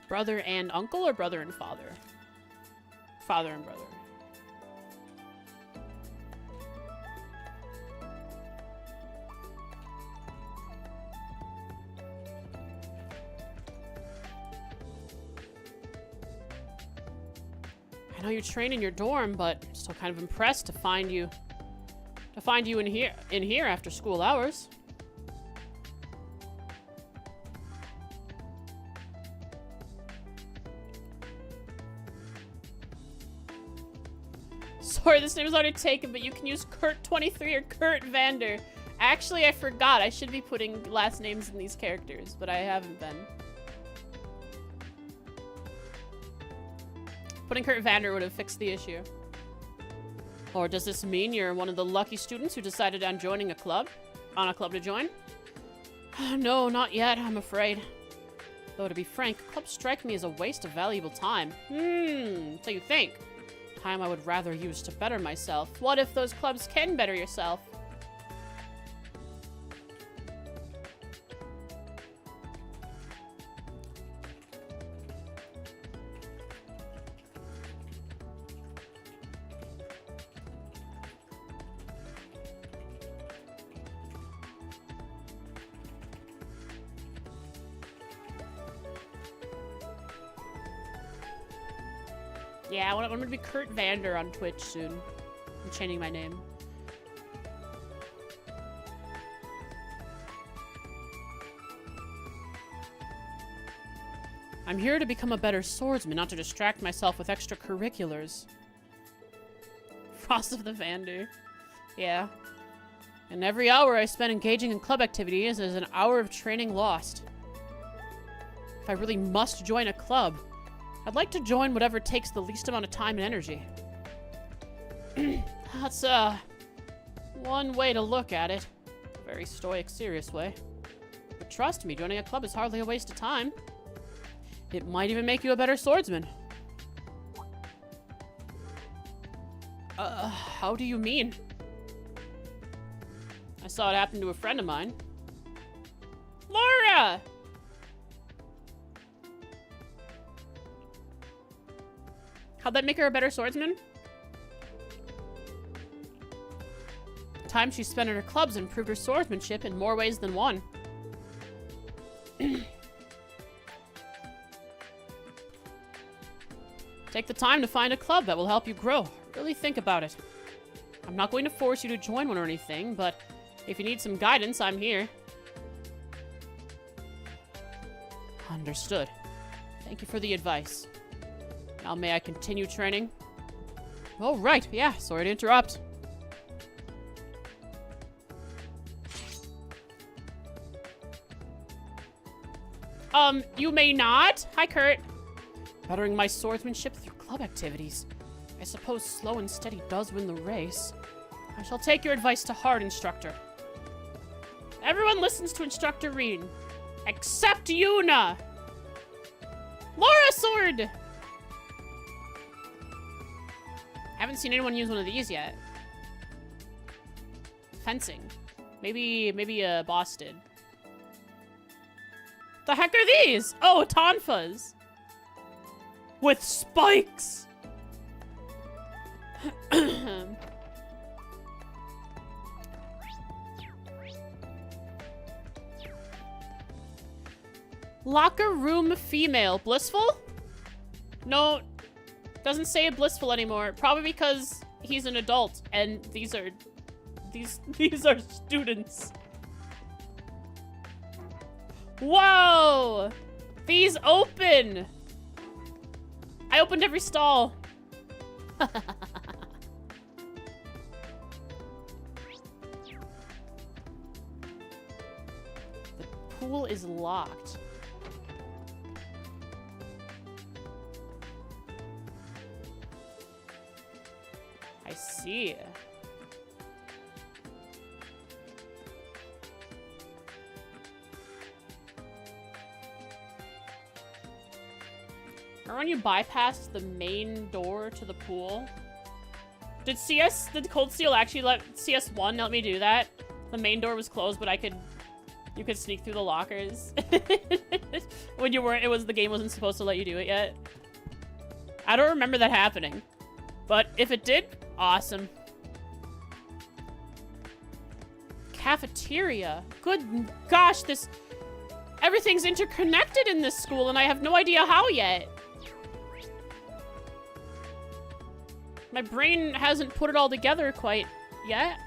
Brother and uncle or brother and father? Father and brother. I know you train in your dorm, but I'm still kind of impressed to find you in here after school hours. Sorry, this name is already taken, but you can use Kurt23 or Kurt Vander. Actually, I forgot. I should be putting last names in these characters, but I haven't been. Putting Kurt Vander would have fixed the issue. Or does this mean you're one of the lucky students who decided on joining a club? On a club to join? No, not yet, I'm afraid. Though to be frank, clubs strike me as a waste of valuable time. So you think? Time I would rather use to better myself. What if those clubs can better yourself? Yeah, I'm gonna be Kurt Vander on Twitch soon. I'm changing my name. I'm here to become a better swordsman, not to distract myself with extracurriculars. Frost of the Vander. Yeah. And every hour I spend engaging in club activities is an hour of training lost. If I really must join a club, I'd like to join whatever takes the least amount of time and energy. That's, one way to look at it. A very stoic, serious way. But trust me, joining a club is hardly a waste of time. It might even make you a better swordsman. How do you mean? I saw it happen to a friend of mine. Laura! How'd that make her a better swordsman? The time she spent in her clubs improved her swordsmanship in more ways than one. Take the time to find a club that will help you grow. Really think about it. I'm not going to force you to join one or anything, but if you need some guidance, I'm here. Understood. Thank you for the advice. Now may I continue training? Oh, right. Yeah, sorry to interrupt. You may not. Hi, Kurt. Bettering my swordsmanship through club activities. I suppose slow and steady does win the race. I shall take your advice to heart, instructor. Everyone listens to Instructor Rean. Except Yuna! Laura Sword! Haven't seen anyone use one of these yet. Fencing. Maybe a boss did. The heck are these? Oh, tonfas. with spikes. Locker room female. Blissful? No, doesn't say blissful anymore. Probably because he's an adult and these are students. Whoa! These open! I opened every stall. The pool is locked. I see. Remember when you bypassed the main door to the pool? Did Cold Steel actually let CS1 let me do that? The main door was closed, but you could sneak through the lockers. When you weren't, the game wasn't supposed to let you do it yet. I don't remember that happening. But if it did, awesome. Cafeteria. Good gosh, everything's interconnected in this school and I have no idea how yet. My brain hasn't put it all together quite yet.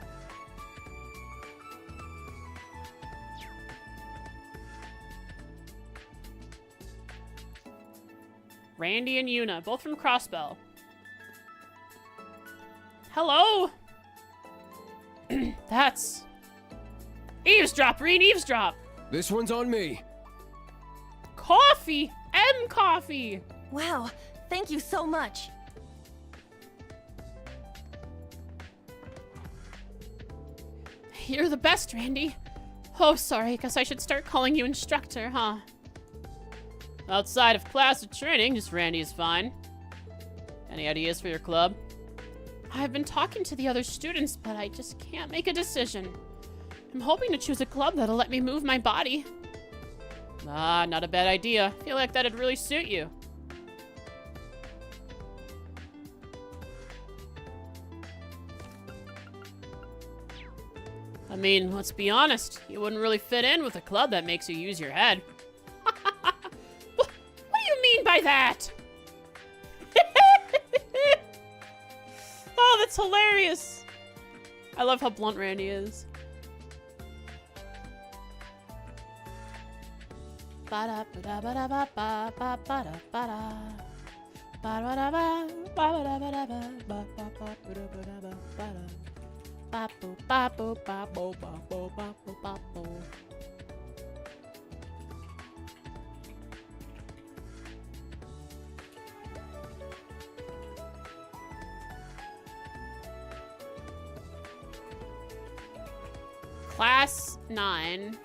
Randy and Yuna, both from Crossbell. Hello? That's... Eavesdrop, Rean, eavesdrop! This one's on me. Coffee! Coffee! Wow, thank you so much. You're the best, Randy. Oh, sorry, guess I should start calling you instructor, huh? Outside of class or training, just Randy is fine. Any ideas for your club? I've been talking to the other students, but I just can't make a decision. I'm hoping to choose a club that'll let me move my body. Ah, not a bad idea. I feel like that'd really suit you. I mean, let's be honest. You wouldn't really fit in with a club that makes you use your head. What do you mean by that? Oh, that's hilarious. I love how blunt Randy is. Class 9.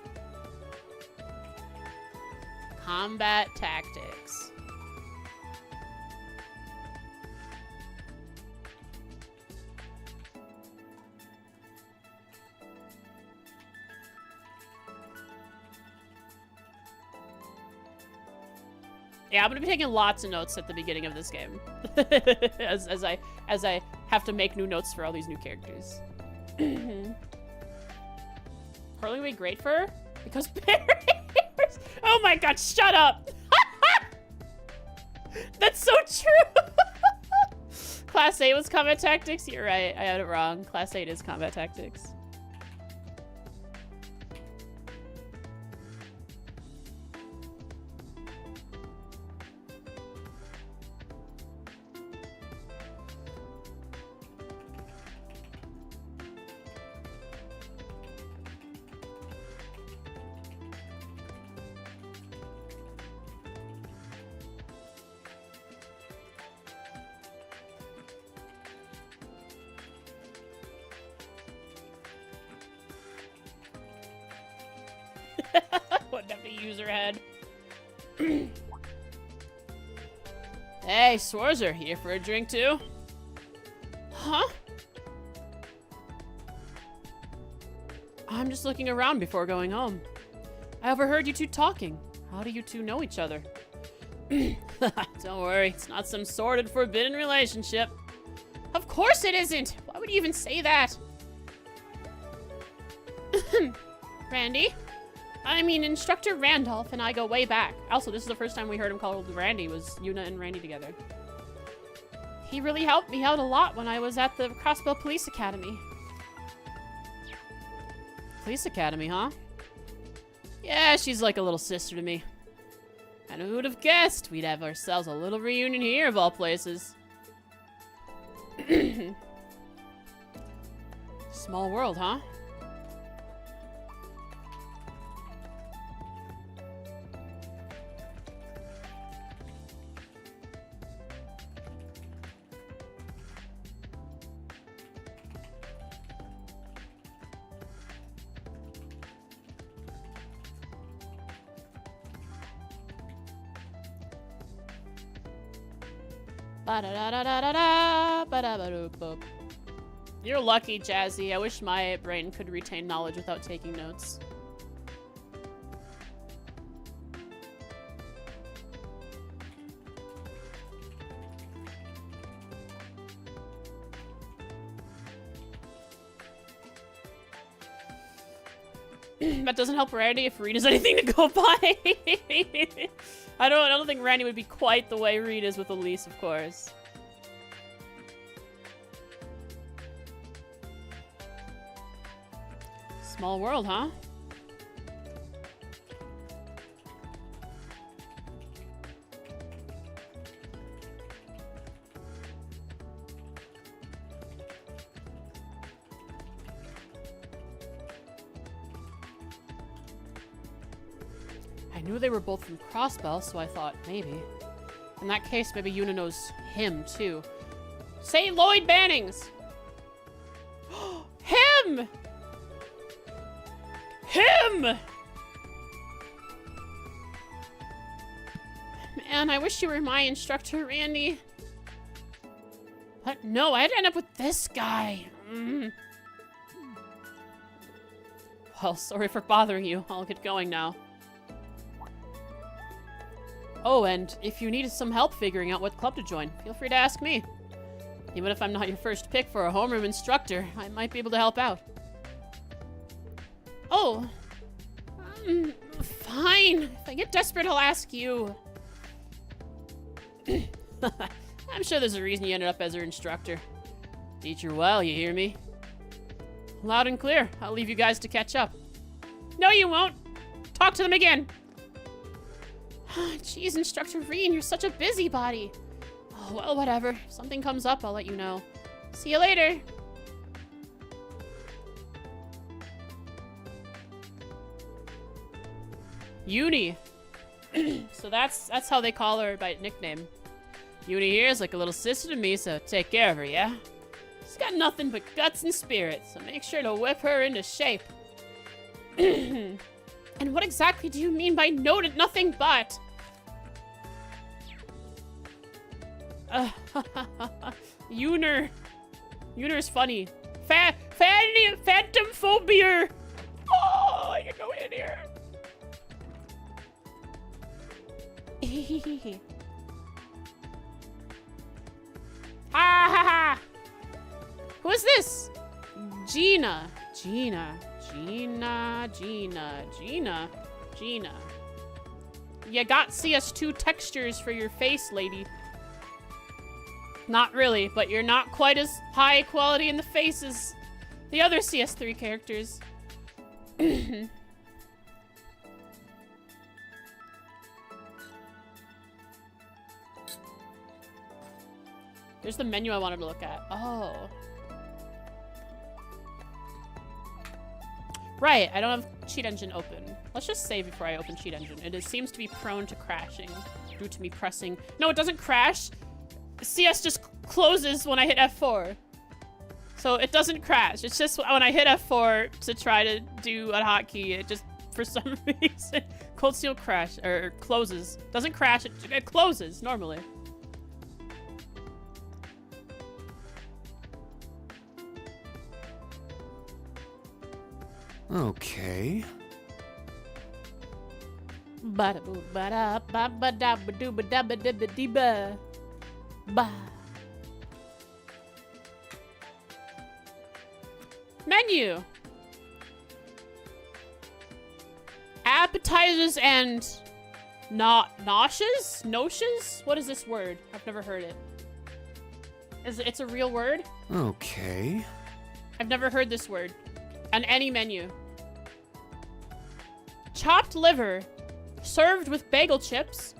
Combat tactics. Yeah, I'm gonna be taking lots of notes at the beginning of this game, as I have to make new notes for all these new characters. Curling way great for her? Because berries. Oh my god, shut up! That's so true! Class 8 was combat tactics? You're right, I had it wrong. Class 8 is combat tactics. Wouldn't have to use her head. Hey, Sworzer, here for a drink too? Huh? I'm just looking around before going home. I overheard you two talking. How do you two know each other? Don't worry, it's not some sordid, forbidden relationship. Of course it isn't! Why would you even say that? Randy? I mean, Instructor Randolph and I go way back. Also, this is the first time we heard him called Randy, was Yuna and Randy together. He really helped me out a lot when I was at the Crossbow Police Academy. Police Academy, huh? Yeah, she's like a little sister to me. And who would have guessed we'd have ourselves a little reunion here of all places. Small world, huh? Ba-da-da-da-da-da, ba-da-ba-doop-boop. You're lucky, Jazzy. I wish my brain could retain knowledge without taking notes. That doesn't help Randy if Rean is anything to go by. I don't think Randy would be quite the way Rean is with Elise, of course. Small world, huh? I knew they were both from Crossbell, so I thought, maybe. In that case, maybe Yuna knows him, too. Say Lloyd Bannings! Him! Him! Man, I wish you were my instructor, Randy. What? No, I had to end up with this guy. Well, sorry for bothering you. I'll get going now. Oh, and if you need some help figuring out what club to join, feel free to ask me. Even if I'm not your first pick for a homeroom instructor, I might be able to help out. Oh. Fine. If I get desperate, I'll ask you. I'm sure there's a reason you ended up as her instructor. Teach her well, you hear me? Loud and clear. I'll leave you guys to catch up. No, you won't. Talk to them again. Jeez, Instructor Rean, you're such a busybody. Oh, well, whatever. If something comes up, I'll let you know. See you later. Uni. So that's how they call her by nickname. Uni here is like a little sister to me, so take care of her, yeah? She's got nothing but guts and spirit, so make sure to whip her into shape. And what exactly do you mean by noted nothing but? Uner. Uner's funny. Phantom phobia. Oh, I can go in here. Ha ha ha. Who is this? Gina. You got CS2 textures for your face, lady. Not really, but you're not quite as high quality in the face as the other CS3 characters. Here's the menu I wanted to look at. Oh. Right, I don't have Cheat Engine open. Let's just save before I open Cheat Engine. It seems to be prone to crashing due to me pressing... No, it doesn't crash. CS just closes when I hit F4. So it doesn't crash. It's just when I hit F4 to try to do a hotkey, it just, for some reason, Cold Steel crash, or closes. Doesn't crash, it closes normally. Okay. Ba-da-boo, ba-da, ba-ba-da-ba-doo, ba-da-ba-da-ba-dee-ba. Ba. Menu. Appetizers and noshas? Noshas? What is this word? I've never heard it. It's a real word? Okay. I've never heard this word on any menu. Chopped liver, served with bagel chips.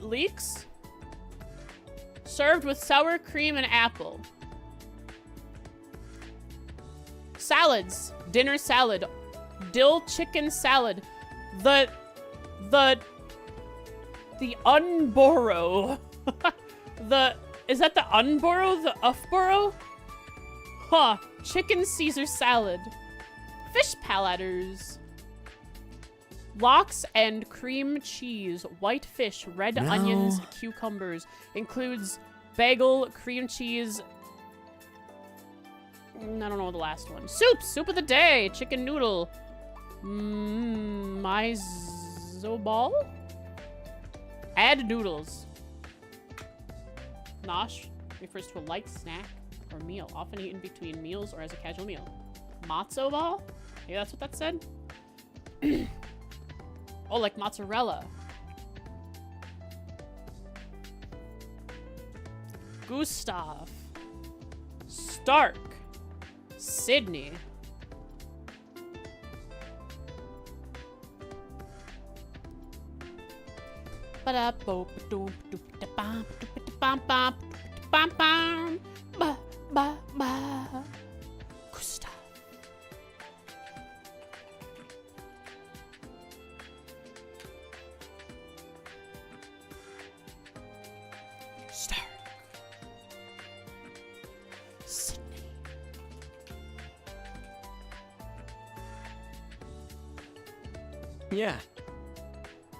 Leeks, served with sour cream and apple. Salads, dinner salad, dill chicken salad. The unboro. Is that the unboro? The ufboro? Huh. Chicken Caesar salad. Fish platters. Lox and cream cheese. White fish. Red onions. Cucumbers. Includes bagel, cream cheese. I don't know the last one. Soup. Soup of the day. Chicken noodle. Miso Add noodles. Nosh refers to a light snack or meal, often eaten between meals or as a casual meal. Matzo ball? Yeah, that's what that said. Oh, like mozzarella. Gustav. Stark. Sydney. Gustav. Stark. Sydney. Yeah.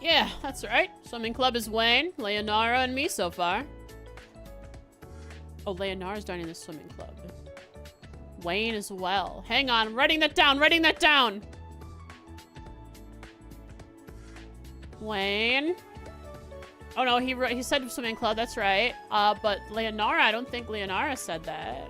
Yeah, that's right. Swimming club is Wayne, Leonara, and me so far. Oh, Leonara's joining the swimming club. Wayne as well. Hang on, I'm writing that down, writing that down. Wayne. Oh no, he said swimming club, that's right. But Leonara, I don't think Leonara said that.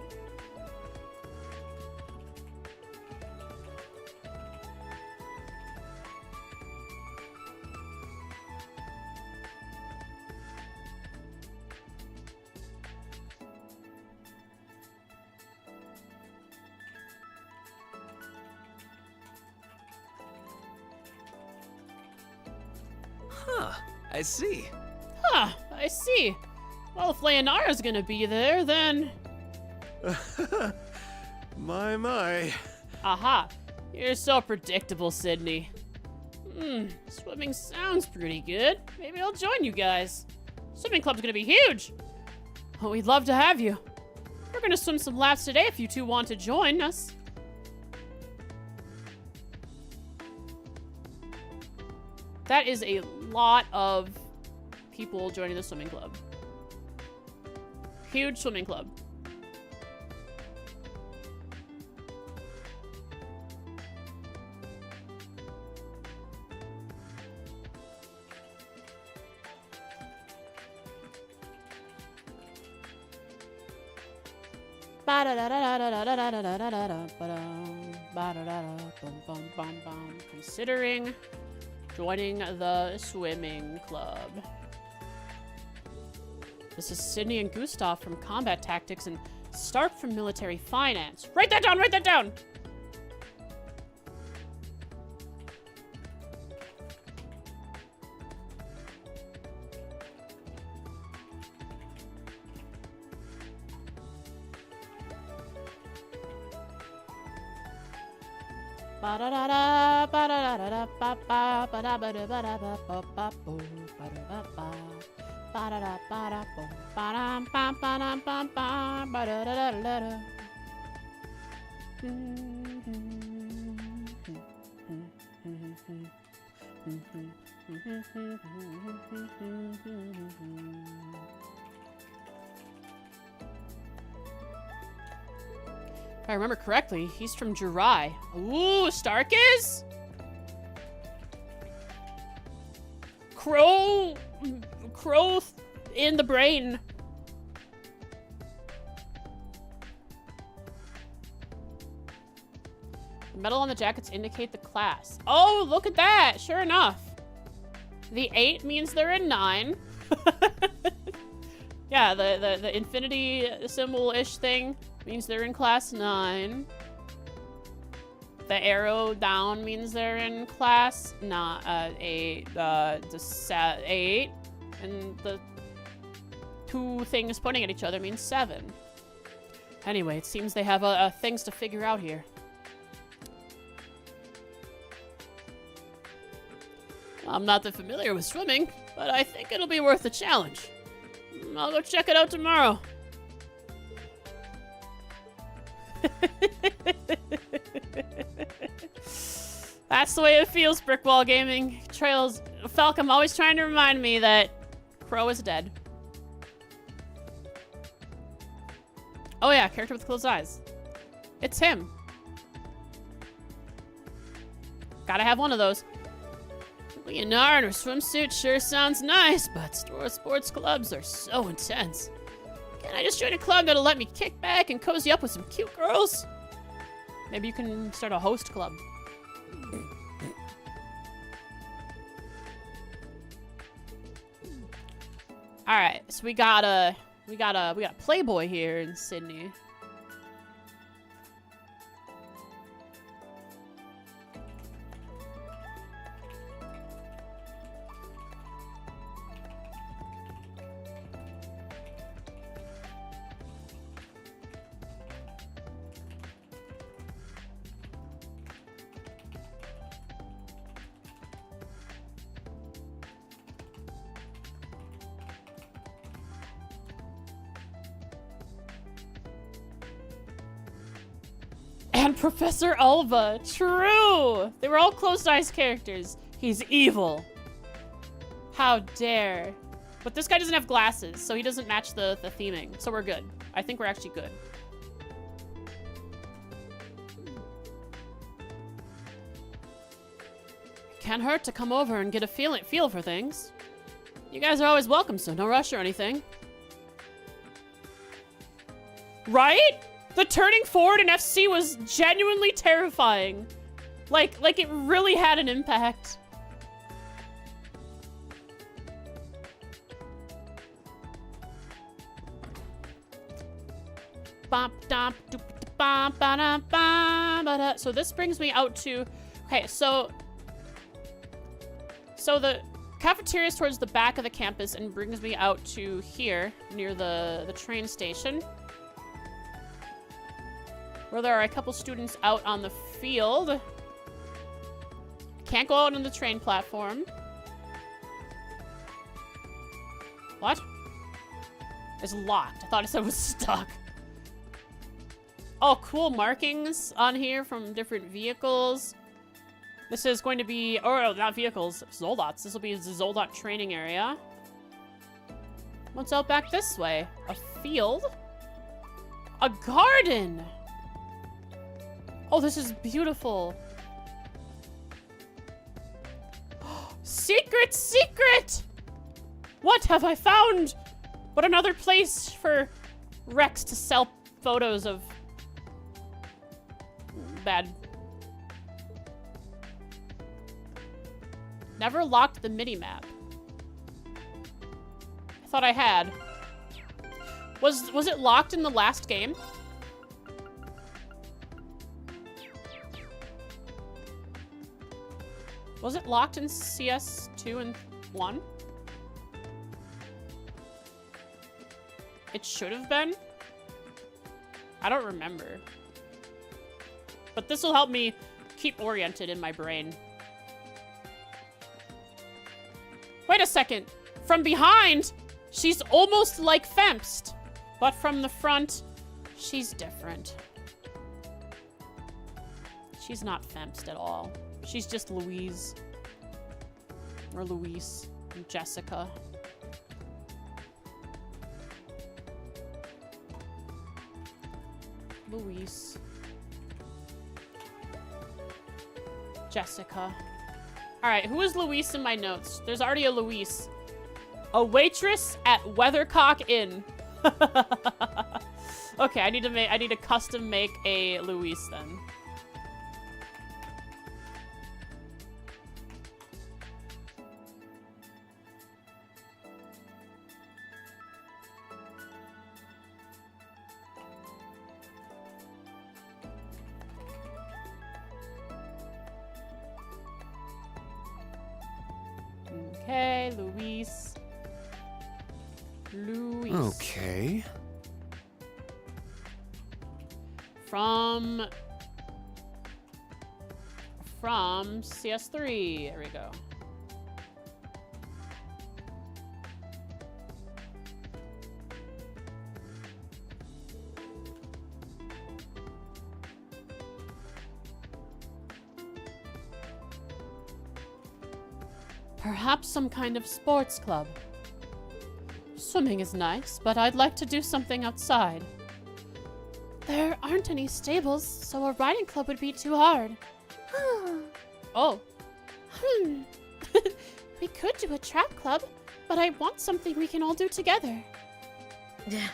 Huh. I see. Huh, I see. Well, if Leonara's gonna be there, then... My. Aha. You're so predictable, Sydney. Swimming sounds pretty good. Maybe I'll join you guys. Swimming club's gonna be huge. Oh, we'd love to have you. We're gonna swim some laps today if you two want to join us. That is a lot of people joining the swimming club. Huge swimming club. Considering joining the swimming club. This is Sydney and Gustav from Combat Tactics and Stark from Military Finance. Write that down! Write that down! If I remember correctly, he's from Jurai. Ooh, Stark is? Crow in the brain. The metal on the jackets indicate the class. Oh, look at that. Sure enough. The 8 means they're in 9. Yeah, the infinity symbol-ish thing means they're in class 9. The arrow down means they're in class 8. 8. And the 2 things pointing at each other means 7. Anyway, it seems they have things to figure out here. I'm not that familiar with swimming, but I think it'll be worth the challenge. I'll go check it out tomorrow. That's the way it feels, Brickwall Gaming. Trails, Falcom always trying to remind me that Crow is dead. Oh yeah, character with closed eyes. It's him. Gotta have one of those. Leonard in her swimsuit sure sounds nice, but sports clubs are so intense. Can I just join a club that'll let me kick back and cozy up with some cute girls? Maybe you can start a host club. All right, so we got a Playboy here in Sydney. And Professor Alva. True! They were all closed eyes characters. He's evil. How dare. But this guy doesn't have glasses, so he doesn't match the theming. So we're good. I think we're actually good. Can't hurt to come over and get a feel for things. You guys are always welcome, so no rush or anything. Right? The turning forward in FC was genuinely terrifying. Like it really had an impact. So this brings me out to... Okay, so the cafeteria is towards the back of the campus and brings me out to here, near the train station, where there are a couple students out on the field. Can't go out on the train platform. What? It's locked. I thought it said it was stuck. Oh, cool markings on here from different vehicles. This is going to be, or not vehicles, Zoldots. This will be the Zoldot training area. What's out back this way? A field? A garden! Oh, this is beautiful. Secret, secret! What have I found? What another place for Rex to sell photos of bad. Never locked the mini-map. I thought I had. Was it locked in the last game? Was it locked in CS 2 and 1? It should have been. I don't remember. But this will help me keep oriented in my brain. Wait a second. From behind, she's almost like Femst. But from the front, she's different. She's not Femst at all. She's just Louise. Or Luis. And Jessica. Luis. Jessica. Alright, who is Luis in my notes? There's already a Luis. A waitress at Weathercock Inn. Okay, I need to custom make a Luis then. Okay, Luis. Okay. From CS3. There we go. Perhaps some kind of sports club. Swimming is nice, but I'd like to do something outside. There aren't any stables, so a riding club would be too hard. Oh. We could do a track club, but I want something we can all do together. Yeah.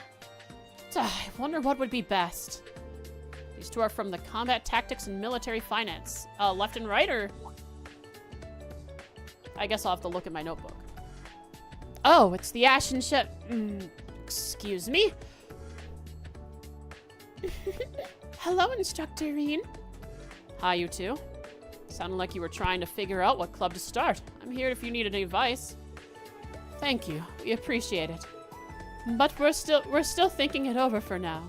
I wonder what would be best. These two are from the Combat Tactics and Military Finance. Left and right, or? I guess I'll have to look at my notebook. Oh, it's the Ashen Ship. Excuse me? Hello, Instructor Rean. Hi, you two. Sounded like you were trying to figure out what club to start. I'm here if you need any advice. Thank you. We appreciate it. But we're still thinking it over for now.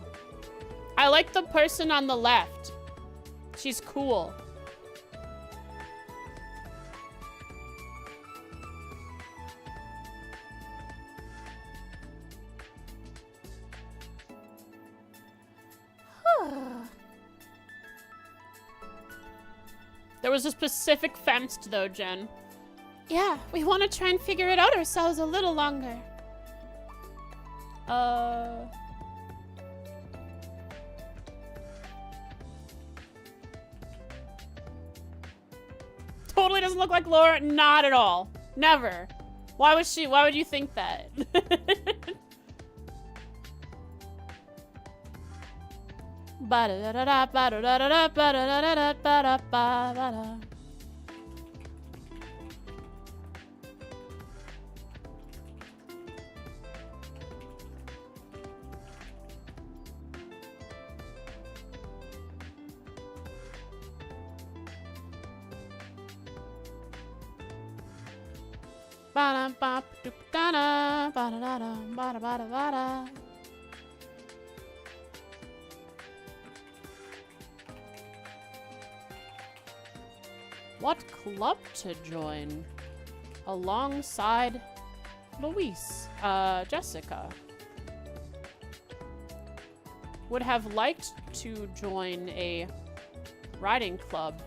I like the person on the left. She's cool. There was a specific fenced though, Jen. Yeah, we want to try and figure it out ourselves a little longer. Totally doesn't look like Laura. Not at all. Never. Why would you think that? What club to join? Alongside Luis, Jessica. Would have liked to join a riding club,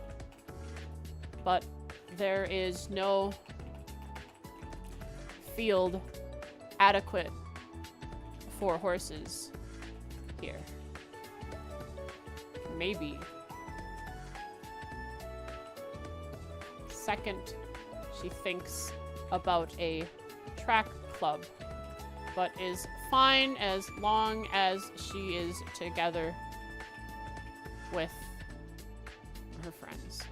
but there is no field adequate for horses here. Maybe. Second, she thinks about a track club, but is fine as long as she is together with her friends.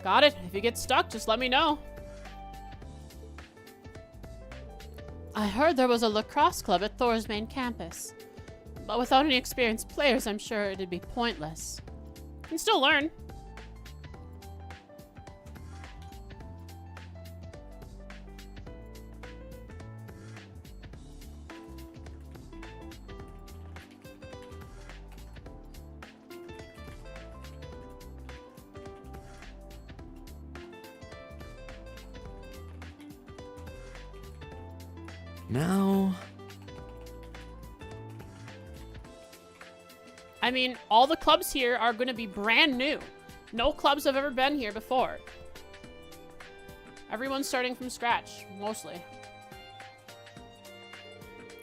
Got it. If you get stuck, just let me know. I heard there was a lacrosse club at Thor's main campus. But without any experienced players, I'm sure it'd be pointless. You can still learn. Now... I mean, all the clubs here are going to be brand new. No clubs have ever been here before. Everyone's starting from scratch, mostly.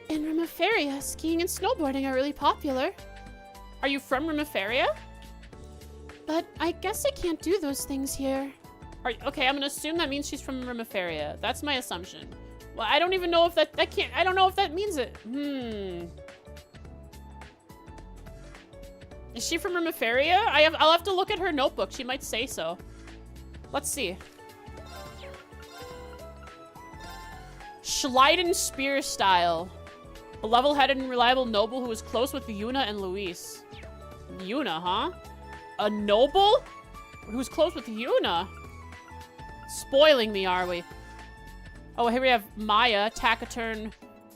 In Rimaferia, skiing and snowboarding are really popular. Are you from Rimaferia? But I guess I can't do those things here. Okay, I'm gonna assume that means she's from Rimaferia. That's my assumption. Well, I don't even know if that can't. I don't know if that means it. Is she from Rimaferia? I'll have to look at her notebook. She might say so. Let's see. Schleiden Spear style. A level-headed and reliable noble who was close with Yuna and Luis. Yuna, huh? A noble? Who's close with Yuna? Spoiling me, are we? Oh, here we have Maya, taciturn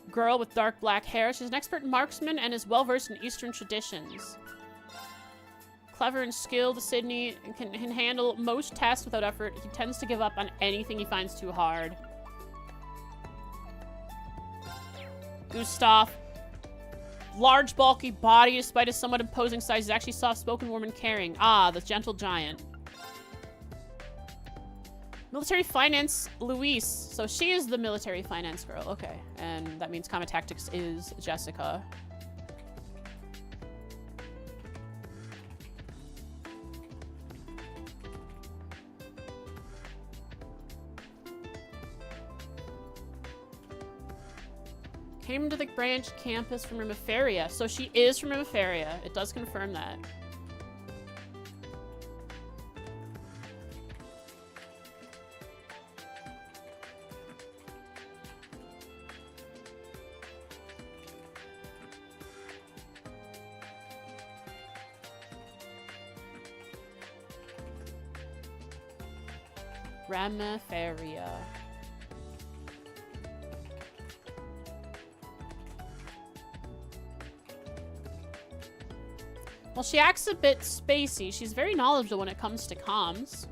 girl with dark black hair. She's an expert marksman and is well-versed in Eastern traditions. Clever and skilled, Sydney can handle most tasks without effort. He tends to give up on anything he finds too hard. Gustav. Large, bulky body, despite his somewhat imposing size, is actually soft-spoken, warm, and caring. Ah, the gentle giant. Military finance, Luis. So she is the military finance girl. Okay. And that means combat tactics is Jessica. Came to the branch campus from Rimaferia. So she is from Rimaferia. It does confirm that. Rimaferia. Well, she acts a bit spacey. She's very knowledgeable when it comes to comms.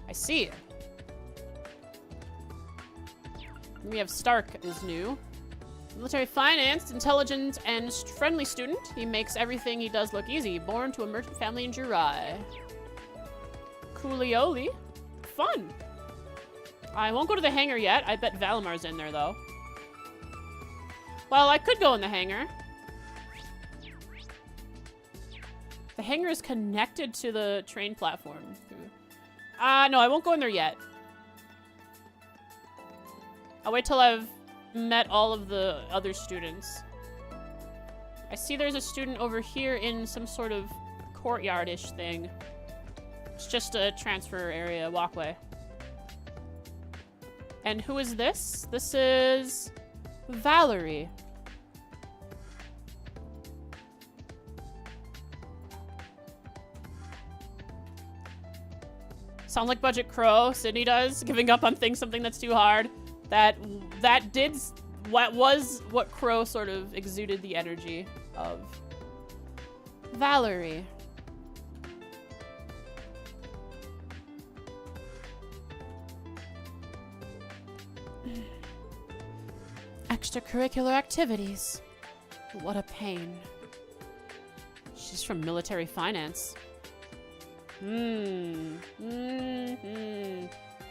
I see. We have Stark is new. Military finance, intelligent, and friendly student. He makes everything he does look easy. Born to a merchant family in Jurai. Coolioli. Fun. I won't go to the hangar yet. I bet Valamar's in there, though. Well, I could go in the hangar. The hangar is connected to the train platform. No, I won't go in there yet. I'll wait till I've met all of the other students. I see there's a student over here in some sort of courtyard-ish thing. It's just a transfer area walkway. And who is this? This is Valerie. Sounds like Budget Crow. Sydney does. Giving up on something that's too hard. What Crow sort of exuded the energy of. Valerie. Extracurricular activities. What a pain. She's from military finance.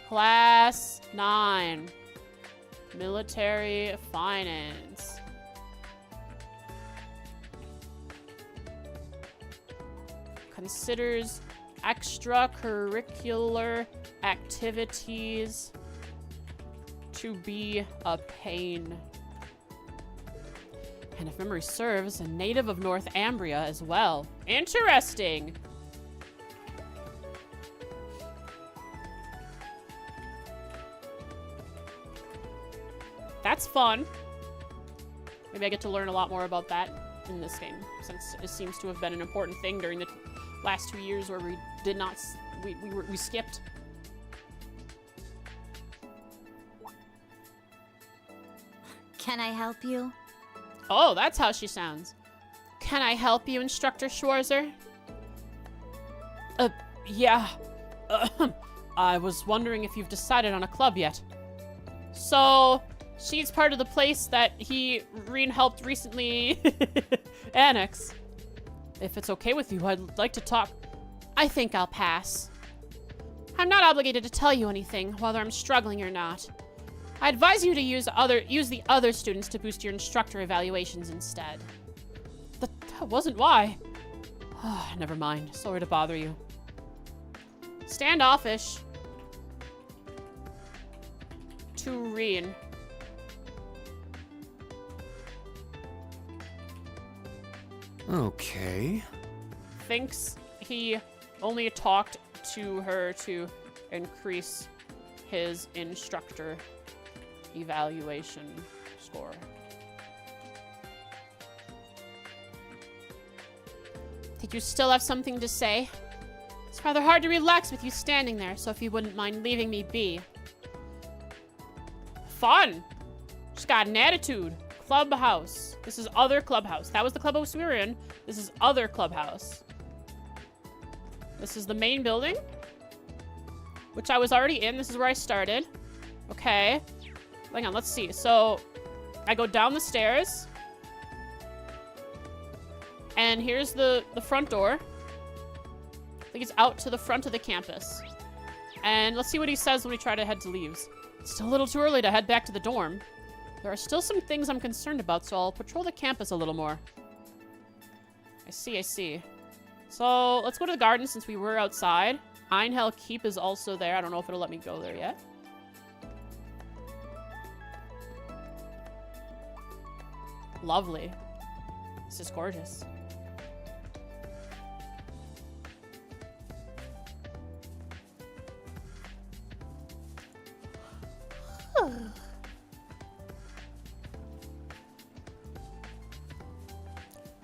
Class 9. Military finance. Considers extracurricular activities to be a pain. And if memory serves, a native of North Ambria as well. Interesting! That's fun. Maybe I get to learn a lot more about that in this game, since it seems to have been an important thing during the last 2 years where we did not... we skipped. Can I help you? Oh, that's how she sounds. Can I help you, Instructor Schwarzer? Yeah. I was wondering if you've decided on a club yet. So, she's part of the place that Rean helped recently annex. If it's okay with you, I'd like to talk. I think I'll pass. I'm not obligated to tell you anything, whether I'm struggling or not. I advise you to use the other students to boost your instructor evaluations instead. That wasn't why. Never mind. Sorry to bother you. Standoffish. To Rean. Okay. Thinks he only talked to her to increase his instructor evaluation score. Did you still have something to say? It's rather hard to relax with you standing there, so if you wouldn't mind leaving me be. Fun! She's got an attitude. Clubhouse. This is other clubhouse. That was the clubhouse we were in. This is other clubhouse. This is the main building, which I was already in. This is where I started. Okay. Hang on, let's see. So, I go down the stairs. And here's the front door. I think it's out to the front of the campus. And let's see what he says when we try to head to leaves. It's still a little too early to head back to the dorm. There are still some things I'm concerned about, so I'll patrol the campus a little more. I see. So, let's go to the garden since we were outside. Einhell Keep is also there. I don't know if it'll let me go there yet. Lovely. This is gorgeous.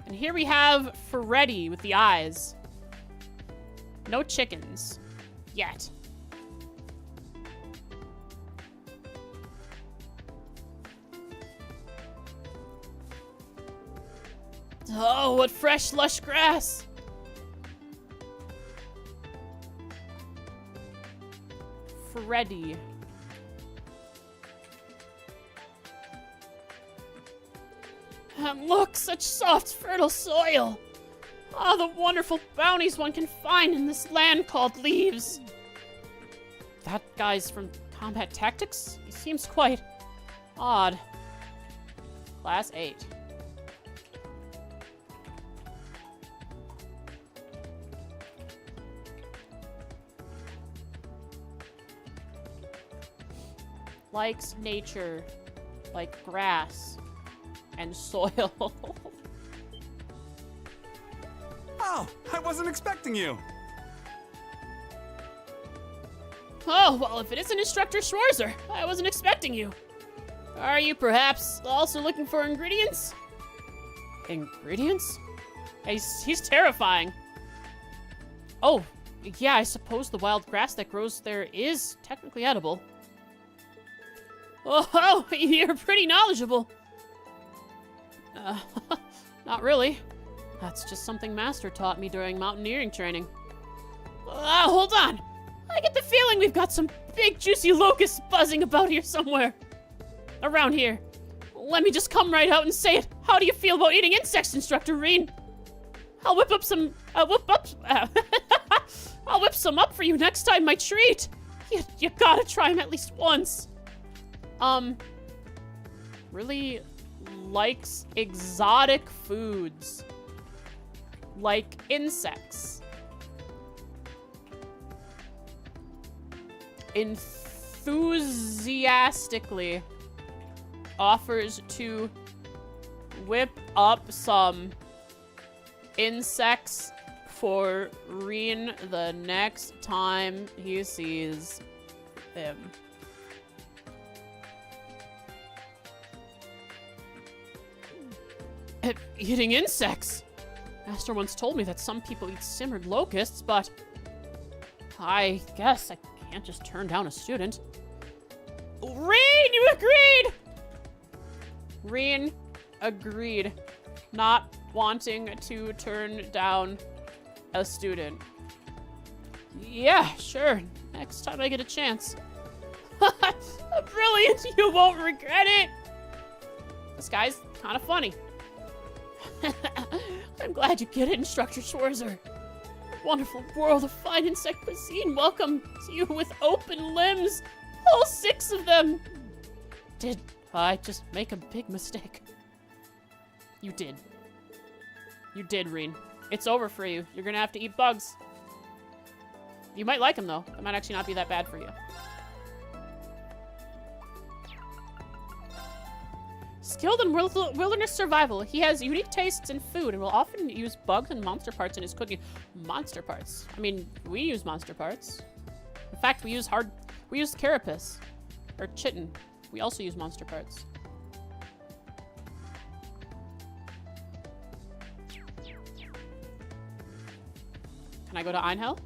And here we have Freddy with the eyes. No chickens. Yet. Oh, what fresh, lush grass! Freddy. And look, such soft, fertile soil! Oh, the wonderful bounties one can find in this land called Leaves. That guy's from Combat Tactics? He seems quite odd. Class 8. Likes nature, like grass and soil. Oh, I wasn't expecting you. Oh, well, if it isn't Instructor Schwarzer, I wasn't expecting you. Are you perhaps also looking for ingredients? Ingredients? He's terrifying. Oh, yeah, I suppose the wild grass that grows there is technically edible. Oh, you're pretty knowledgeable. Not really. That's just something Master taught me during mountaineering training. Hold on. I get the feeling we've got some big juicy locusts buzzing about here somewhere. Around here. Let me just come right out and say it. How do you feel about eating insects, Instructor Rean? I'll whip some up for you next time, my treat. You gotta try them at least once. Really likes exotic foods. Like insects. Enthusiastically offers to whip up some insects for Rean the next time he sees him. Eating insects? Master once told me that some people eat simmered locusts, but I guess I can't just turn down a student. Rean, you agreed! Rean agreed, not wanting to turn down a student. Yeah, sure. Next time I get a chance. Brilliant! You won't regret it! This guy's kind of funny. I'm glad you get it, Instructor Schwarzer. Wonderful world of fine insect cuisine. Welcome to you with open limbs. All 6 of them. Did I just make a big mistake? You did. You did, Rean. It's over for you. You're gonna have to eat bugs. You might like them, though. It might actually not be that bad for you. Skilled in wilderness survival, he has unique tastes in food and will often use bugs and monster parts in his cooking. Monster parts? I mean, we use monster parts. In fact, we use carapace. Or chitin. We also use monster parts. Can I go to Einhell?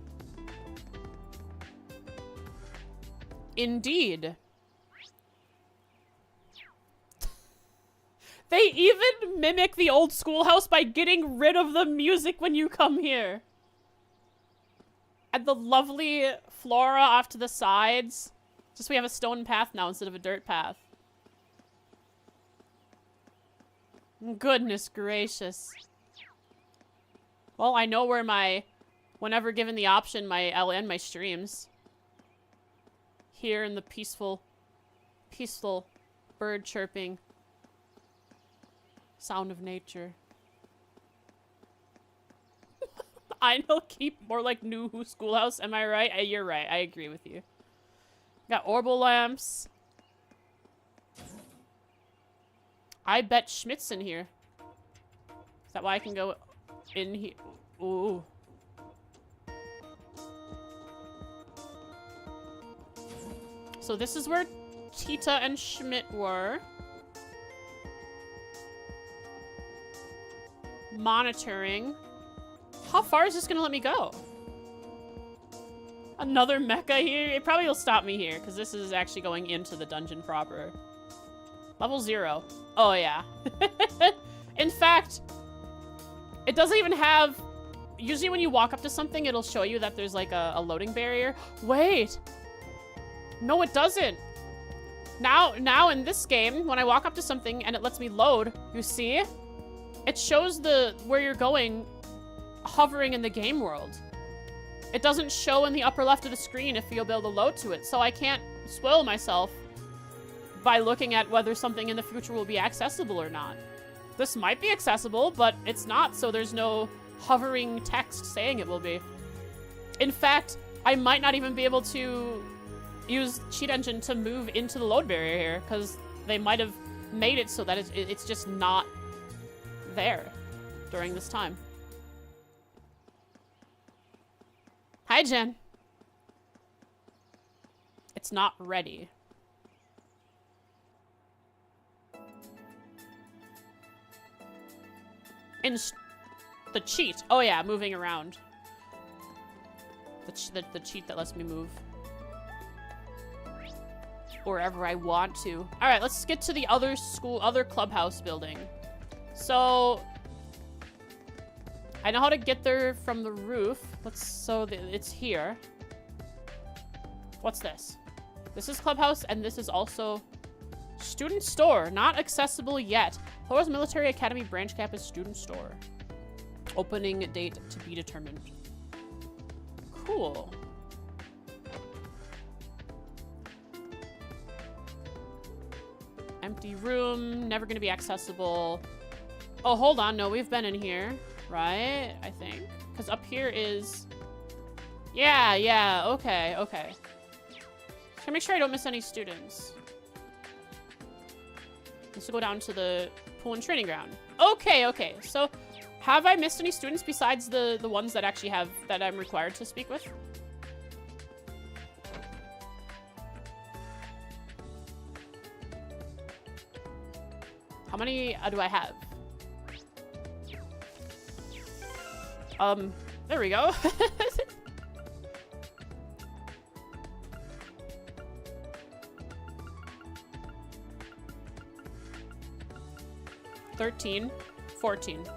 Indeed. They even mimic the old schoolhouse by getting rid of the music when you come here. And the lovely flora off to the sides. Just we have a stone path now instead of a dirt path. Goodness gracious. Well, I know where whenever given the option, I'll end my streams. Here in the peaceful bird chirping sound of nature. I know, keep more like new schoolhouse. Am I right? You're right. I agree with you. Got orbital lamps. I bet Schmidt's in here. Is that why I can go in here? Ooh. So this is where Tita and Schmidt were. Monitoring. How far is this gonna let me go? Another mecha here? It probably will stop me here, because this is actually going into the dungeon proper. Level 0. Oh, yeah. In fact, it doesn't even have... Usually when you walk up to something, it'll show you that there's like a loading barrier. Wait! No, it doesn't. Now in this game, when I walk up to something and it lets me load, you see? It shows where you're going hovering in the game world. It doesn't show in the upper left of the screen if you'll be able to load to it, so I can't spoil myself by looking at whether something in the future will be accessible or not. This might be accessible, but it's not, so there's no hovering text saying it will be. In fact, I might not even be able to use Cheat Engine to move into the load barrier here, because they might have made it so that it's just not there during this time. Hi, Jen. It's not ready. The cheat. Oh yeah, moving around. The cheat that lets me move wherever I want to. All right, let's get to the other clubhouse building. So I know how to get there from the roof. It's here. What's this? This is clubhouse, and this is also student store. Not accessible yet. Flores Military Academy branch campus student store. Opening date to be determined. Cool. Empty room. Never gonna be accessible. Oh, hold on. No, we've been in here. Right? I think. Because up here is... Yeah. Okay. Just gonna make sure I don't miss any students. Let's go down to the pool and training ground. Okay. So, have I missed any students besides the ones that actually that I'm required to speak with? How many do I have? There we go. $13, $14.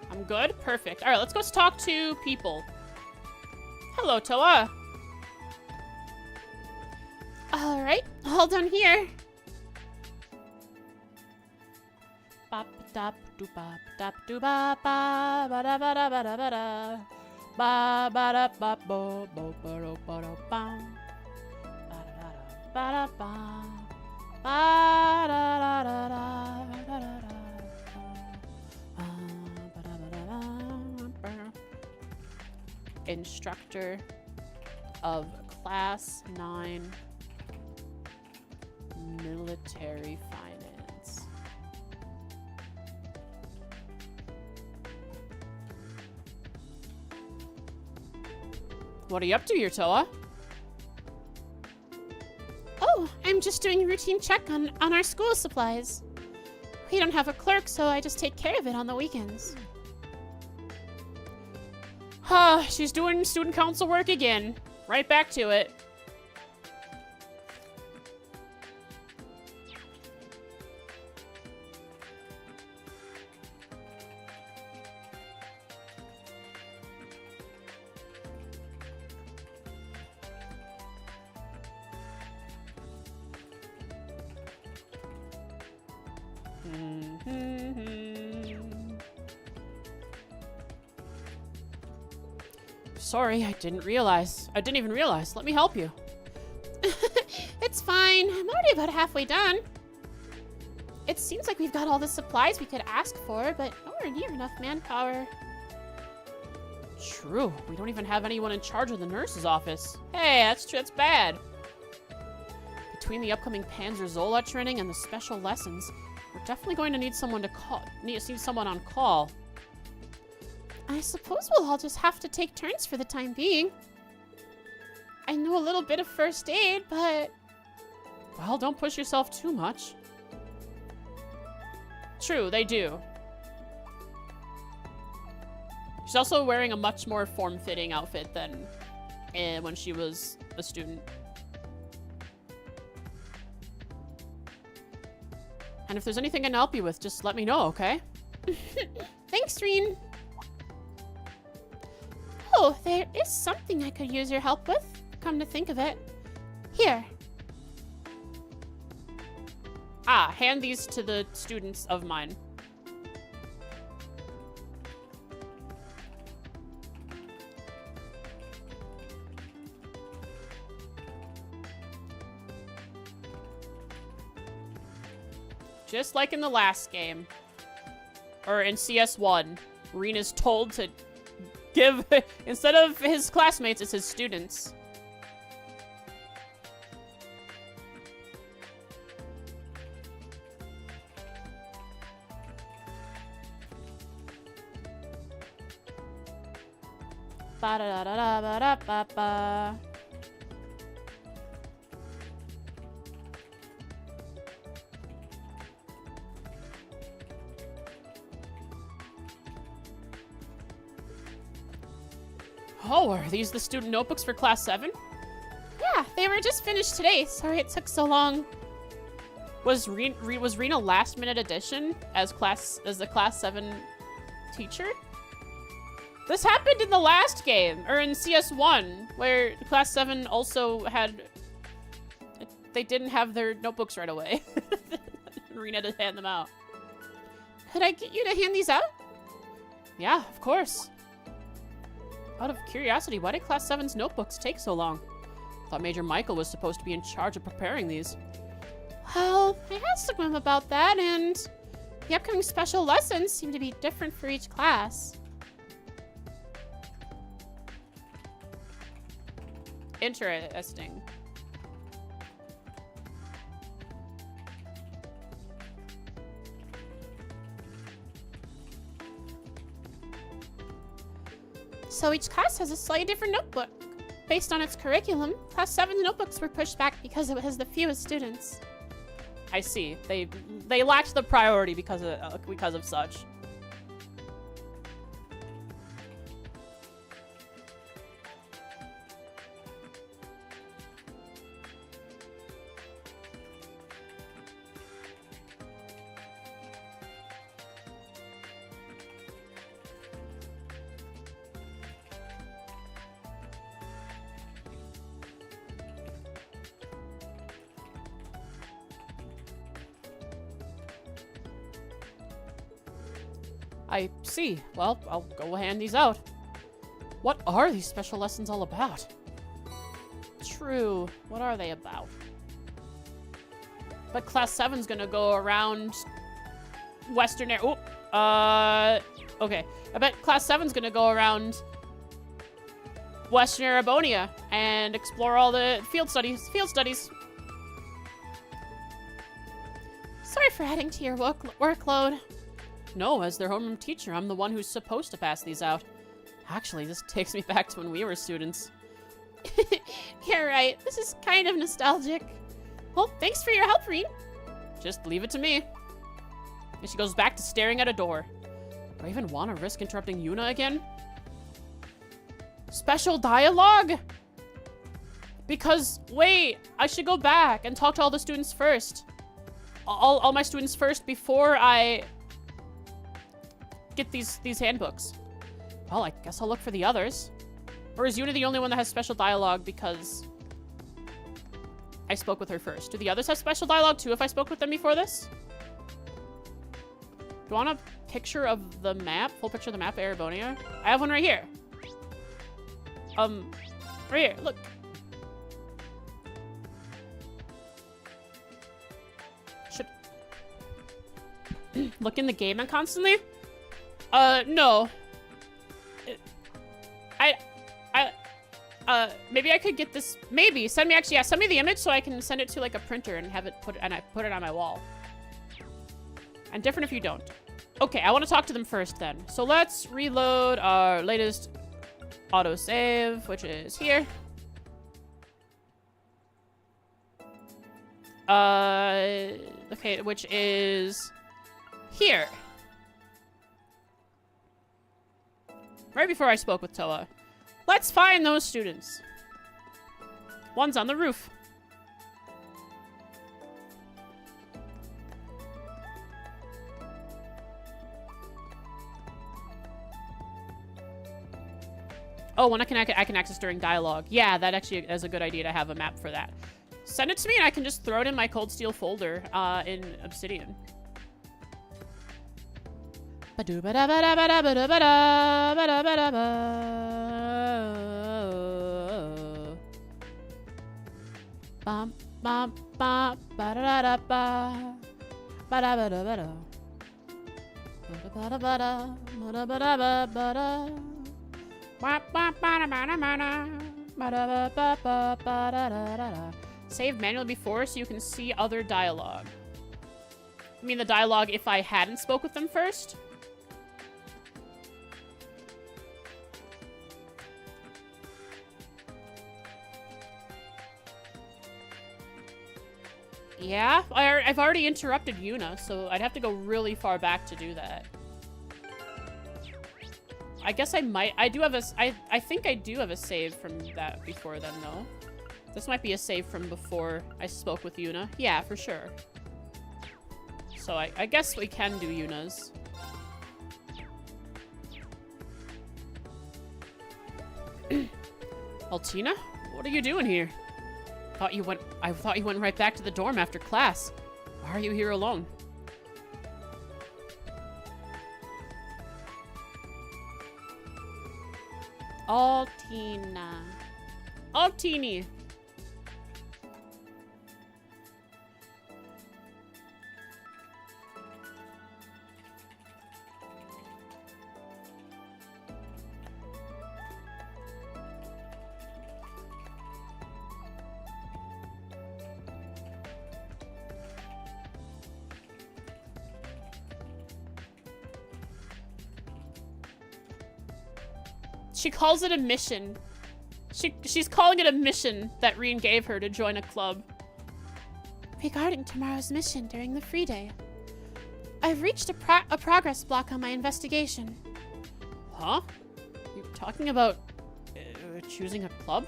I'm good? Perfect. Alright, let's go talk to people. Hello, Toa. Alright, all done here. Bop dop doo bop dop doo ba ba ba da ba da ba da ba da. Ba ba da ba bo bo ba do ba do bam. Ba da ba da ba. Ba da da da da da da da. Instructor of Class 9 Military Finance. What are you up to here, Toa? Oh, I'm just doing a routine check on our school supplies. We don't have a clerk, so I just take care of it on the weekends. She's doing student council work again. Right back to it. Sorry, I didn't even realize. Let me help you. It's fine. I'm already about halfway done. It seems like we've got all the supplies we could ask for, but nowhere near enough manpower. True. We don't even have anyone in charge of the nurse's office. Hey, that's bad. Between the upcoming Panzer Zola training and the special lessons, we're definitely going to need someone on call. I suppose we'll all just have to take turns for the time being. I know a little bit of first aid, but... Well, don't push yourself too much. True, they do. She's also wearing a much more form-fitting outfit than when she was a student. And if there's anything I can help you with, just let me know, okay? Thanks, Rean. Oh, there is something I could use your help with, come to think of it. Here. Hand these to the students of mine. Just like in the last game. Or in CS1, Rean is told to give, instead of his classmates, it's his students. Ba-da-da-da-ba-da-ba-ba. Oh, are these the student notebooks for Class 7? Yeah, they were just finished today. Sorry it took so long. Was Rean a last-minute addition as the Class 7 teacher? This happened in the last game, or in CS1, where Class 7 also had... They didn't have their notebooks right away. Rean had to hand them out. Could I get you to hand these out? Yeah, of course. Out of curiosity, why did Class 7's notebooks take so long? Thought Major Michael was supposed to be in charge of preparing these. Well, I asked him about that, and the upcoming special lessons seem to be different for each class. Interesting. So each class has a slightly different notebook. Based on its curriculum, Class 7's notebooks were pushed back because it has the fewest students. I see. They lacked the priority because of such. I see. Well, I'll go hand these out. What are these special lessons all about? True. What are they about? But Class 7's gonna go around Western Air. Oh, okay. I bet Class 7's gonna go around Western Erebonia and explore all the field studies. Sorry for adding to your workload. No, as their homeroom teacher, I'm the one who's supposed to pass these out. Actually, this takes me back to when we were students. You're right. This is kind of nostalgic. Well, thanks for your help, Rean. Just leave it to me. And she goes back to staring at a door. Do I even want to risk interrupting Yuna again? Special dialogue? Because, wait, I should go back and talk to all the students first. All my students first before I get these handbooks. Well, I guess I'll look for the others. Or is Yuna the only one that has special dialogue because I spoke with her first? Do the others have special dialogue too if I spoke with them before this? Do you want a picture of the map? Full picture of the map of Erebonia? I have one right here. Right here, look. Should look in the game and constantly? No. Maybe I could get this. Maybe send me send me the image so I can send it to like a printer and have it put it on my wall. And different if you don't. Okay, I want to talk to them first then. So let's reload our latest autosave, which is here. Okay, which is here. Right before I spoke with Toa. Let's find those students. One's on the roof. Oh, one I can access during dialogue. Yeah, that actually is a good idea to have a map for that. Send it to me and I can just throw it in my Cold Steel folder in Obsidian. Bum bum bum ba da da ba ba da ba da ba da ba da ba da ba da ba da ba ba da ba ba ba da ba da ba da ba da ba ba ba da da da. Save manually before so you can see other dialogue. I mean the dialogue if I hadn't spoke with them first. Yeah, I've already interrupted Yuna, so I'd have to go really far back to do that. I guess I might. I think I do have a save from that before then, though. This might be a save from before I spoke with Yuna. Yeah, for sure. So I guess we can do Yuna's. Altina? What are you doing here? I thought you went right back to the dorm after class. Why are you here alone? Altina. Altini. She calls it a mission. She's calling it a mission that Rean gave her to join a club. Regarding tomorrow's mission during the free day, I've reached a progress block on my investigation. Huh? You're talking about choosing a club?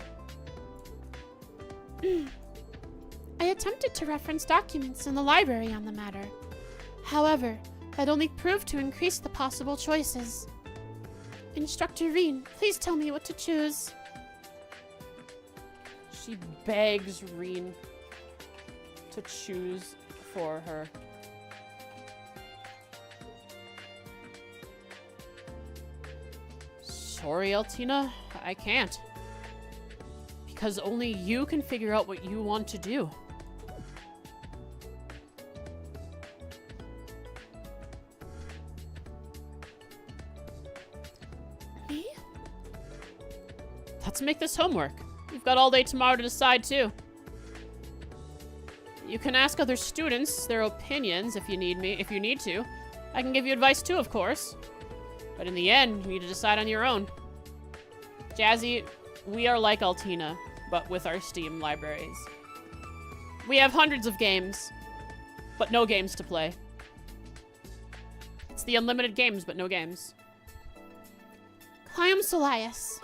I attempted to reference documents in the library on the matter. However, that only proved to increase the possible choices. Instructor Rean, please tell me what to choose. She begs Rean to choose for her. sorry, Altina. I can't. Because only you can figure out what you want to do. Me? Let's make this homework. You've got all day tomorrow to decide, too. You can ask other students their opinions if you need to. I can give you advice, too, of course. But in the end, you need to decide on your own. Jazzy, we are like Altina, but with our Steam libraries. We have hundreds of games, but no games to play. It's the unlimited games, but no games. Climb Solias.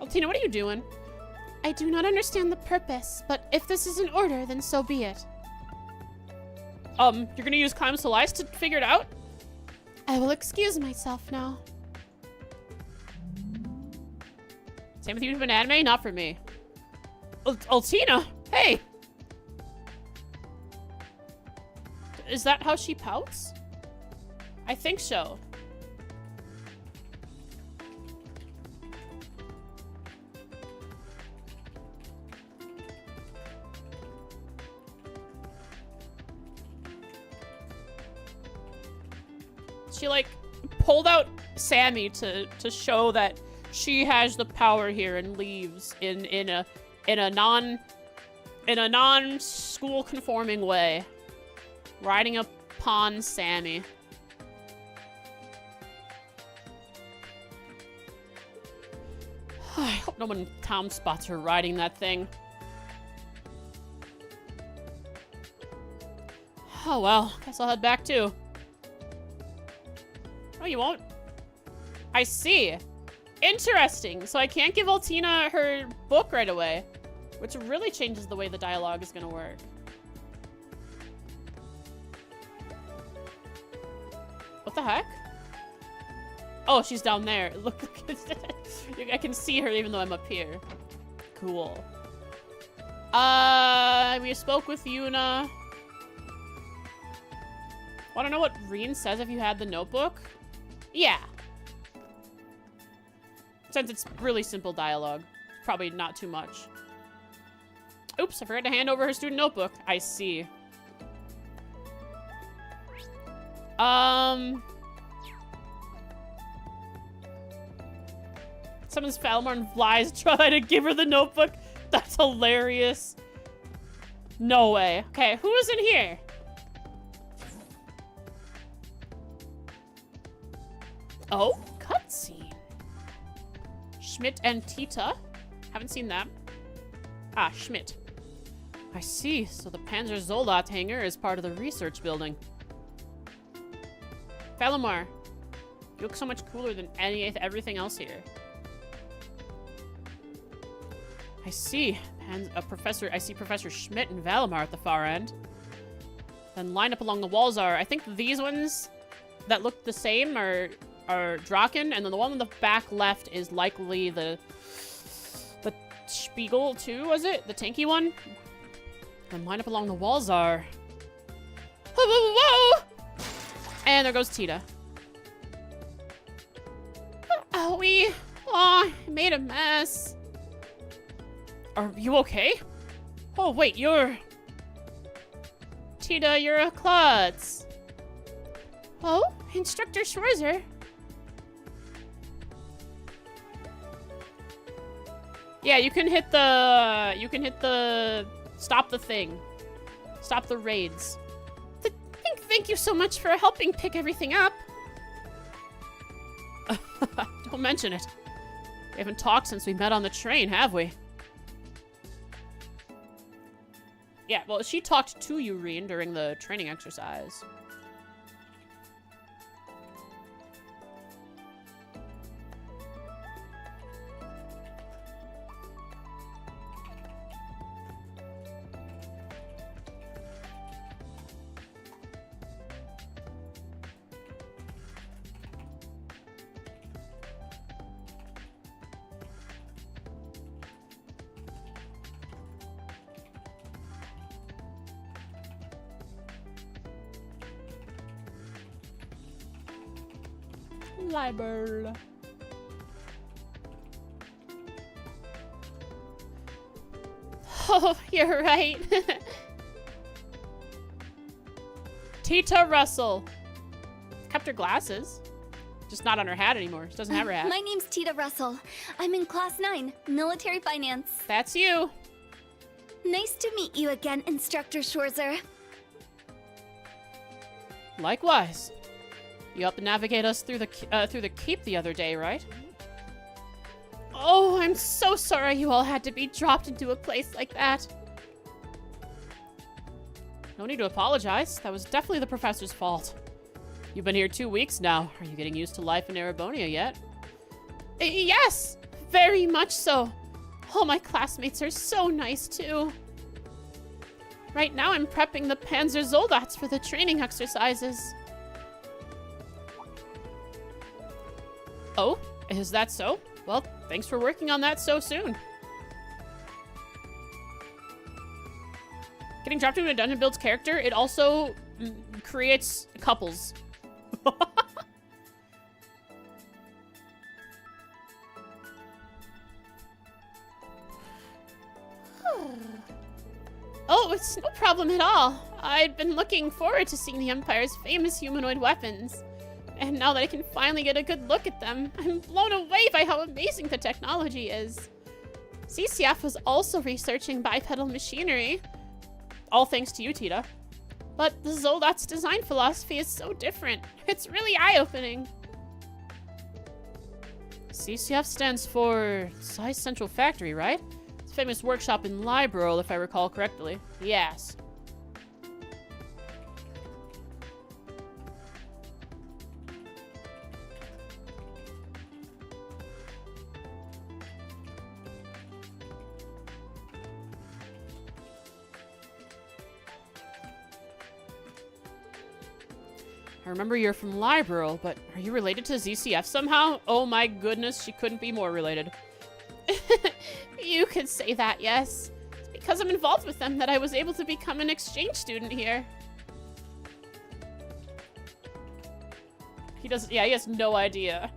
Altina, what are you doing? I do not understand the purpose, but if this is in order, then so be it. You're gonna use Climb Solias to figure it out? I will excuse myself now. Same with you with anime? Not for me. Altina? Hey! Is that how she pouts? I think so. She, like, pulled out Sammy to show that she has the power here and leaves in a non-school conforming way. Riding upon Sammy. I hope no one town spots her riding that thing. Oh well, guess I'll head back too. Oh, you won't? I see. Interesting. So I can't give Altina her book right away, which really changes the way the dialogue is gonna work. What the heck? Oh, she's down there. Look, I can see her even though I'm up here. Cool. We spoke with Yuna. Want to know what Rean says if you had the notebook? Yeah. Since it's really simple dialogue. Probably not too much. Oops, I forgot to hand over her student notebook. I see. Someone's Falmar and Flies try to give her the notebook. That's hilarious. No way. Okay, who is in here? Oh, cutscene. Schmidt and Tita. Haven't seen that. Ah, Schmidt. I see. So the Panzer Zolot hangar is part of the research building. Falmar, you look so much cooler than everything else here. I see. I see Professor Schmidt and Valimar at the far end. Then lined up along the walls are, I think these ones that look the same are Draken, and then the one on the back left is likely the Spiegel too, was it? The tanky one? Then lined up along the walls are... Whoa! And there goes Tita. Owie. Oh, I made a mess. Are you okay? Oh, wait, you're... Tita, you're a klutz. Oh, Instructor Schwarzer. Yeah, you can hit the... Stop the thing. Stop the raids. Thank you so much for helping pick everything up. Don't mention it. We haven't talked since we met on the train, have we? Yeah, well, she talked to you, Rean, during the training exercise. Library. Oh, you're right. Tita Russell. Kept her glasses. Just not on her hat anymore. She doesn't have her hat. My name's Tita Russell. I'm in Class 9, Military Finance. That's you. Nice to meet you again, Instructor Schwarzer. Likewise. You helped navigate us through the keep the other day, right? Oh, I'm so sorry you all had to be dropped into a place like that. No need to apologize. That was definitely the professor's fault. You've been here 2 weeks now. Are you getting used to life in Erebonia yet? Yes! Very much so. All my classmates are so nice, too. Right now, I'm prepping the Panzer Soldats for the training exercises. Oh, is that so? Well, thanks for working on that so soon. Getting dropped into a dungeon builds character. It also creates couples. Oh, it's no problem at all. I'd been looking forward to seeing the Empire's famous humanoid weapons. And now that I can finally get a good look at them, I'm blown away by how amazing the technology is. CCF was also researching bipedal machinery. All thanks to you, Tita. But the Zoldat's design philosophy is so different. It's really eye-opening. CCF stands for Size Central Factory, right? It's a famous workshop in Libro, if I recall correctly. Yes. I remember you're from Libro, but are you related to ZCF somehow? Oh my goodness, she couldn't be more related. You could say that, yes. It's because I'm involved with them that I was able to become an exchange student here. He doesn't, yeah, he has no idea.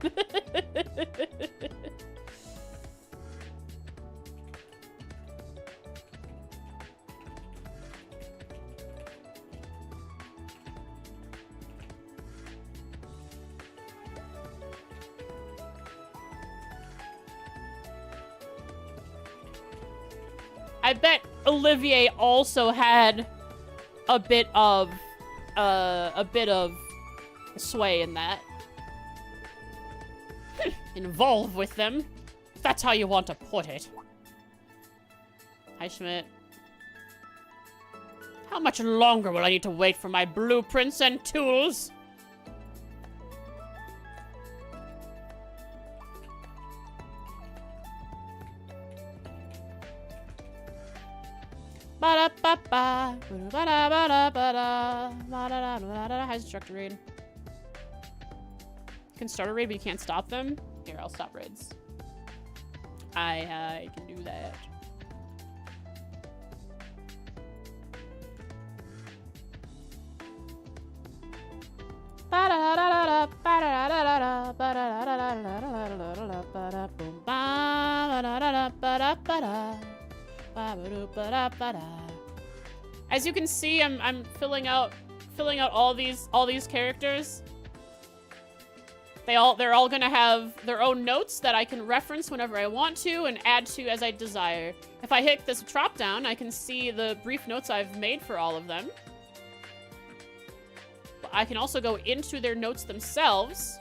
I bet Olivier also had a bit of sway in that. Involved with them. If that's how you want to put it. Hi, Schmidt. How much longer will I need to wait for my blueprints and tools? Ba-da-ba-ba. Ba-da-ba-da-ba-da. Ba-da-da-da-da. How's instructor raid? You can start a raid, but you can't stop them. Here, I'll stop raids. I can do that. Ba-da-da-da-da. Ba-da-da-da-da. Ba-da-da-da-da. Ba-da-da-da-da. Ba-da-da-da-da. As you can see, I'm filling out all these characters. They're all gonna have their own notes that I can reference whenever I want to and add to as I desire. If I hit this drop down, I can see the brief notes I've made for all of them. But I can also go into their notes themselves.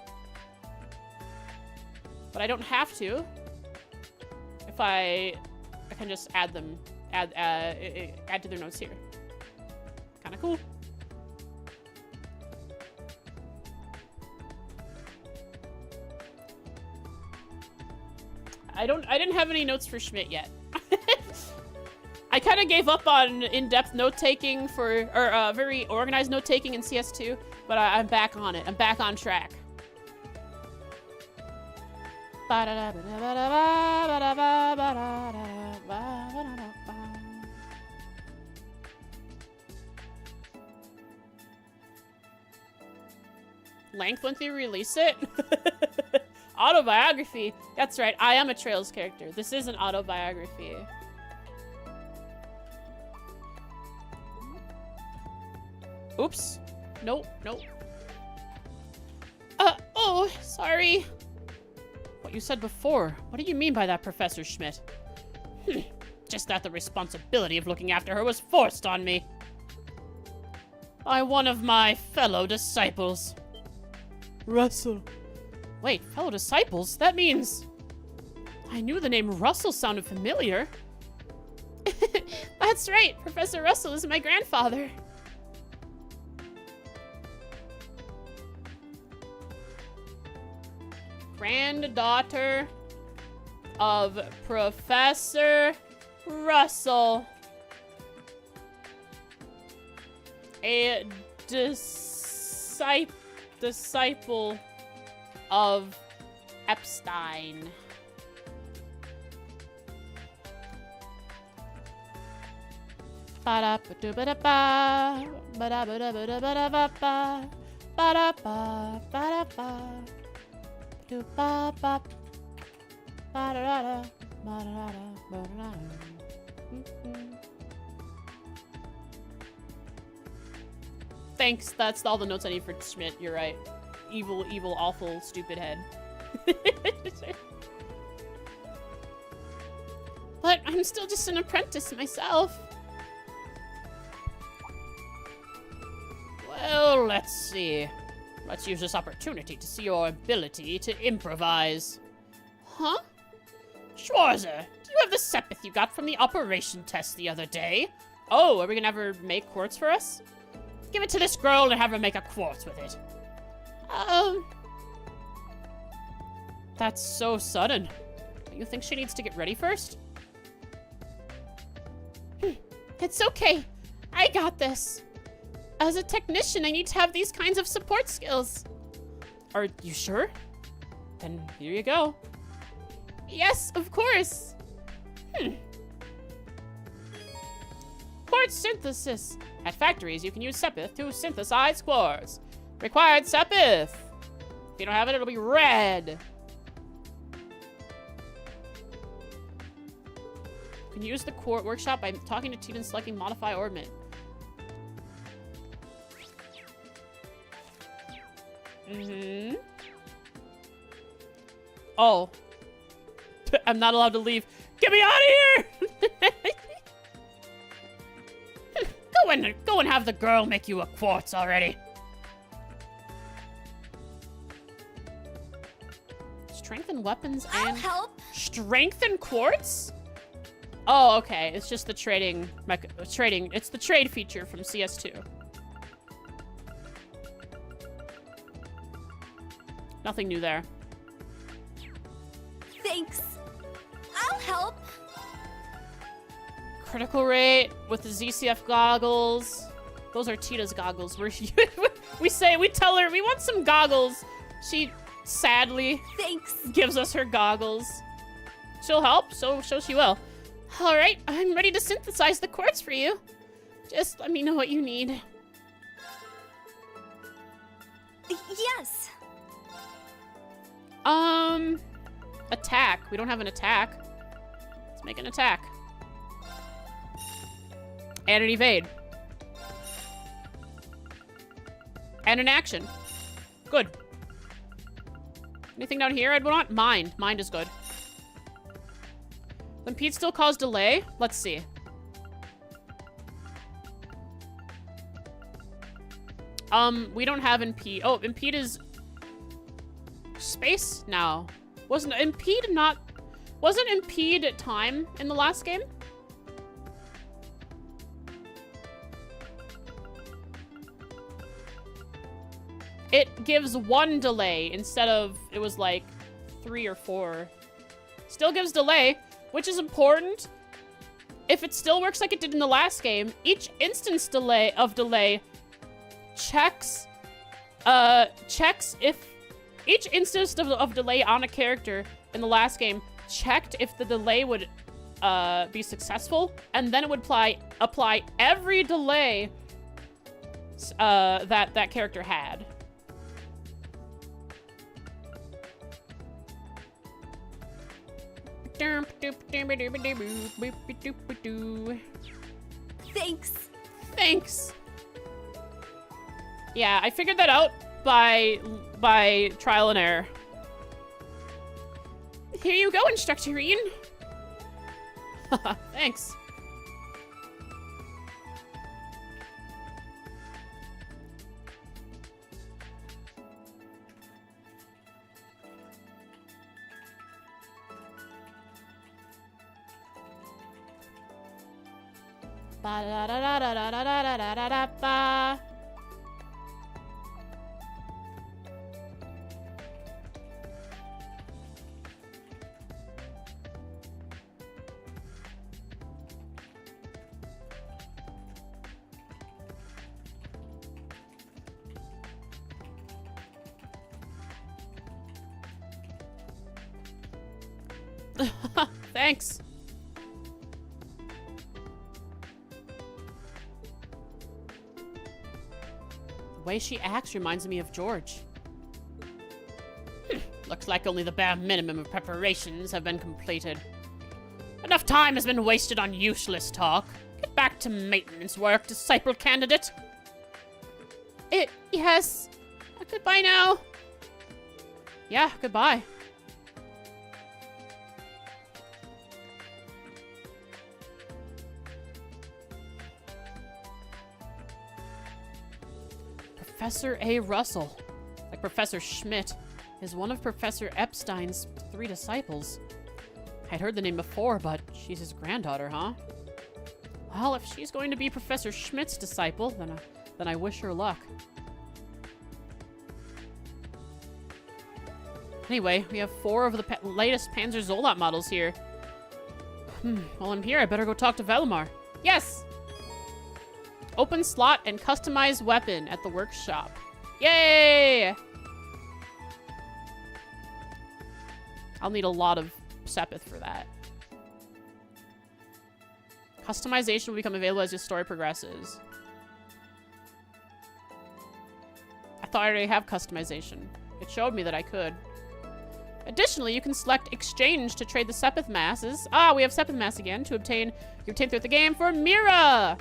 But I don't have to. If I can just add them, add to their notes here. Kind of cool. I didn't have any notes for Schmidt yet. I kind of gave up on in-depth note-taking or very organized note-taking in CS2, but I'm back on it. I'm back on track. length once you release it. Autobiography. That's right. I am a Trails character. This is an autobiography. Oops. Nope. Nope. Oh, sorry. What you said before. What do you mean by that, Professor Schmidt? Just that the responsibility of looking after her was forced on me. By one of my fellow disciples. Russell. Wait, fellow disciples? That means... I knew the name Russell sounded familiar. That's right. Professor Russell is my grandfather. Granddaughter of Professor Russell. A disciple of Epstein. Ba-da-ba-do-ba-da-ba. Ba-da-ba-da-ba-da-ba-da-ba. Ba-da-ba. Ba-da-ba. Do-ba-ba. Ba-da-da-da. Ba-da-da-da. Ba-da-da-da. Thanks, that's all the notes I need for Schmidt, you're right. Evil, evil, awful, stupid head. But I'm still just an apprentice myself. Well, let's see. Let's use this opportunity to see your ability to improvise. Huh? Schwarzer, do you have the sepith you got from the operation test the other day? Oh, are we gonna have her make quartz for us? Give it to this girl and have her make a quartz with it. That's so sudden. Don't you think she needs to get ready first? It's okay. I got this. As a technician, I need to have these kinds of support skills. Are you sure? Then here you go. Yes, of course. Quartz synthesis. At factories, you can use sepith to synthesize quartz. Required sepith. If you don't have it, it'll be red. You can use the quartz workshop by talking to Tina and selecting modify orbit. Oh. I'm not allowed to leave. Get me out of here! Go and have the girl make you a quartz already. Strengthen weapons and... I'll help. Strengthen quartz? Oh, okay. It's just the trading... It's the trade feature from CS2. Nothing new there. Thanks. I'll help. Critical rate with the ZCF goggles. Those are Tita's goggles. We tell her we want some goggles. She sadly gives us her goggles. She'll help, so she will. All right, I'm ready to synthesize the quartz for you. Just let me know what you need. Yes. Attack. We don't have an attack. Let's make an attack. And an evade. And an action. Good. Anything down here I'd want? Mind. Mind is good. Impede still cause delay? Let's see. We don't have impede. Oh, impede is space now. Wasn't impede time in the last game? It gives 1 delay instead of, it was like 3 or 4. Still gives delay, which is important. If it still works like it did in the last game, each instance of delay checks if each instance of delay on a character in the last game checked if the delay would be successful, and then it would apply every delay that character had. Thanks. Thanks. Yeah, I figured that out by trial and error. Here you go, Instructor Rean. Thanks. Ba da da da da da da da da da da ba. Thanks. The way she acts reminds me of George. Looks like only the bare minimum of preparations have been completed. Enough time has been wasted on useless talk. Get back to maintenance work, disciple candidate. Yes. Goodbye now. Yeah, goodbye. Professor A. Russell, like Professor Schmidt, is one of Professor Epstein's 3 disciples. I'd heard the name before, but she's his granddaughter, huh? Well, if she's going to be Professor Schmidt's disciple, then I wish her luck. Anyway, we have 4 of the latest Panzer Zolot models here. While I'm here, I better go talk to Valimar. Yes! Open slot and customize weapon at the workshop. Yay! I'll need a lot of Sepith for that. Customization will become available as your story progresses. I thought I already have customization. It showed me that I could. Additionally, you can select exchange to trade the Sepith masses. Ah, we have Sepith mass again to obtain. You obtain throughout the game for Mira.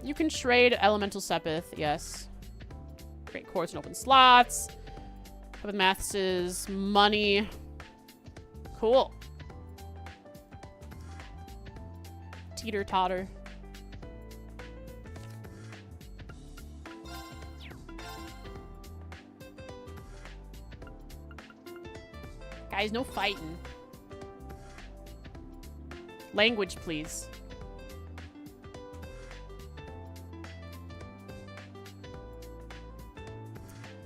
You can trade elemental Sepith, yes. Create cores and open slots. Sepith masses, money. Cool. Teeter totter. Guys, no fighting. Language, please.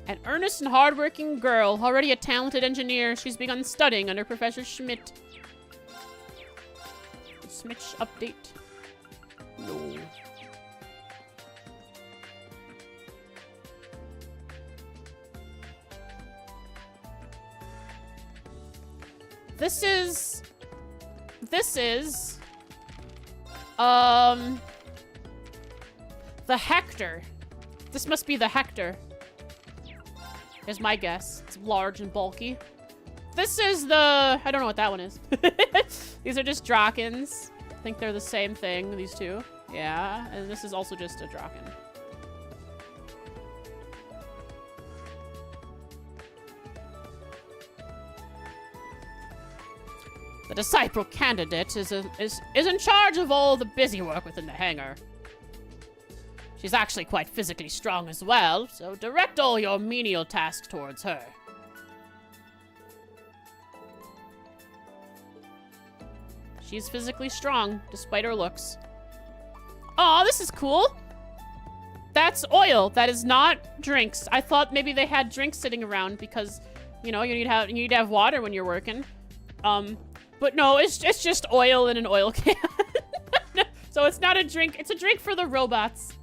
An earnest and hardworking girl, already a talented engineer, she's begun studying under Professor Schmidt. Smitch update. No. This is the Hector. This must be the Hector. Is my guess. It's large and bulky. This is the... I don't know what that one is. These are just Drakens. I think they're the same thing, these two. Yeah, and this is also just a Draken. The disciple candidate is in charge of all the busy work within the hangar. She's actually quite physically strong as well, so direct all your menial tasks towards her. She's physically strong, despite her looks. Aw, this is cool! That's oil. That is not drinks. I thought maybe they had drinks sitting around because, you know, you need to have water when you're working. But no, it's just oil in an oil can. So it's not a drink. It's a drink for the robots.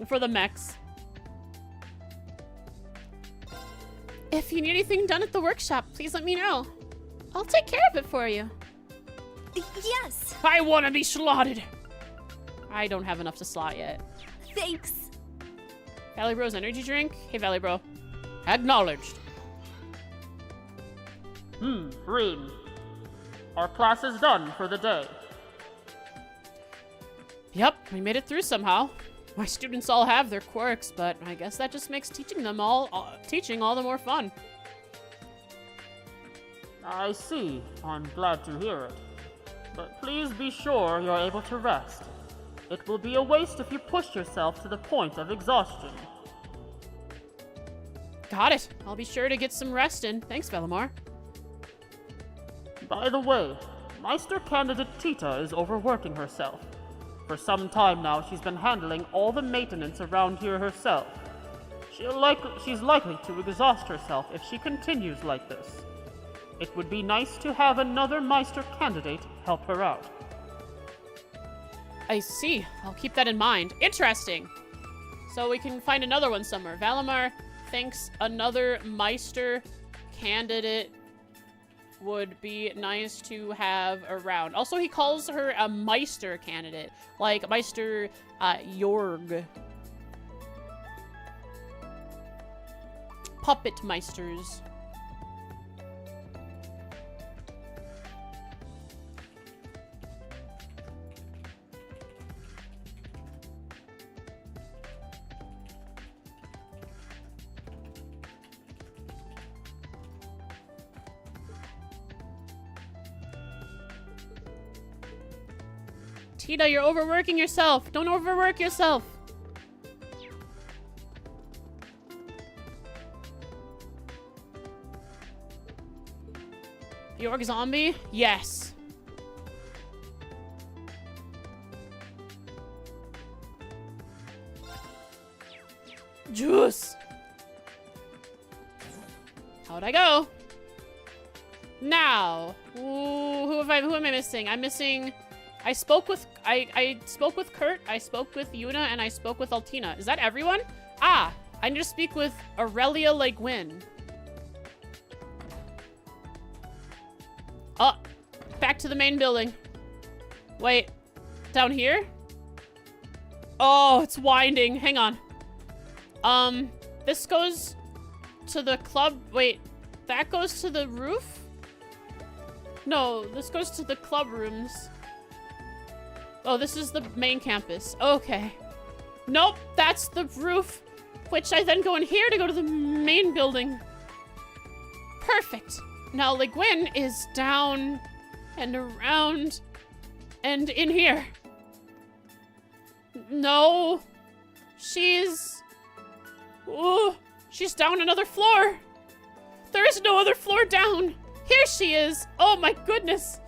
For the mechs. If you need anything done at the workshop, please let me know. I'll take care of it for you. Yes. I want to be slotted. I don't have enough to slot yet. Thanks. Valley Bro's energy drink? Hey, Valley Bro. Acknowledged. Rean. Our class is done for the day. Yep, we made it through somehow. My students all have their quirks, but I guess that just makes teaching all the more fun. I see. I'm glad to hear it. But please be sure you're able to rest. It will be a waste if you push yourself to the point of exhaustion. Got it. I'll be sure to get some rest in. Thanks, Velimar. By the way, Meister candidate Tita is overworking herself. For some time now, she's been handling all the maintenance around here herself. She's likely to exhaust herself if she continues like this. It would be nice to have another Meister candidate help her out. I see. I'll keep that in mind. Interesting. So we can find another one somewhere. Valimar thinks another Meister candidate would be nice to have around. Also, he calls her a Meister candidate, like Meister Jorg. Puppet Meisters. Tita, you're overworking yourself. Don't overwork yourself. The orc zombie? Yes. Juice. How'd I go? Now, who am I missing? I'm missing. I spoke with Kurt, I spoke with Yuna, and I spoke with Altina. Is that everyone? Ah, I need to speak with Aurelia Le Guin. Oh, back to the main building. Wait, down here? Oh, it's winding. Hang on. This goes to the club. Wait, that goes to the roof? No, this goes to the club rooms. Oh, this is the main campus. Okay. Nope, that's the roof, which I then go in here to go to the main building. Perfect. Now, Le Guin is down and around and in here. No. She's... Ooh, she's down another floor. There is no other floor down. Here she is. Oh my goodness.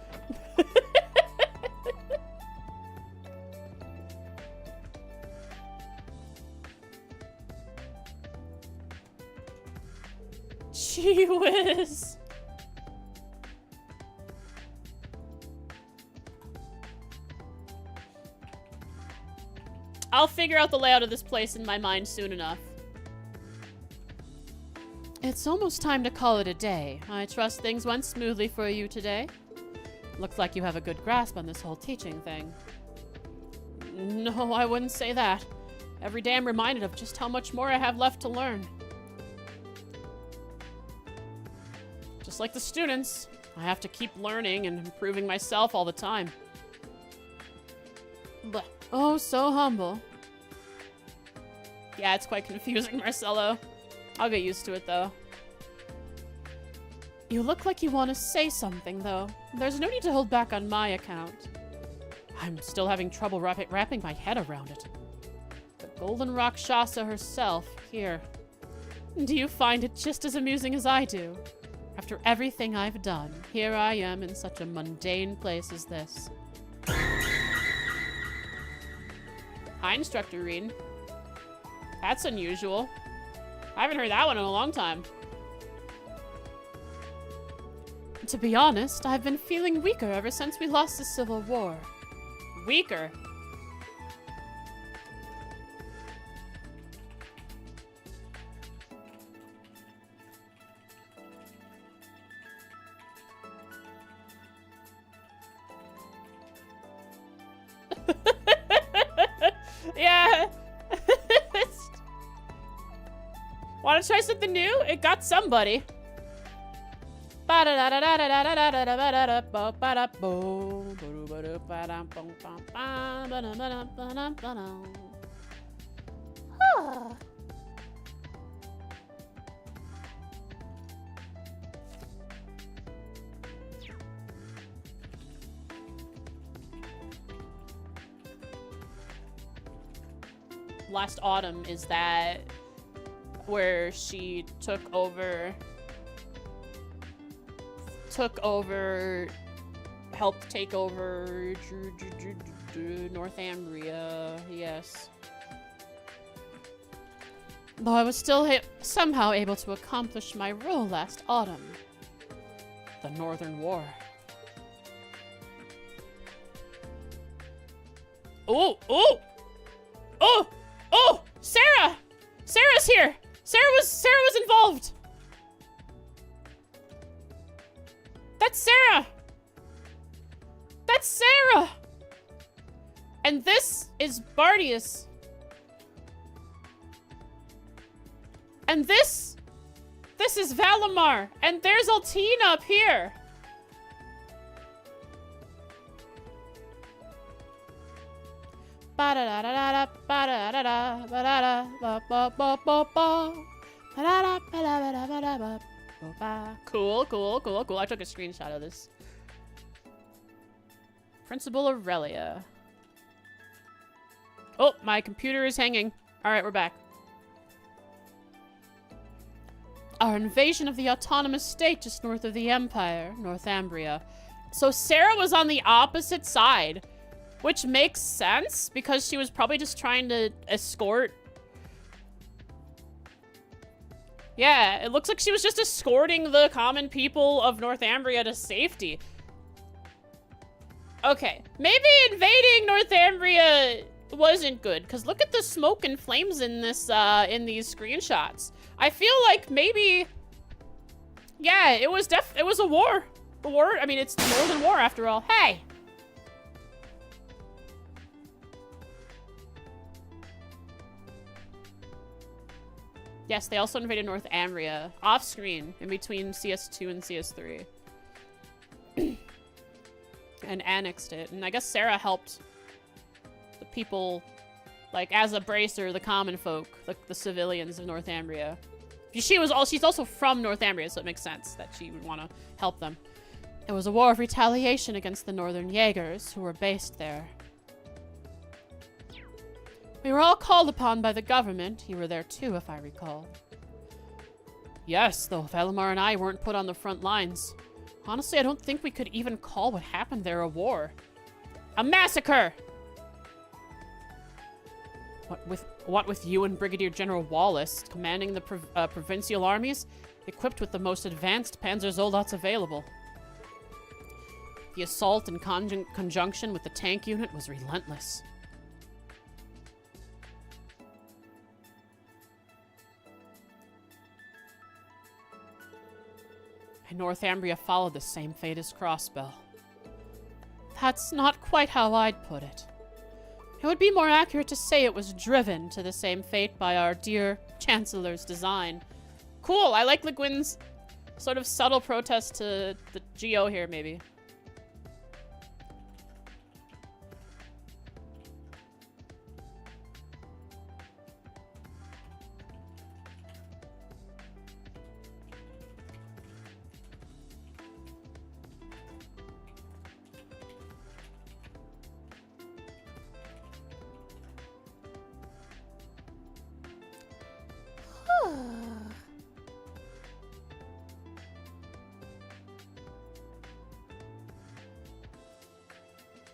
Gee whiz. I'll figure out the layout of this place in my mind soon enough. It's almost time to call it a day. I trust things went smoothly for you today. Looks like you have a good grasp on this whole teaching thing. No, I wouldn't say that. Every day I'm reminded of just how much more I have left to learn. Just like the students, I have to keep learning and improving myself all the time. But, oh, so humble. Yeah, it's quite confusing, Marcelo. I'll get used to it, though. You look like you want to say something, though. There's no need to hold back on my account. I'm still having trouble wrapping my head around it. The Golden Rakshasa herself, here. Do you find it just as amusing as I do? After everything I've done, here I am in such a mundane place as this. Hi, Instructor Rean. That's unusual. I haven't heard that one in a long time. To be honest, I've been feeling weaker ever since we lost the Civil War. Weaker? Yeah. Want to try something new? It got somebody. But Last autumn is that where she took over, helped take over Northumbria, yes. Though I was still somehow able to accomplish my role last autumn. The Northern War. Oh, oh! Oh! Oh! Sarah! Sarah's here! Sarah was involved! That's Sarah! That's Sarah! And this is Bardius. And this is Valimar. And there's Altina up here. Cool, cool, cool, cool. I took a screenshot of this. Principal Aurelia. Oh, my computer is hanging. All right, we're back. Our invasion of the autonomous state just north of the Empire, Northumbria. So Sarah was on the opposite side, which makes sense because she was probably just trying to escort. Yeah, it looks like she was just escorting the common people of Northumbria to safety. Okay, maybe invading Northumbria wasn't good because look at the smoke and flames in this in these screenshots. I feel like maybe, yeah, it was a war. A war. I mean, it's the Northern War after all. Hey. Yes, they also invaded Northumbria off screen in between CS2 and CS3. And annexed it. And I guess Sarah helped the people, like, as a bracer, the common folk, the civilians of Northumbria. She's also from Northumbria, so it makes sense that she would want to help them. It was a war of retaliation against the Northern Jaegers, who were based there. We were all called upon by the government. You were there too, if I recall. Yes, though Valimar and I weren't put on the front lines. Honestly, I don't think we could even call what happened there a war. A massacre! What with you and Brigadier General Wallace commanding the provincial armies, equipped with the most advanced Panzersoldaten available. The assault in conjunction with the tank unit was relentless. And Northumbria followed the same fate as Crossbell. That's not quite how I'd put it. It would be more accurate to say it was driven to the same fate by our dear Chancellor's design. Cool, I like Le Guin's sort of subtle protest to the GO here, maybe.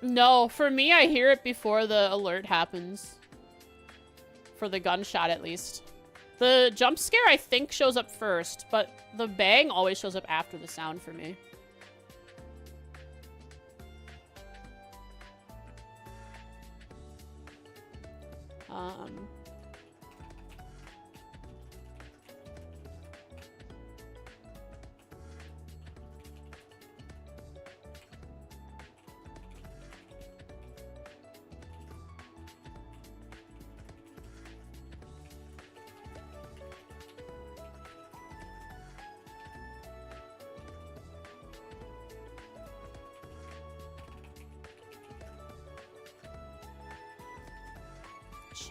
No, for me, I hear it before the alert happens. For the gunshot, at least. The jump scare, I think, shows up first, but the bang always shows up after the sound for me.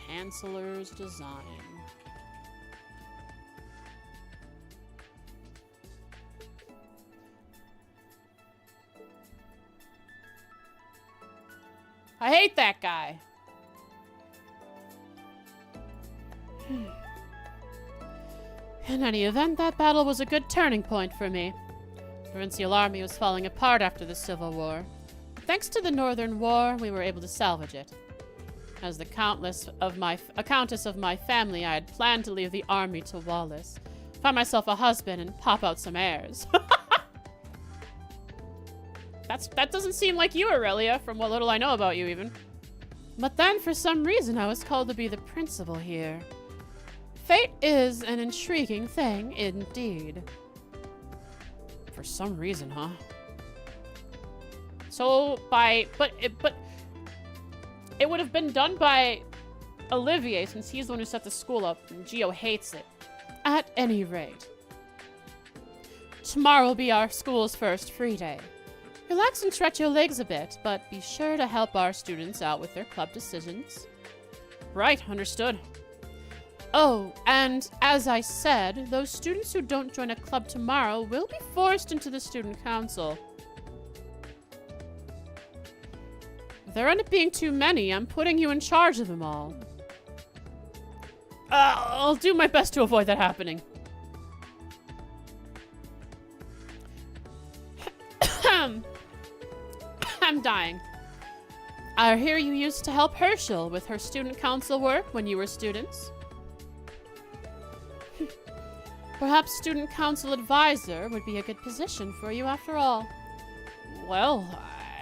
Chancellor's design. I hate that guy. In any event, that battle was a good turning point for me. The provincial army was falling apart after the Civil War. Thanks to the Northern War, we were able to salvage it. As the countess of my family, I had planned to leave the army to Wallace, find myself a husband, and pop out some heirs. That doesn't seem like you, Aurelia, from what little I know about you, even. But then, for some reason, I was called to be the principal here. Fate is an intriguing thing, indeed. For some reason, huh? So, but it would have been done by Olivier, since he's the one who set the school up, and Gio hates it. At any rate, tomorrow will be our school's first free day. Relax and stretch your legs a bit, but be sure to help our students out with their club decisions. Right, understood. Oh, and as I said, those students who don't join a club tomorrow will be forced into the student council. If there end up being too many, I'm putting you in charge of them all. I'll do my best to avoid that happening. I'm dying. I hear you used to help Herschel with her student council work when you were students. Perhaps student council advisor would be a good position for you after all. Well,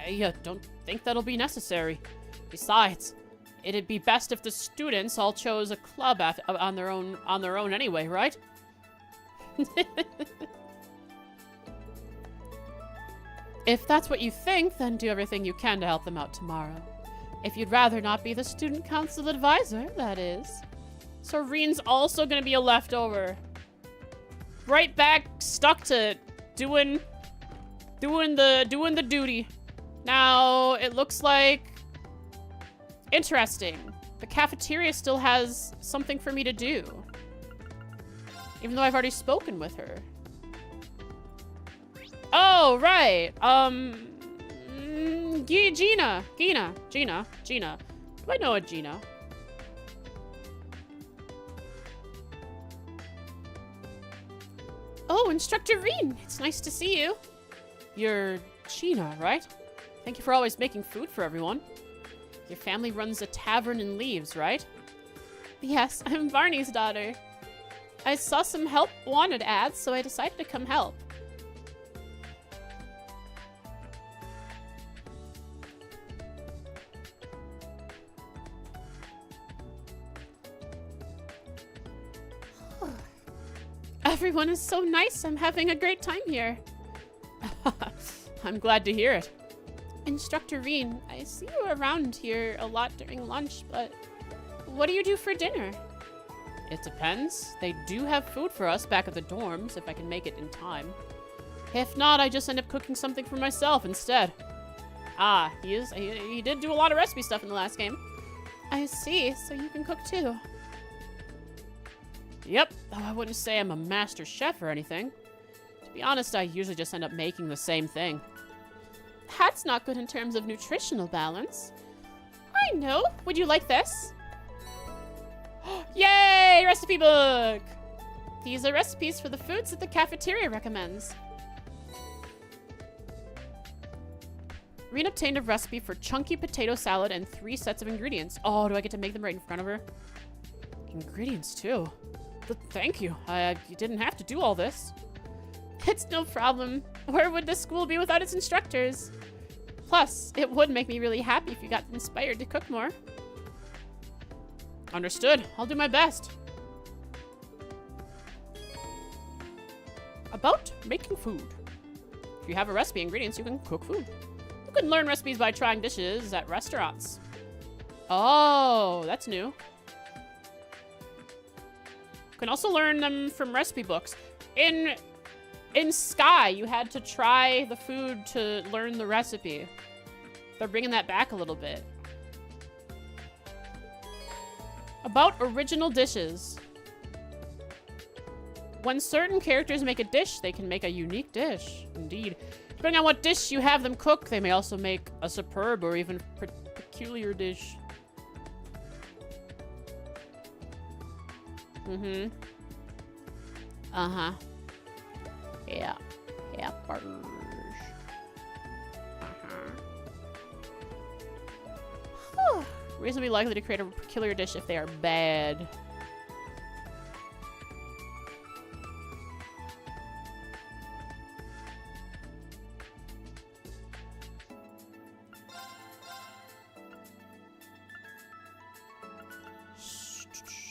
I don't think that'll be necessary. Besides, it'd be best if the students all chose a club on their own anyway, right? If that's what you think, then do everything you can to help them out tomorrow. If you'd rather not be the student council advisor, that is. So Rean's also gonna be a leftover. Right back, stuck to doing the duty. Now, it looks like... Interesting. The cafeteria still has something for me to do. Even though I've already spoken with her. Oh, right. Gina. Do I know a Gina? Oh, Instructor Rean. It's nice to see you. You're Gina, right? Thank you for always making food for everyone. Your family runs a tavern in Leaves, right? Yes, I'm Barney's daughter. I saw some help wanted ads, so I decided to come help. Everyone is so nice. I'm having a great time here. I'm glad to hear it. Instructor Rean, I see you around here a lot during lunch, but what do you do for dinner? It depends. They do have food for us back at the dorms, if I can make it in time. If not, I just end up cooking something for myself instead. Ah, he did do a lot of recipe stuff in the last game. I see, so you can cook too. Yep, though I wouldn't say I'm a master chef or anything. To be honest, I usually just end up making the same thing. That's not good in terms of nutritional balance. I know. Would you like this? Yay! Recipe book! These are recipes for the foods that the cafeteria recommends. Rean obtained a recipe for chunky potato salad and 3 sets of ingredients. Oh, do I get to make them right in front of her? Ingredients, too. Thank you. You didn't have to do all this. It's no problem. Where would this school be without its instructors? Plus, it would make me really happy if you got inspired to cook more. Understood. I'll do my best. About making food. If you have a recipe ingredients, you can cook food. You can learn recipes by trying dishes at restaurants. Oh, that's new. You can also learn them from recipe books. In Sky, you had to try the food to learn the recipe. They're bringing that back a little bit. About original dishes. When certain characters make a dish, they can make a unique dish. Indeed. Depending on what dish you have them cook, they may also make a superb or even peculiar dish. Mm-hmm. Uh-huh. Yeah. Yeah, barge. Uh-huh. Reasonably likely to create a peculiar dish if they are bad.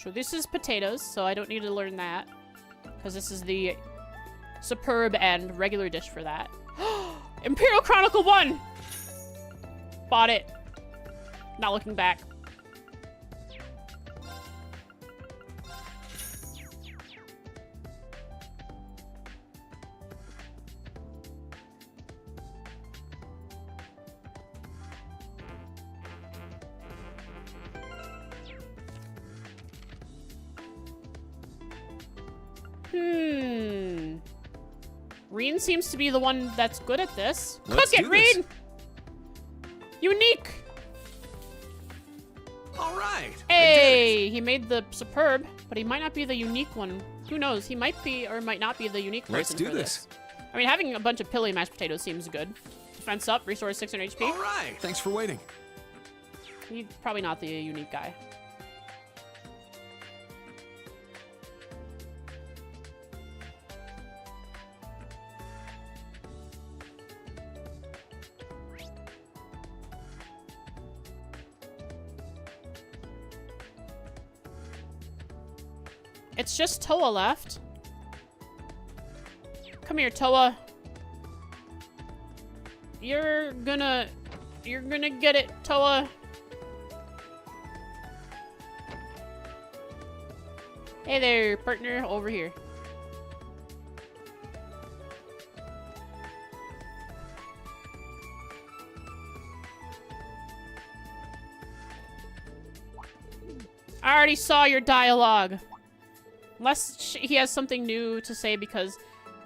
So this is potatoes, so I don't need to learn that. Because this is the superb and regular dish for that. Imperial Chronicle 1! Bought it. Not looking back. Rean seems to be the one that's good at this. Let's Cook it, do this. Rean! Unique! All right. Hey! He made the superb, but he might not be the unique one. Who knows? He might be or might not be the unique person Let's do for this. I mean, having a bunch of pilly mashed potatoes seems good. Defense up, restores 600 HP. All right. Thanks for waiting. He's probably not the unique guy. It's just Toa left. Come here, Toa. You're gonna get it, Toa. Hey there, partner, over here. I already saw your dialogue. Unless he has something new to say because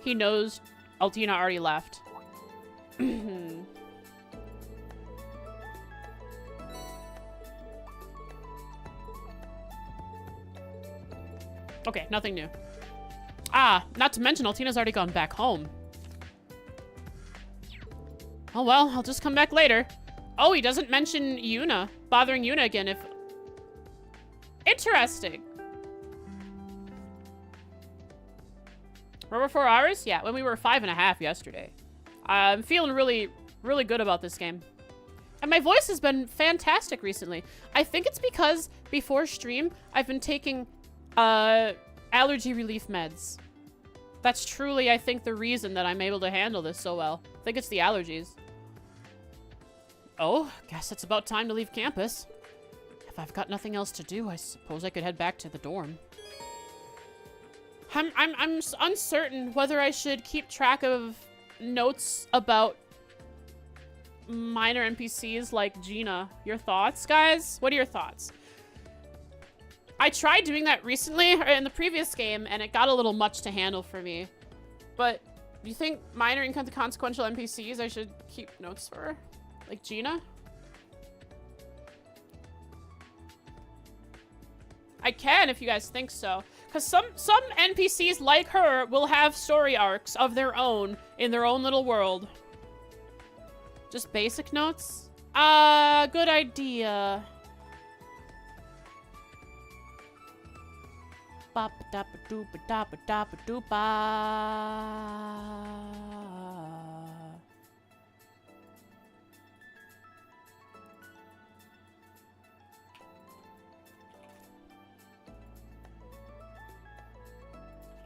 he knows Altina already left. Okay, nothing new. Ah, not to mention Altina's already gone back home. Oh well, I'll just come back later. Oh, he doesn't mention Yuna. Bothering Yuna again if... Interesting. Over 4 hours? Yeah, when we were 5.5 yesterday. I'm feeling really, really good about this game. And my voice has been fantastic recently. I think it's because before stream, I've been taking allergy relief meds. That's truly, I think, the reason that I'm able to handle this so well. I think it's the allergies. Oh, guess it's about time to leave campus. If I've got nothing else to do, I suppose I could head back to the dorm. I'm uncertain whether I should keep track of notes about minor NPCs like Gina. Your thoughts, guys? What are your thoughts? I tried doing that recently in the previous game, and it got a little much to handle for me. But do you think minor inconsequential NPCs I should keep notes for? Like Gina? I can if you guys think so. Because some NPCs like her will have story arcs of their own in their own little world. Just basic notes? Good idea.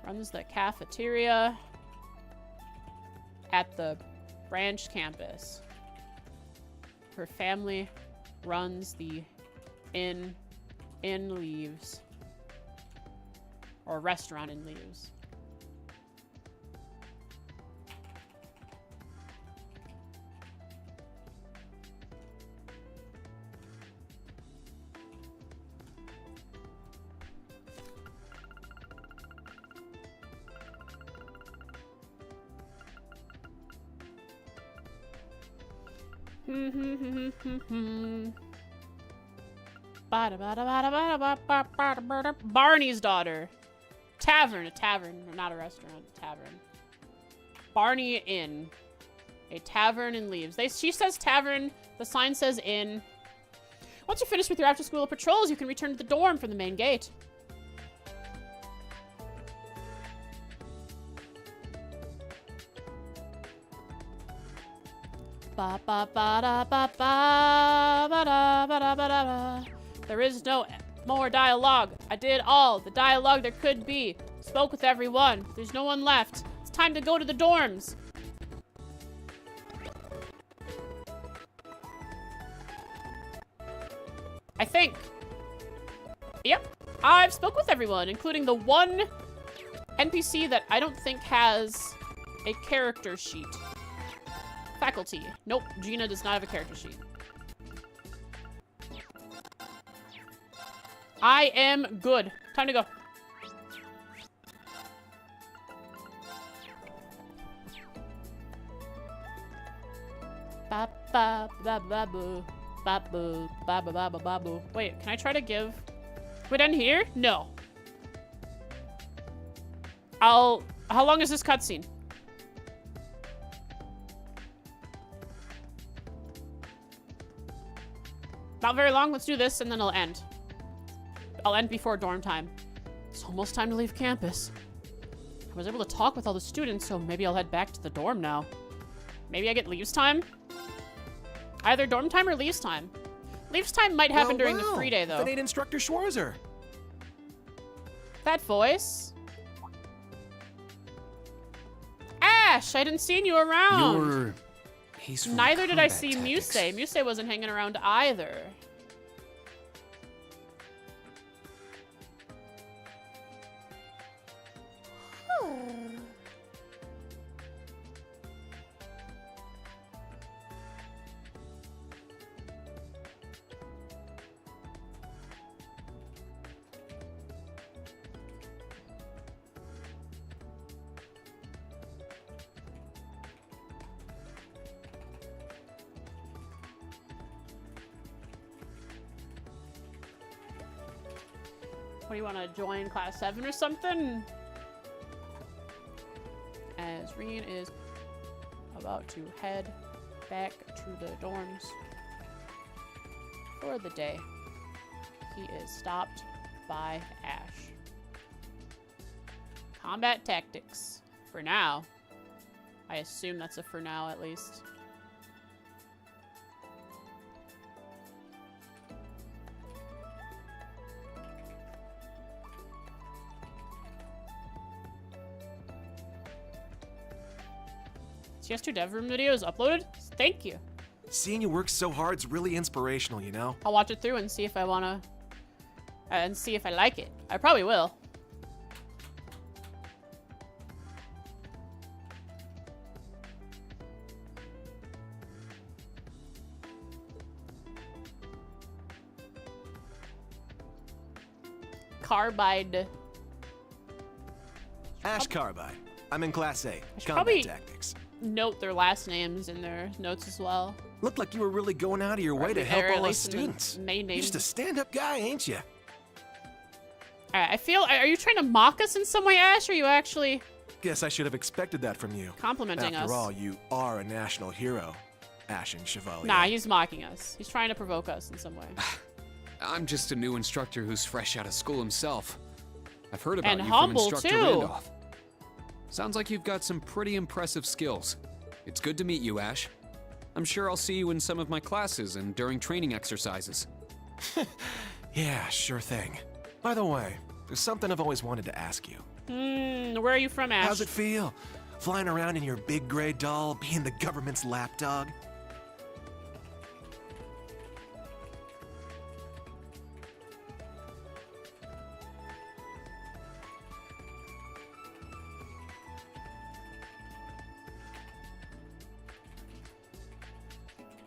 Runs the cafeteria at the branch campus. Her family runs the inn in Leaves. Or restaurant in Leaves. Barney's daughter. Tavern. A tavern. Not a restaurant. A tavern. Barney Inn. A tavern in Leaves. She says tavern. The sign says inn. Once you're finished with your after-school patrols, you can return to the dorm from the main gate. There is no more dialogue. I did all the dialogue there could be. Spoke with everyone. There's no one left. It's time to go to the dorms. I think. Yep. I've spoke with everyone, including the one NPC that I don't think has a character sheet. Faculty. Nope, Gina does not have a character sheet. I am good. Time to go. Wait, can I try to give... Would end here? No. How long is this cutscene? Not very long. Let's do this and then it'll end. I'll end before dorm time. It's almost time to leave campus. I was able to talk with all the students, so maybe I'll head back to the dorm now. Maybe I get leaves time? Either dorm time or leaves time. Leaves time might happen during the free day, though. That ain't Instructor Schwarzer. That voice? Ash, I didn't see you around. Neither did I see Muse. Muse wasn't hanging around either. What do you want to join class 7 or something? As Rean is about to head back to the dorms for the day, he is stopped by Ash. Combat tactics. For now. I assume that's a for now at least. CS2 dev room videos uploaded? Thank you. Seeing you work so hard's really inspirational, you know? I'll watch it through and see if I wanna... and see if I like it. I probably will. Carbide. Ash Carbide. I'm in Class A. should Combat probably- Tactics. Note their last names in their notes as well. Looked like you were really going out of your way to Or help at all us least in the students. main You're just a names. stand-up guy, ain't you? Alright, I feel... Are you trying to mock us in some way, Ash, or are you actually Guess I should have expected that from you. complimenting us? After all, you are a national hero, Ashen Chevalier. Nah, he's mocking us. He's trying to provoke us in some way. I'm just a new instructor who's fresh out of school himself. I've heard about And you humble, from Instructor too. Randolph. Sounds like you've got some pretty impressive skills. It's good to meet you, Ash. I'm sure I'll see you in some of my classes and during training exercises. Yeah, sure thing. By the way, there's something I've always wanted to ask you. Where are you from, Ash? How's it feel? Flying around in your big gray doll, being the government's lapdog?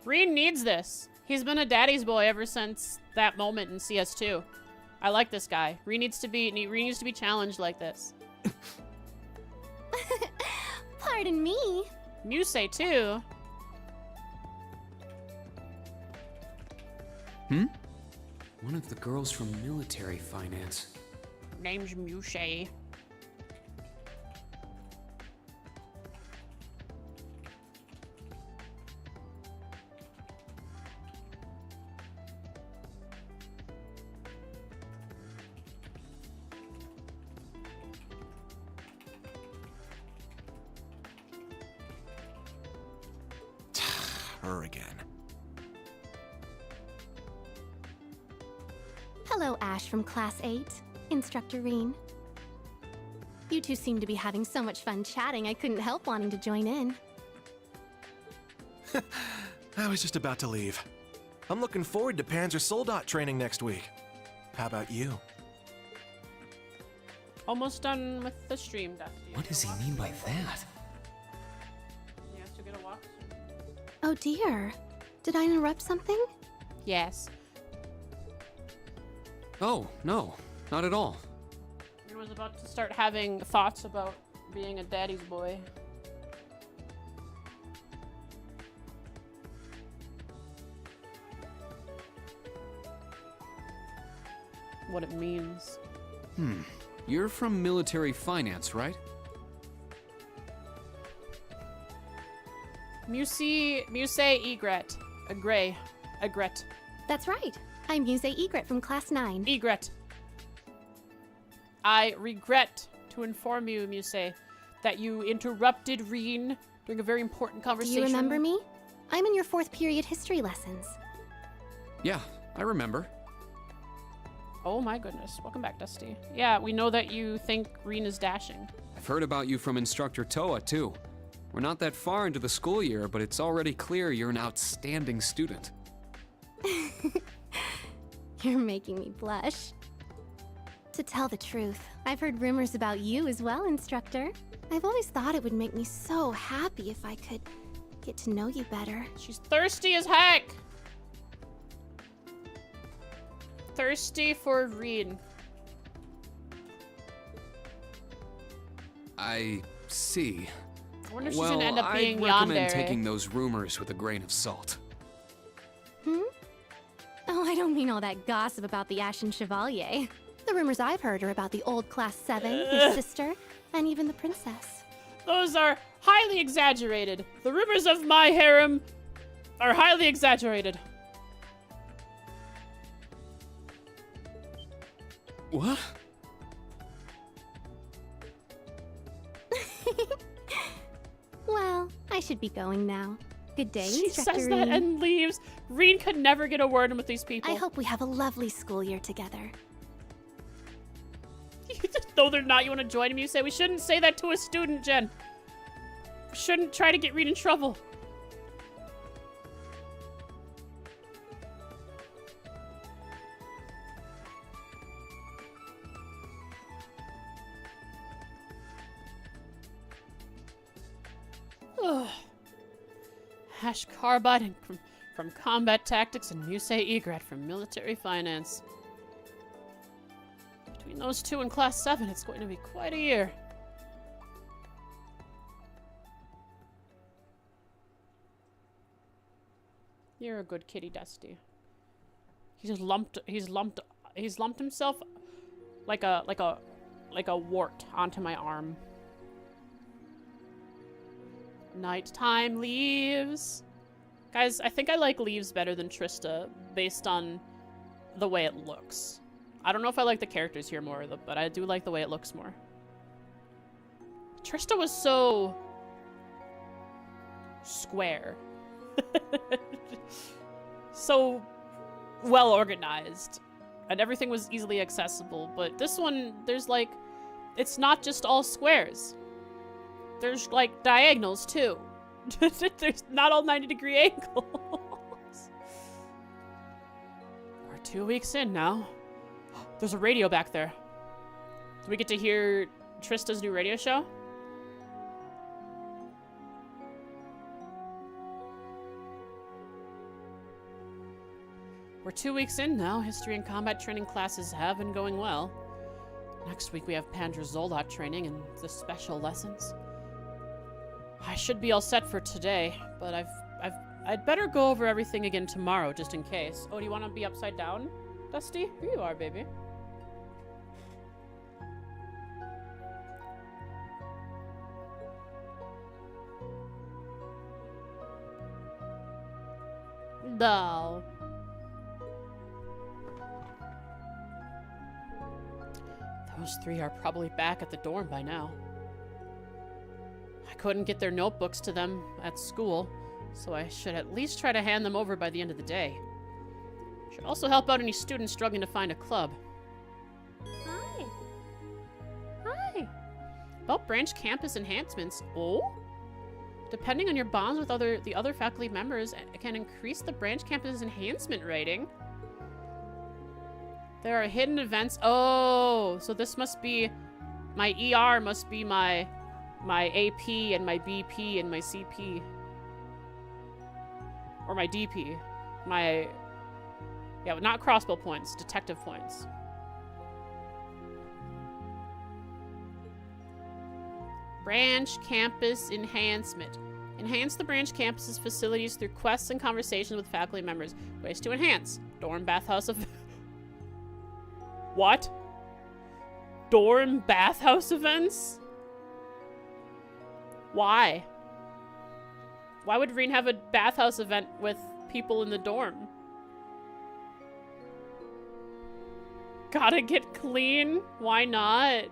Rean needs this. He's been a daddy's boy ever since that moment in CS2. I like this guy. Rean needs to be challenged like this. Pardon me. Muse too. One of the girls from military finance. Name's Mushay. Her again. Hello, Ash from Class 8. Instructor Rean. You two seem to be having so much fun chatting, I couldn't help wanting to join in. I was just about to leave. I'm looking forward to Panzer Soldat training next week. How about you? Almost done with the stream, Dusty. What does he mean by that? He has to get a walk. Oh dear. Did I interrupt something? Yes. Oh, no. Not at all. He was about to start having thoughts about being a daddy's boy. What it means. You're from military finance, right? Musay Egret. Egret. That's right. I'm Musay Egret from Class 9. Egret. I regret to inform you, Musay, that you interrupted Rean during a very important Do conversation. you remember me? I'm in your 4th period history lessons. Yeah, I remember. Oh my goodness. Welcome back, Dusty. Yeah, we know that you think Rean is dashing. I've heard about you from Instructor Toa, too. We're not that far into the school year, but it's already clear you're an outstanding student. You're making me blush. To tell the truth, I've heard rumors about you as well, Instructor. I've always thought it would make me so happy if I could get to know you better. She's thirsty as heck. Thirsty for Rean. I see. I wonder if she's gonna end up being I'd recommend yandere. taking those rumors with a grain of salt. Oh, I don't mean all that gossip about the Ashen Chevalier. The rumors I've heard are about the old Class 7, his sister, and even the princess. Those are highly exaggerated. The rumors of my harem are highly exaggerated. What? Well, I should be going now. Good day, She Instructor says that Rean. and leaves. Rean could never get a word in with these people. I hope we have a lovely school year together. Though they're not, you want to join him? You say we shouldn't say that to a student, Jen. We shouldn't try to get Rean in trouble. Ugh. Hash Carbide and from Combat Tactics and Musay Egret from Military Finance. Between those two in Class 7, it's going to be quite a year. You're a good kitty, Dusty. He's lumped himself like a wart onto my arm. Nighttime leaves. Guys, I think I like leaves better than Trista based on the way it looks. I don't know if I like the characters here more, but I do like the way it looks more. Trista was so square. So well organized. And everything was easily accessible. But this one, there's like, it's not just all squares. There's like diagonals too. There's not all 90-degree angles. We're 2 weeks in now. There's a radio back there. Do we get to hear Trista's new radio show? We're 2 weeks in now. History and combat training classes have been going well. Next week we have Panzer Soldat training and the special lessons. I should be all set for today, but I've I'd better go over everything again tomorrow, just in case. Oh, do you want to be upside down, Dusty? Here you are, baby. No. Those three are probably back at the dorm by now. I couldn't get their notebooks to them at school, so I should at least try to hand them over by the end of the day. Should also help out any students struggling to find a club. Hi. Hi. About branch campus enhancements. Oh? Depending on your bonds with the other faculty members, it can increase the branch campus enhancement rating. There are hidden events. Oh, so this must be... My ER must be my AP and my BP and my CP. Or my DP. My... Yeah, not crossbow points. Detective points. Branch campus enhancement. Enhance the branch campus's facilities through quests and conversations with faculty members. Ways to enhance. Dorm bathhouse of... What? Dorm bathhouse events? Why? Why would Rean have a bathhouse event with people in the dorm? Gotta get clean? Why not?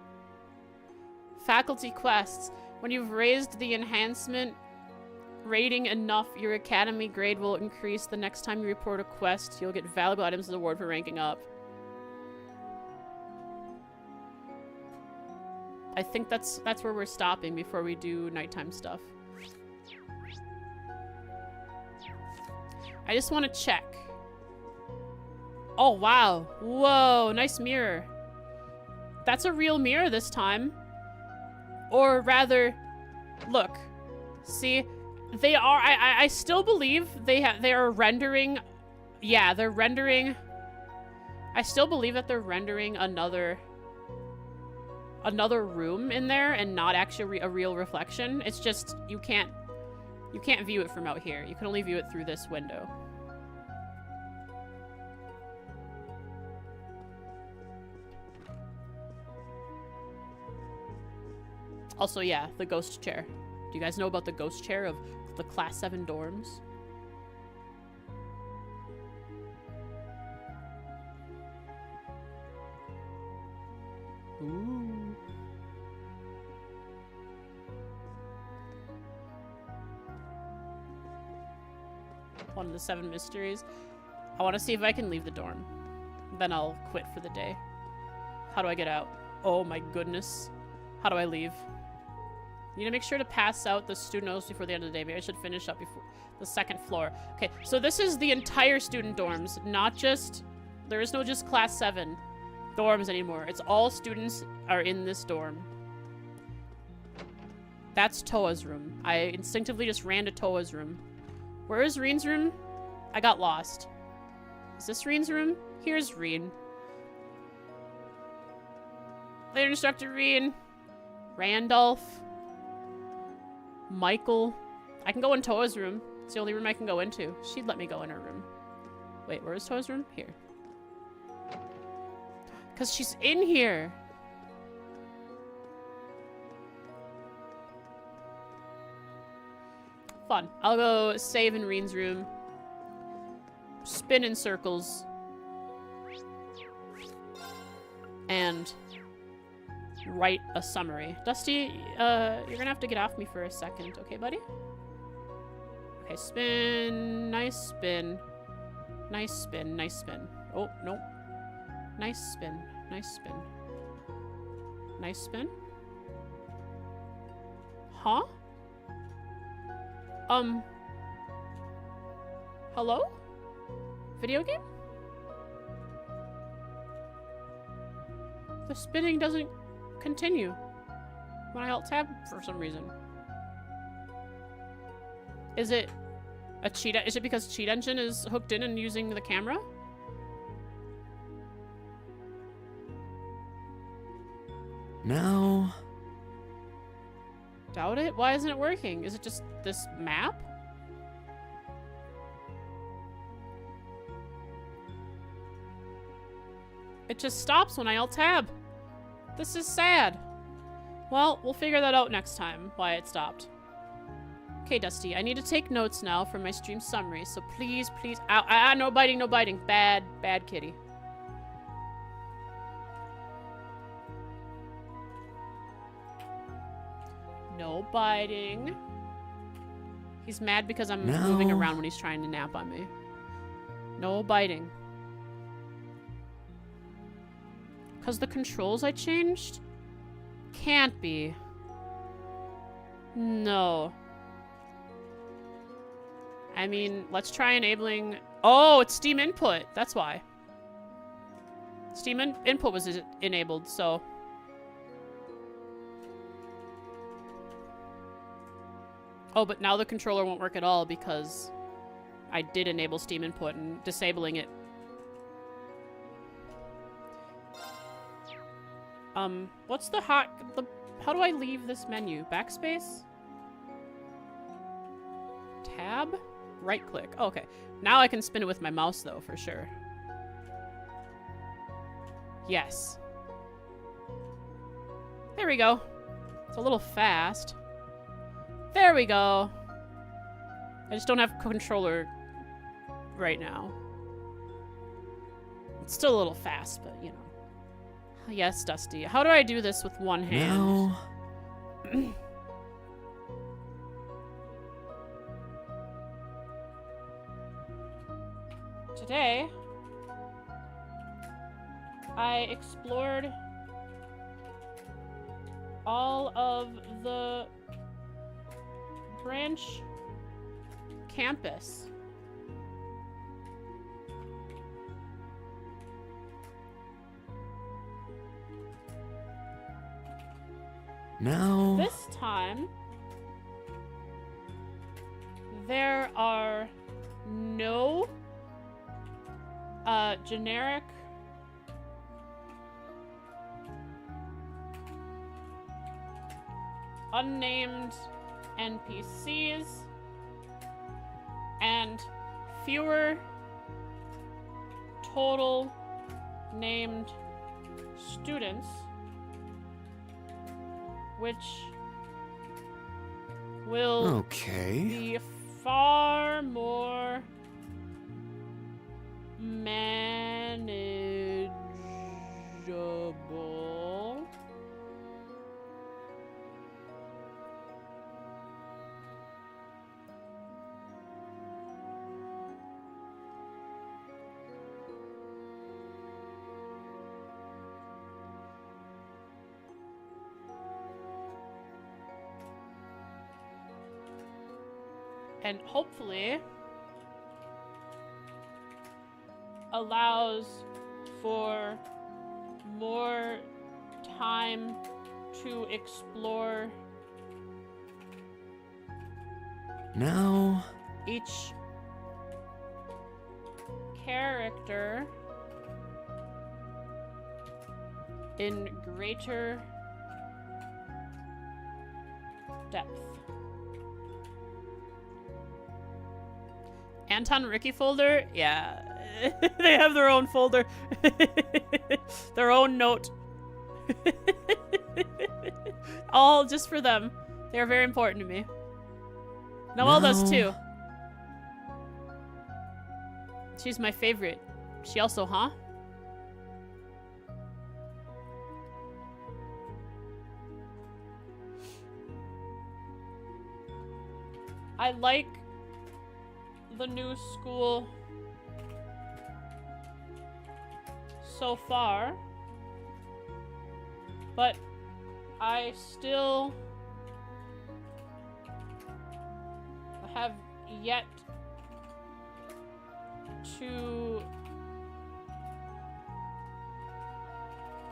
Faculty quests. When you've raised the enhancement rating enough, your academy grade will increase. The next time you report a quest, you'll get valuable items as a reward for ranking up. I think that's where we're stopping before we do nighttime stuff. I just want to check. Oh, wow. Whoa, nice mirror. That's a real mirror this time. Or rather, look. See, they are, I still believe they are rendering, yeah, they're rendering, I still believe that they're rendering another room in there and not actually a real reflection. It's just, you can't view it from out here. You can only view it through this window. Also, yeah, the ghost chair. Do you guys know about the ghost chair of the Class 7 dorms? Ooh. One of the 7 mysteries. I want to see if I can leave the dorm. Then I'll quit for the day. How do I get out? Oh my goodness. How do I leave? You need to make sure to pass out the student notes before the end of the day. Maybe I should finish up before the 2nd floor. Okay, so this is the entire student dorms, not just... There is no just Class 7 dorms anymore. It's all students are in this dorm. That's Toa's room. I instinctively just ran to Toa's room. Where is Rean's room? I got lost. Is this Rean's room? Here's Rean. Later, Instructor Rean. Randolph. Michael. I can go in Toa's room. It's the only room I can go into. She'd let me go in her room. Wait, where is Toa's room? Here. Because she's in here. Fun. I'll go save in Rean's room. Spin in circles. And write a summary. Dusty, you're gonna have to get off me for a second, okay, buddy? Okay, spin. Nice spin. Nice spin. Nice spin. Oh, nope. Nice spin. Nice spin. Nice spin. Huh? Hello? Video game? The spinning doesn't continue when I alt tab for some reason. Is it a cheat? Is it because Cheat Engine is hooked in and using the camera? No. Doubt it. Why isn't it working? Is it just this map? It just stops when I alt-tab. This is sad. Well, we'll figure that out next time, why it stopped. Okay, Dusty, I need to take notes now for my stream summary, so please, please... Ow, no biting, no biting. Bad, bad kitty. No biting. He's mad because I'm moving around when he's trying to nap on me. No biting. Because the controls I changed? Can't be. No. I mean, let's try enabling... Oh, it's Steam input. That's why. Steam input was enabled, so... Oh, but now the controller won't work at all because I did enable Steam input and disabling it. What's the how do I leave this menu? Backspace? Tab? Right click. Oh, okay. Now I can spin it with my mouse though, for sure. Yes. There we go. It's a little fast. There we go. I just don't have a controller right now. It's still a little fast, but you know. Yes, Dusty. How do I do this with one hand? No. Today, I explored all of the branch campus. Now... This time, there are no generic unnamed NPCs and fewer total named students, which will be far more manageable. And hopefully allows for more time to explore now each character in greater depth. Anton Ricky folder? Yeah. They have their own folder. Their own note. All just for them. They're very important to me. Noelle does too. She's my favorite. She also, huh? I like the new school so far, but I still have yet to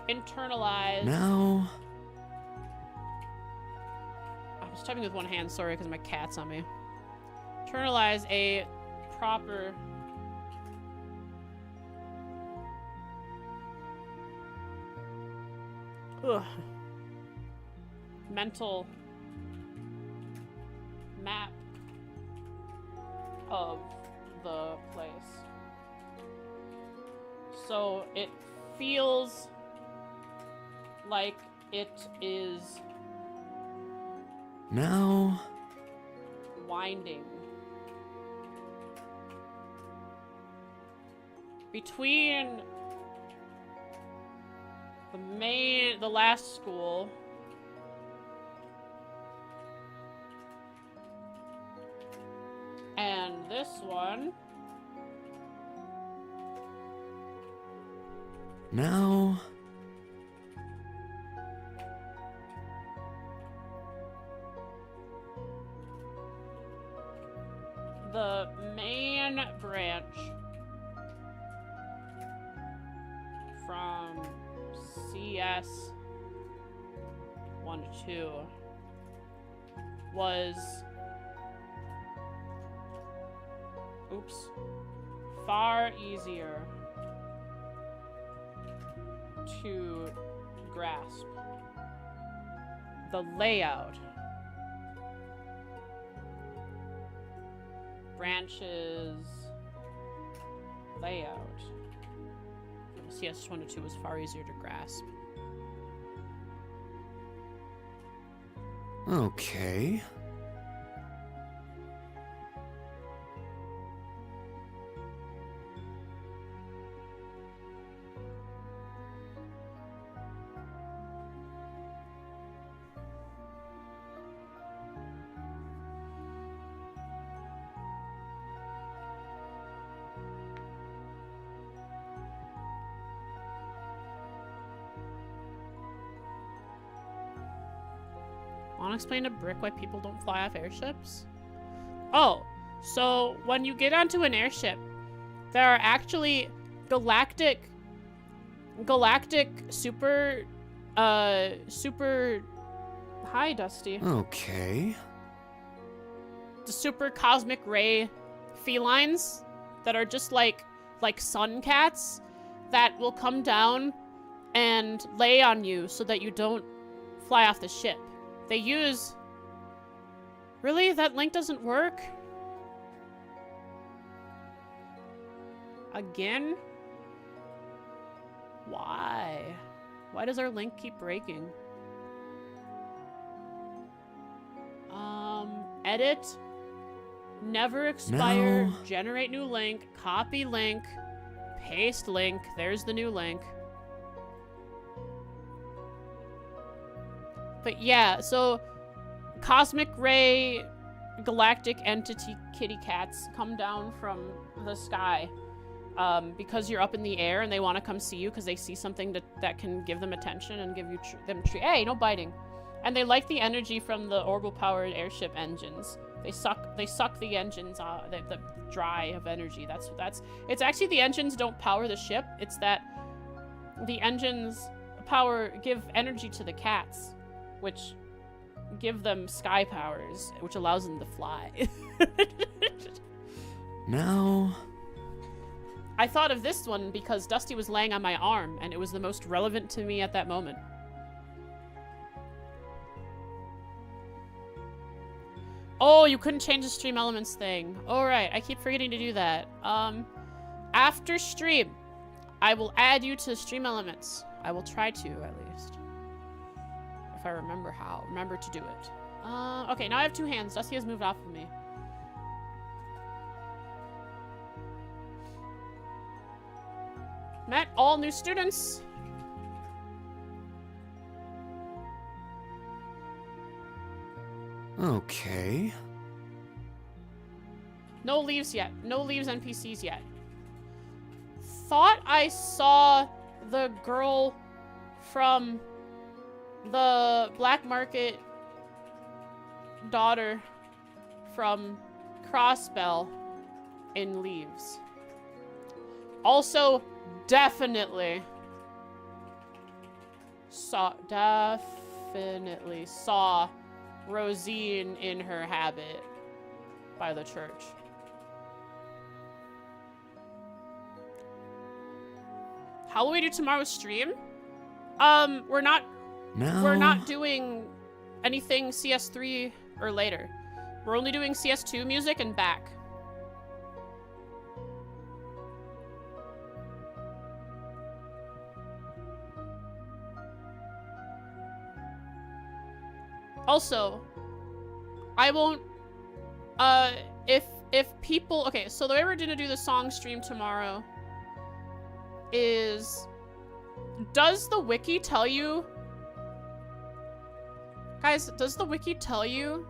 internalize. now I was typing with one hand, sorry, because my cat's on me. Internalize a proper mental map of the place, so it feels like it is Now... winding. Between the last school and this one, Now... the main branch from CS 1 to 2 was, far easier to grasp. The layout, branches, layout from CS 1 to 2 was far easier to grasp. Okay. Want to explain to Brick why people don't fly off airships? Oh, so when you get onto an airship, there are actually galactic super, hi, Dusty. Okay. The super cosmic ray felines that are just like sun cats that will come down and lay on you so that you don't fly off the ship. They use... Really? That link doesn't work? Again? Why? Why does our link keep breaking? Edit. Never expire. No. Generate new link. Copy link. Paste link. There's the new link. But yeah, so cosmic ray galactic entity kitty cats come down from the sky because you're up in the air and they want to come see you because they see something that can give them attention and give you hey, no biting. And they like the energy from the orbital powered airship engines. They suck the engines the dry of energy. That's it's actually the engines don't power the ship. It's that the engines give energy to the cats, which give them sky powers, which allows them to fly. Now... I thought of this one because Dusty was laying on my arm, and it was the most relevant to me at that moment. Oh, you couldn't change the stream elements thing. All right, I keep forgetting to do that. After stream, I will add you to stream elements. I will try to, at least. If I remember to do it. Okay, now I have two hands. Dusty has moved off of me. Met all new students. Okay. No leaves yet. No leaves NPCs yet. Thought I saw the girl from the black market daughter from Crossbell in leaves. Also, definitely saw Rosine in her habit by the church. How will we do tomorrow's stream? We're not doing anything CS3 or later. We're only doing CS2 music and back. Also, I won't, if people, okay, so the way we're gonna do the song stream tomorrow is, does the wiki tell you, guys, does the wiki tell you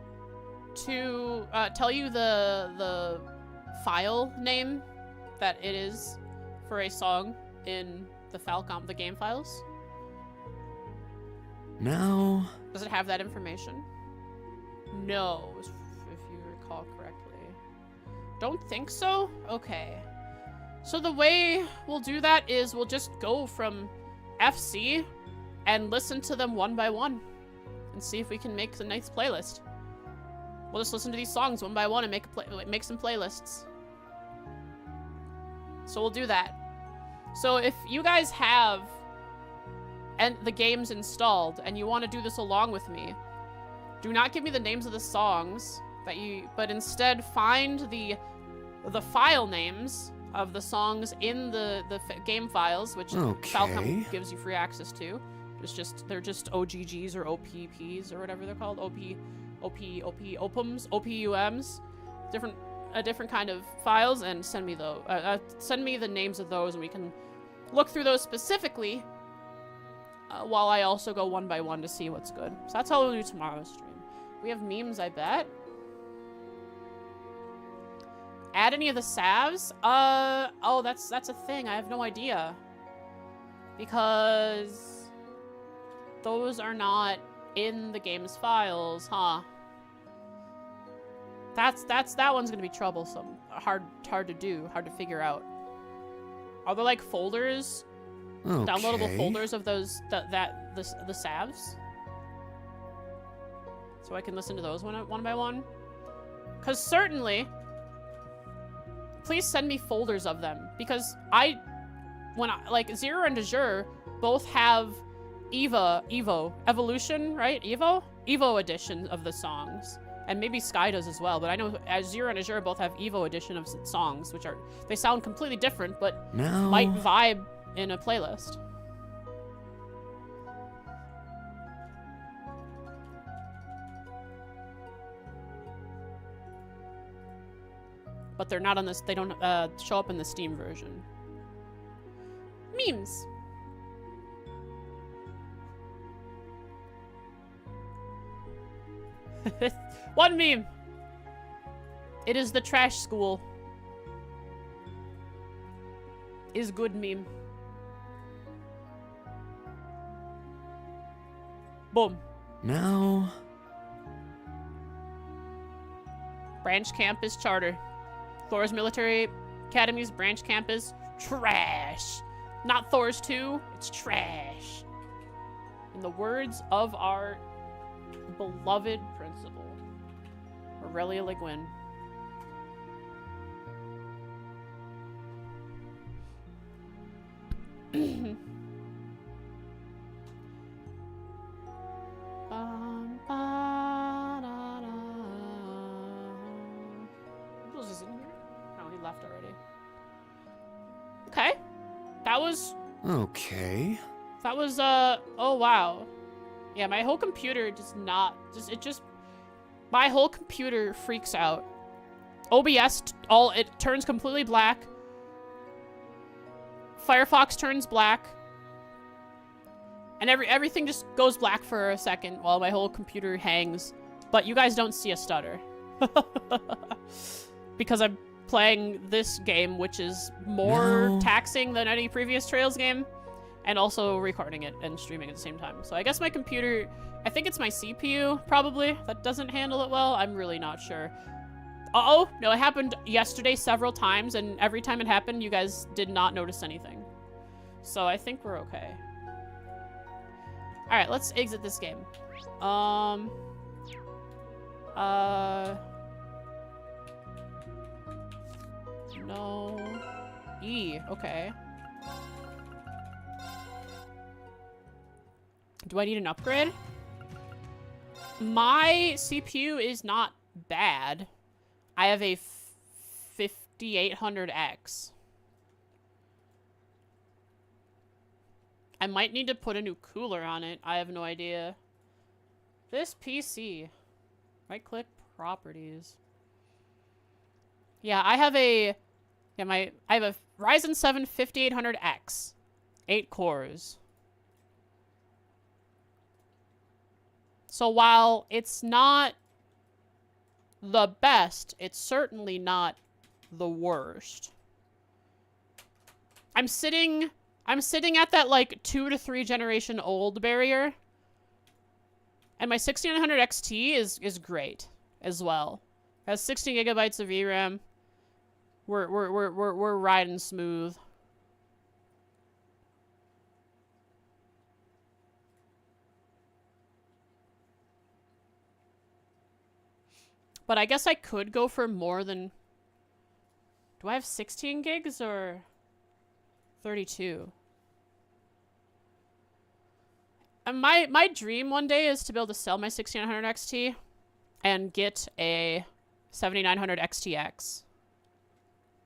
to, tell you the file name that it is for a song in the game files? No. Does it have that information? No, if you recall correctly. Don't think so? Okay. So the way we'll do that is we'll just go from FC and listen to them one by one and see if we can make a nice playlist. We'll just listen to these songs one by one and make some playlists. So we'll do that. So if you guys have the games installed and you want to do this along with me, do not give me the names of the songs but instead find the file names of the songs in the game files, which Falcom gives you free access to. They're just OGGs or OPPs or whatever they're called. OPUMs, a different kind of files, and send me the names of those, and we can look through those specifically while I also go one by one to see what's good. So that's how we'll do tomorrow's stream. We have memes, I bet. Add any of the salves? Oh, that's a thing. I have no idea. Because those are not in the game's files, huh? That one's gonna be troublesome. Hard to do, hard to figure out. Are there like folders? Okay. Downloadable folders of those the salves? So I can listen to those one by one? Cause certainly please send me folders of them, because like Zero and Azure both have Evolution, right? Evo edition of the songs. And maybe Sky does as well, but I know Zero and Azure both have Evo edition of songs, which they sound completely different, but might vibe in a playlist. But they're not on this, they don't show up in the Steam version. Memes. One meme. It is the trash school. Is good meme. Boom. Now. Branch campus charter. Thor's Military Academy's branch campus trash. Not Thor's 2, it's trash. In the words of our beloved principal, Aurelia Le Guin. Who else is in here? Oh, he left already. Okay. That was... Okay. That was, oh wow. Yeah, my whole computer my whole computer freaks out. OBS, it turns completely black. Firefox turns black. And everything just goes black for a second while my whole computer hangs. But you guys don't see a stutter. Because I'm playing this game, which is more taxing than any previous Trails game. And also recording it and streaming at the same time. So I guess my computer, I think it's my CPU, probably, that doesn't handle it well. I'm really not sure. Uh-oh, no, it happened yesterday several times, and every time it happened, you guys did not notice anything. So I think we're okay. Alright, let's exit this game. No. E, okay. Do I need an upgrade? My CPU is not bad. I have a 5800X. I might need to put a new cooler on it. I have no idea. This PC. Right click properties. Yeah, I have a I have a Ryzen 7 5800X. 8 cores. So while it's not the best, it's certainly not the worst. I'm sitting at that like 2 to 3 generation old barrier. And my 6900 XT is great as well. It has 60 gigabytes of VRAM. We're riding smooth. But I guess I could go for more than... Do I have 16 gigs or 32? And my dream one day is to be able to sell my 6900 XT and get a 7900 XTX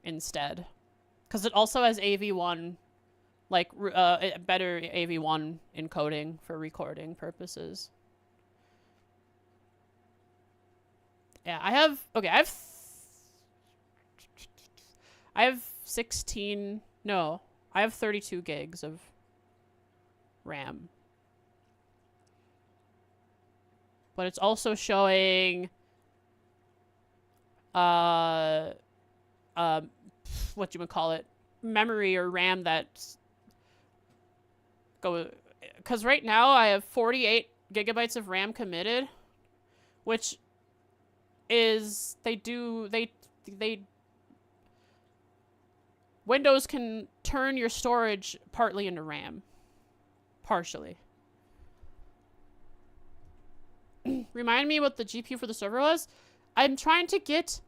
instead. Because it also has AV1, like, better AV1 encoding for recording purposes. Yeah, I have 16, no, I have 32 gigs of RAM. But it's also showing, what you would call it, memory or RAM that's because right now I have 48 gigabytes of RAM committed, which is, Windows can turn your storage partly into RAM. Partially. Remind me what the GPU for the server was? I'm trying to get,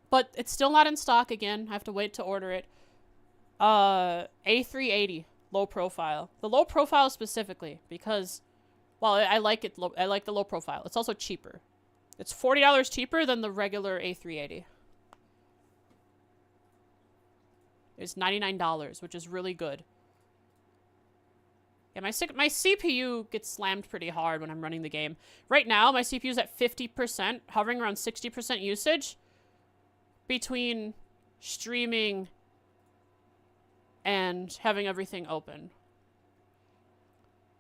but it's still not in stock again. I have to wait to order it. A380 low profile. The low profile specifically because, well, I like it. I like the low profile. It's also cheaper. It's $40 cheaper than the regular A380. It's $99, which is really good. Yeah, my CPU gets slammed pretty hard when I'm running the game. Right now, my CPU's at 50%, hovering around 60% usage between streaming and having everything open.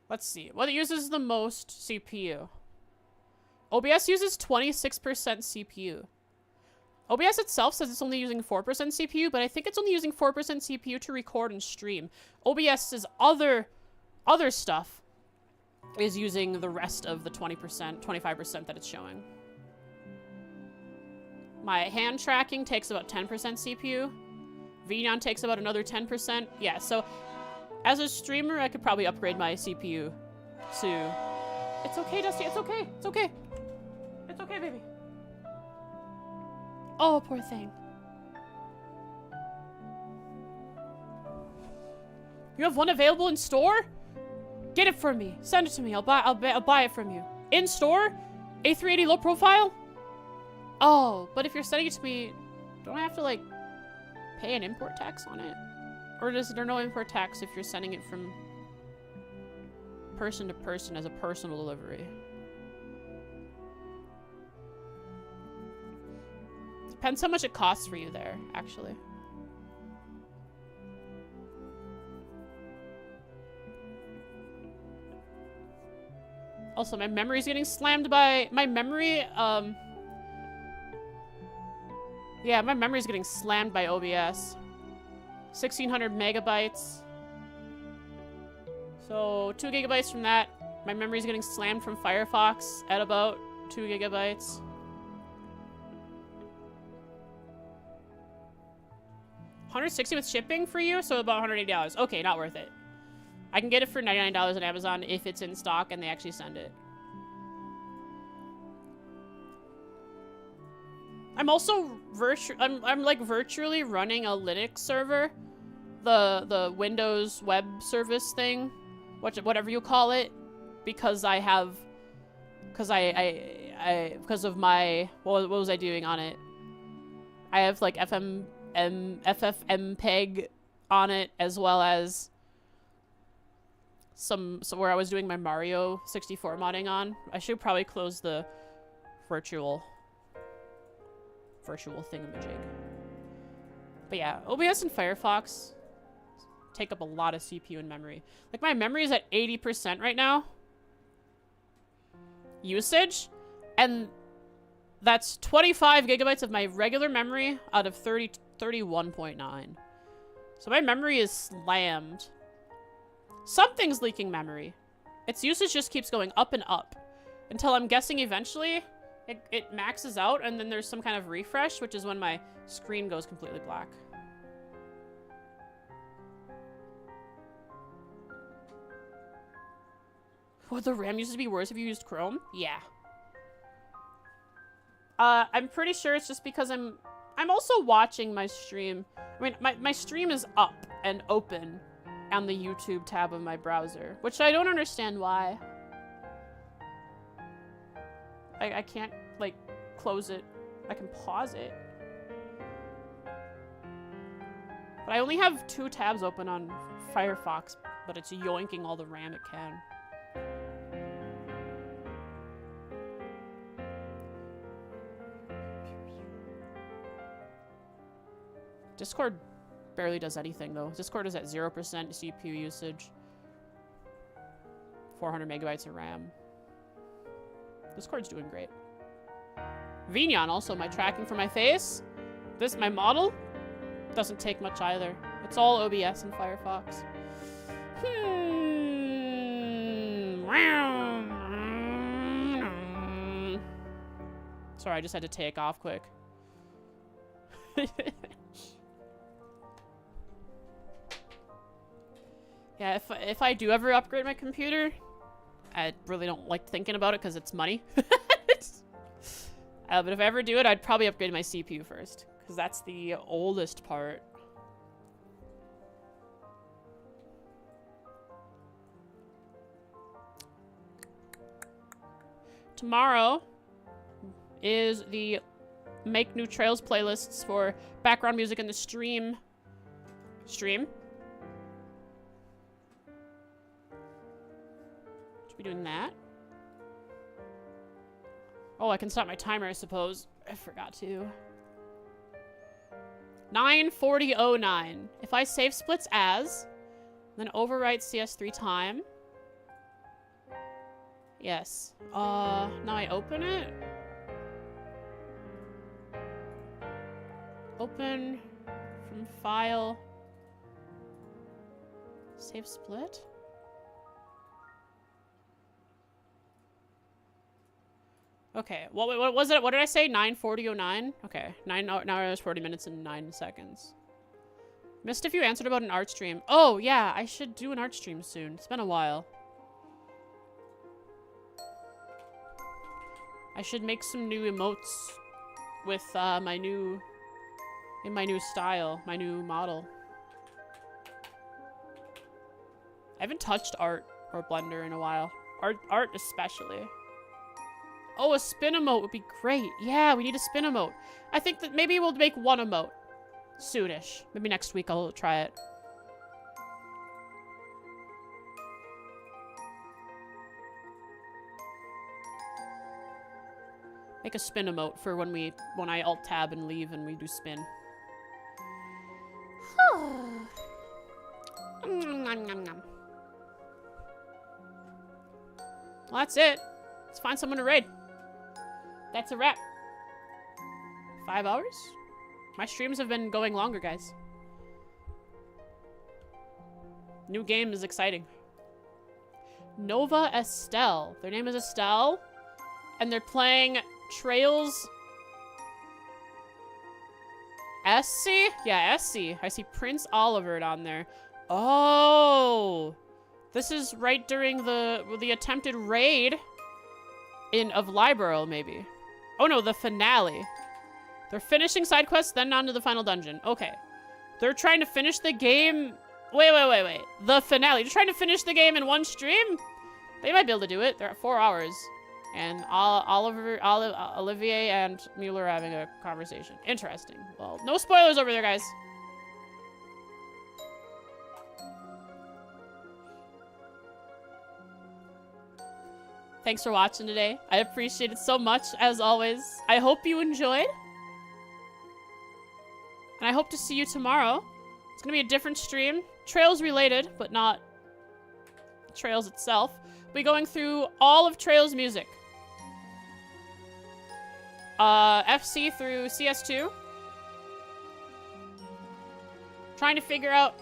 Let's see. What uses the most CPU? OBS uses 26% CPU. OBS itself says it's only using 4% CPU, but I think it's only using 4% CPU to record and stream. OBS's other stuff is using the rest of the 20%, 25% that it's showing. My hand tracking takes about 10% CPU. Rean takes about another 10%. Yeah, so as a streamer, I could probably upgrade my CPU to... It's okay, Dusty. It's okay. It's okay. It's okay, baby. Oh, poor thing. You have one available in store? Get it for me. Send it to me. I'll buy it from you. In store? A380 low profile? Oh, but if you're sending it to me, don't I have to like pay an import tax on it? Or is there no import tax if you're sending it from person to person as a personal delivery? Depends how much it costs for you there, actually. Also, my memory's getting slammed by... My memory, yeah, my memory's getting slammed by OBS. 1600 megabytes. So, 2 gigabytes from that. My memory's getting slammed from Firefox at about 2 gigabytes. $160 with shipping for you, so about $180. Okay, not worth it. I can get it for $99 on Amazon if it's in stock and they actually send it. I'm also I'm like virtually running a Linux server, the Windows web service thing, whatever you call it, because I have, because of my what was I doing on it? I have like FFmpeg on it, as well as where I was doing my Mario 64 modding on. I should probably close the virtual thingamajig. But yeah, OBS and Firefox take up a lot of CPU and memory. Like, my memory is at 80% right now. Usage. And that's 25 gigabytes of my regular memory out of 31.9. So my memory is slammed. Something's leaking memory. Its usage just keeps going up and up. Until I'm guessing eventually it maxes out and then there's some kind of refresh, which is when my screen goes completely black. Would the RAM usage be worse if you used Chrome? Yeah. I'm pretty sure it's just because I'm also watching my stream. I mean, my stream is up and open on the YouTube tab of my browser, which I don't understand why. I can't, like, close it. I can pause it. But I only have 2 tabs open on Firefox, but it's yoinking all the RAM it can. Discord barely does anything, though. Discord is at 0% CPU usage. 400 megabytes of RAM. Discord's doing great. Vignon, also, my tracking for my face. My model, doesn't take much either. It's all OBS and Firefox. Sorry, I just had to take off quick. Yeah, if I do ever upgrade my computer, I really don't like thinking about it because it's money. But if I ever do it, I'd probably upgrade my CPU first, because that's the oldest part. Tomorrow is the Make New Trails playlists for background music in the stream. Should be doing that. Oh, I can stop my timer, I suppose. I forgot to. 9:40:09. If I save splits as, then overwrite CS3 time. Yes. Now I open it. Open from file. Save split. Okay, what was it? What did I say? 9:40:09? Okay, 9 hours, 40 minutes, and 9 seconds. Missed if you answered about an art stream. Oh, yeah, I should do an art stream soon. It's been a while. I should make some new emotes with my new style, my new model. I haven't touched art or Blender in a while. Art especially. Oh, a spin emote would be great. Yeah, we need a spin emote. I think that maybe we'll make one emote. Soonish. Maybe next week I'll try it. Make a spin emote for when I alt tab and leave and we do spin. Well, that's it. Let's find someone to raid. That's a wrap. 5 hours? My streams have been going longer, guys. New game is exciting. Nova Estelle. Their name is Estelle. And they're playing Trails... SC? Yeah, SC. I see Prince Oliver on there. Oh! This is right during the attempted raid of Libero, maybe. Oh no, the finale. They're finishing side quests, then on to the final dungeon. Okay. They're trying to finish the game... Wait. The finale. They're trying to finish the game in one stream? They might be able to do it. They're at 4 hours. And Olivier and Mueller are having a conversation. Interesting. Well, no spoilers over there, guys. Thanks for watching today. I appreciate it so much, as always. I hope you enjoyed. And I hope to see you tomorrow. It's gonna be a different stream. Trails related, but not Trails itself. We'll be going through all of Trails music. FC through CS2. Trying to figure out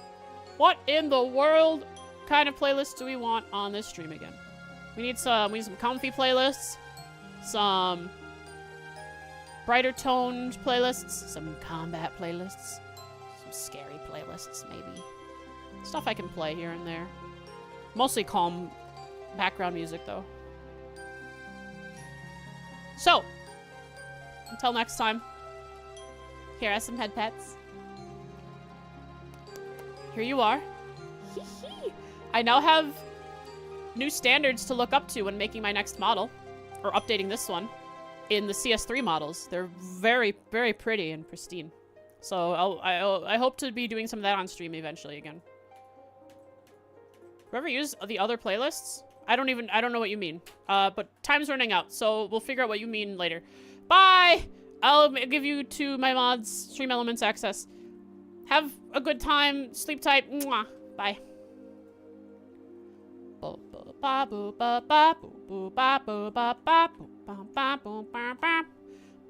what in the world kind of playlists do we want on this stream again. We need some comfy playlists, some brighter toned playlists, some combat playlists, some scary playlists maybe. Stuff I can play here and there. Mostly calm background music though. So, until next time, here are some head pets. Here you are. I now have new standards to look up to when making my next model, or updating this one, in the CS3 models. They're very, very pretty and pristine. So I hope to be doing some of that on stream eventually again. Whoever used the other playlists, I don't know what you mean. But time's running out, so we'll figure out what you mean later. Bye! I'll give you to my mods Stream Elements access. Have a good time. Sleep tight. Mwah. Bye. Ba boo ba ba boo boo ba boo ba ba boo ba ba boo ba ba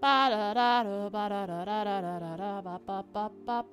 ba da da da ba da da da da da da ba ba ba ba ba.